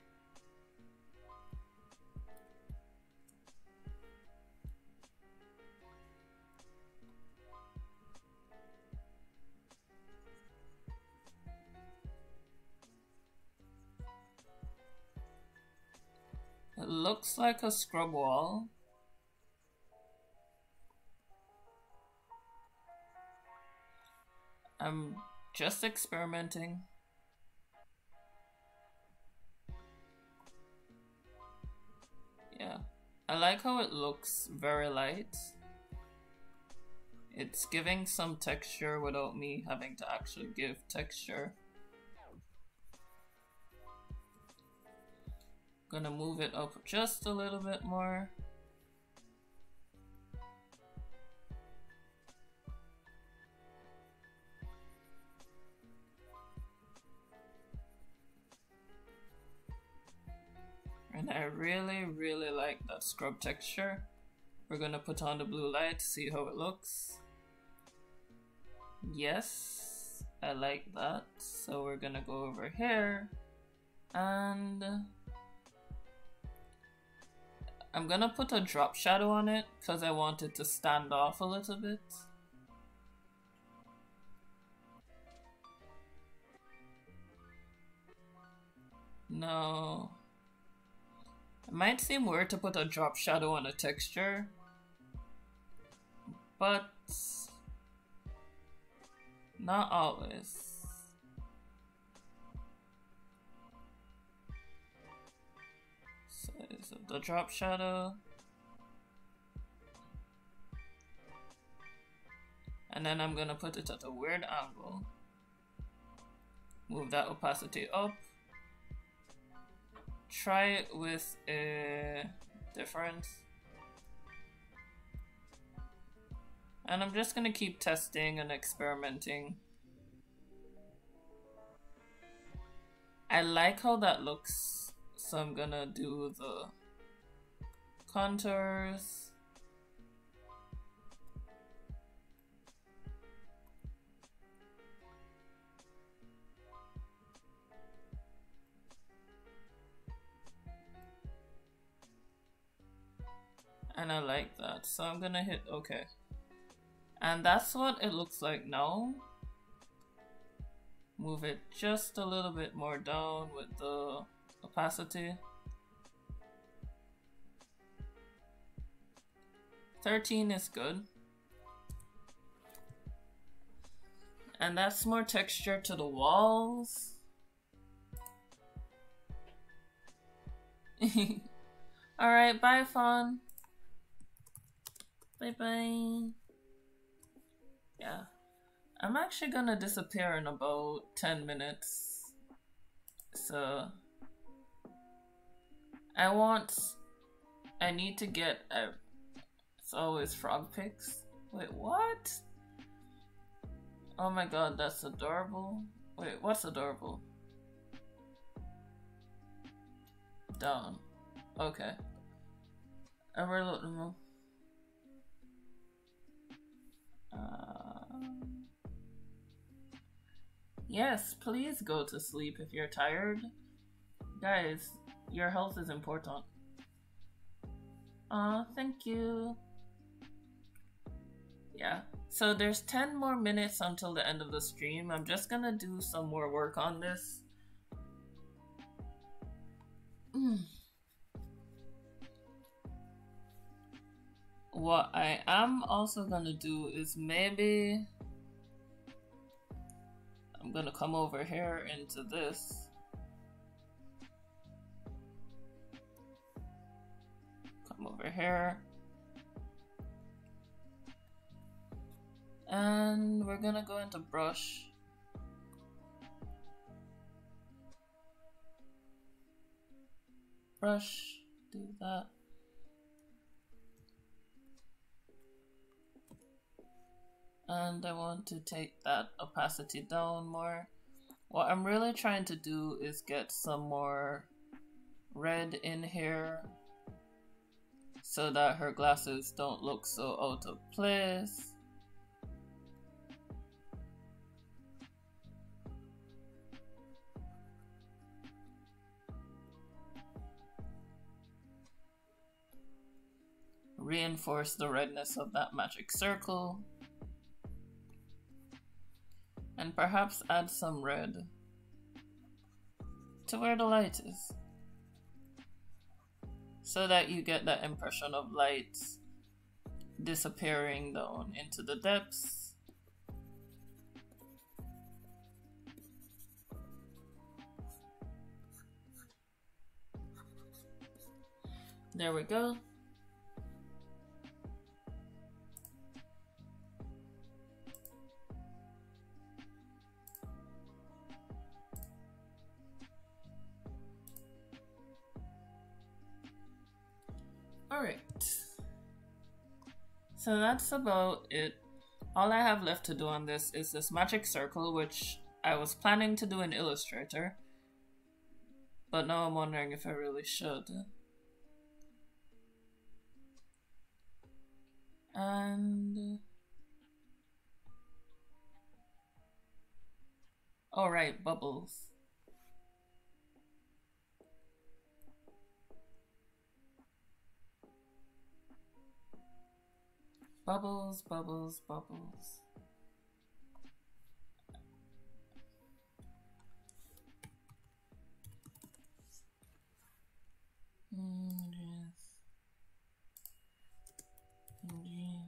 It looks like a scrub wall. I'm just experimenting. Yeah, I like how it looks very light. It's giving some texture without me having to actually give texture. Gonna move it up just a little bit more. And I really, really like that scrub texture. We're gonna put on the blue light to see how it looks. Yes, I like that. So we're gonna go over here and I'm gonna put a drop shadow on it because I want it to stand off a little bit. No. It might seem weird to put a drop shadow on a texture, but not always. Size of the drop shadow. And then I'm gonna put it at a weird angle. Move that opacity up. Try it with a difference. And I'm just gonna keep testing and experimenting. I like how that looks, so I'm gonna do the contours. And I like that, so I'm gonna hit OK. And that's what it looks like now. Move it just a little bit more down with the opacity. 13 is good. And that's more texture to the walls. Alright, bye Fawn. Bye bye. Yeah. I'm actually gonna disappear in about 10 minutes. So I need to get it's always frog pics. Wait, what? Oh my god, that's adorable. Wait, what's adorable? Down. Okay. Yes, please go to sleep if you're tired. Guys, your health is important. Thank you. Yeah, so there's 10 more minutes until the end of the stream. I'm just gonna do some more work on this. What I am also gonna do is maybe I'm gonna come over here into this. Come over here. And we're gonna go into brush. Brush, do that. And I want to take that opacity down more. What I'm really trying to do is get some more red in here so that her glasses don't look so out of place. Reinforce the redness of that magic circle. And perhaps add some red to where the light is, so that you get that impression of light disappearing down into the depths. There we go. Alright, so that's about it. All I have left to do on this is this magic circle, which I was planning to do in Illustrator, but now I'm wondering if I really should. And alright, bubbles. Bubbles, bubbles, bubbles. Yes. Yeah.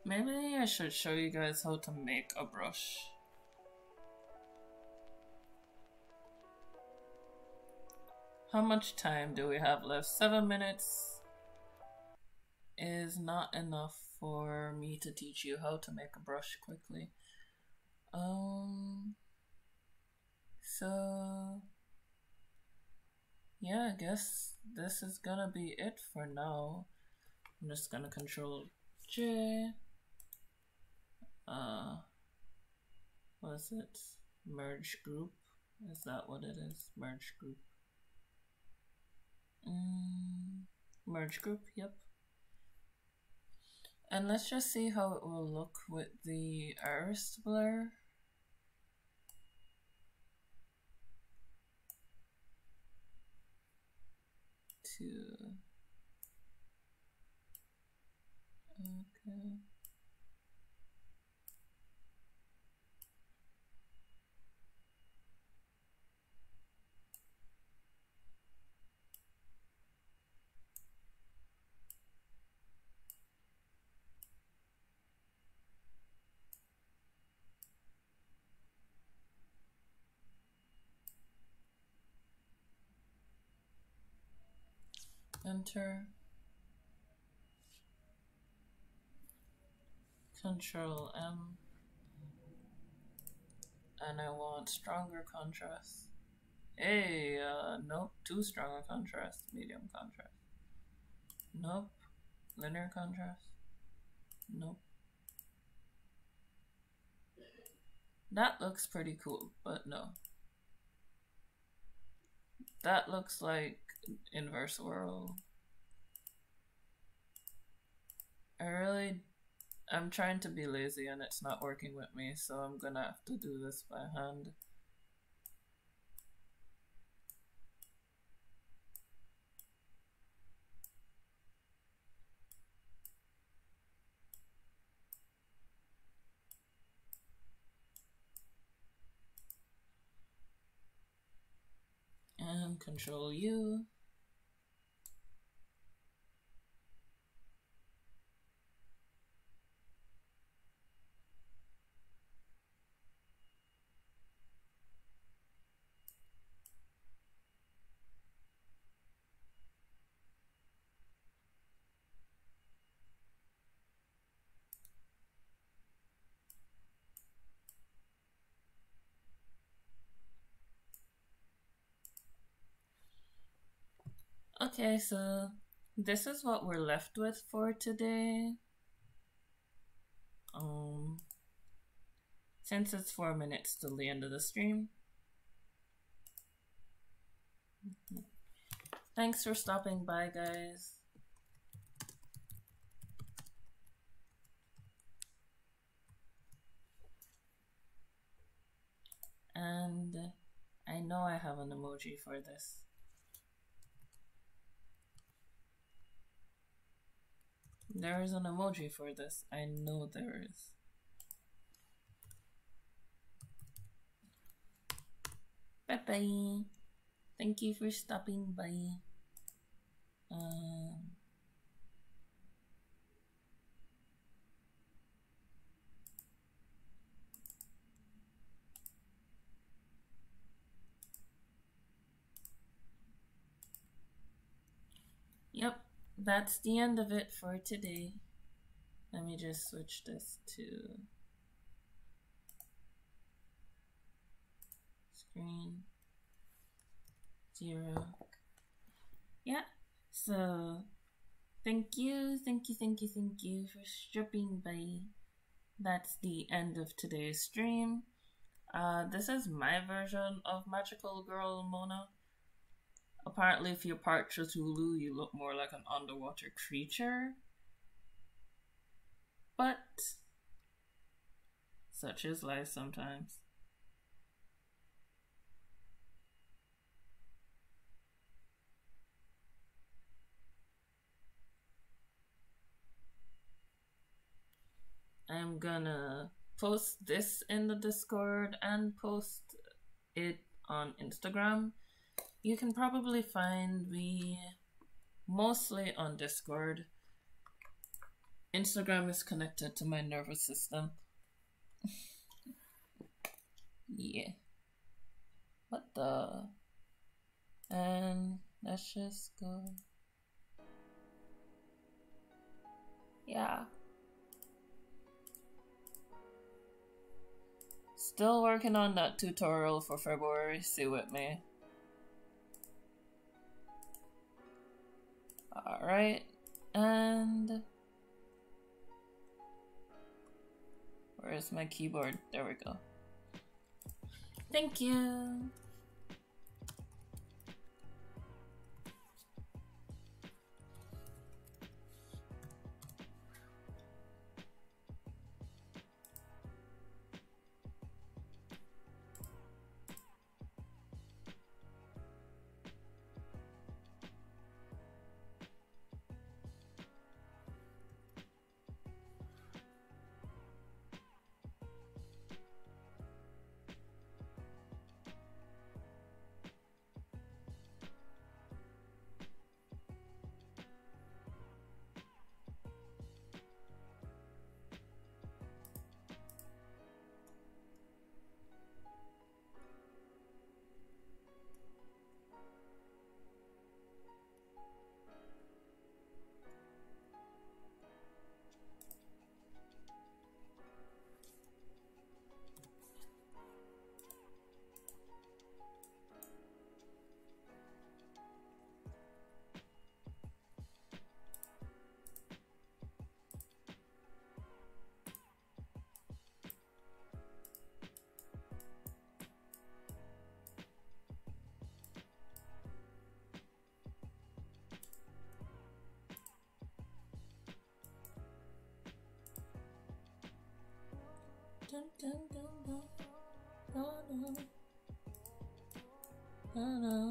Maybe I should show you guys how to make a brush. How much time do we have left? 7 minutes is not enough for me to teach you how to make a brush quickly. So yeah, I guess this is gonna be it for now. I'm just gonna Control J. What is it? Merge group? Is that what it is? Merge group. Merge group, yep. And let's just see how it will look with the iris blur. Okay. Enter. Control M. And I want stronger contrast. Hey, nope, too strong a contrast. Medium contrast. Nope. Linear contrast. Nope. That looks pretty cool, but no. That looks like inverse whirl. I'm trying to be lazy and it's not working with me, so I'm gonna have to do this by hand. And Control U. Okay, so this is what we're left with for today. Since it's 4 minutes till the end of the stream. Thanks for stopping by, guys. And I know I have an emoji for this. There is an emoji for this. I know there is. Bye-bye. Thank you for stopping by. Yep, that's the end of it for today. Let me just switch this to screen 0. Yeah, so thank you for stopping by. That's the end of today's stream. This is my version of Magical Girl Mona. Apparently, if you're part Cthulhu, you look more like an underwater creature. But such is life sometimes. I'm gonna post this in the Discord and post it on Instagram. You can probably find me mostly on Discord. Instagram is connected to my nervous system. Yeah. What the? And let's just go. Yeah. Still working on that tutorial for February. Stay with me. Alright. And where's my keyboard? There we go. Thank you. Dun, dun, dun, dun. Oh, no. Oh, no.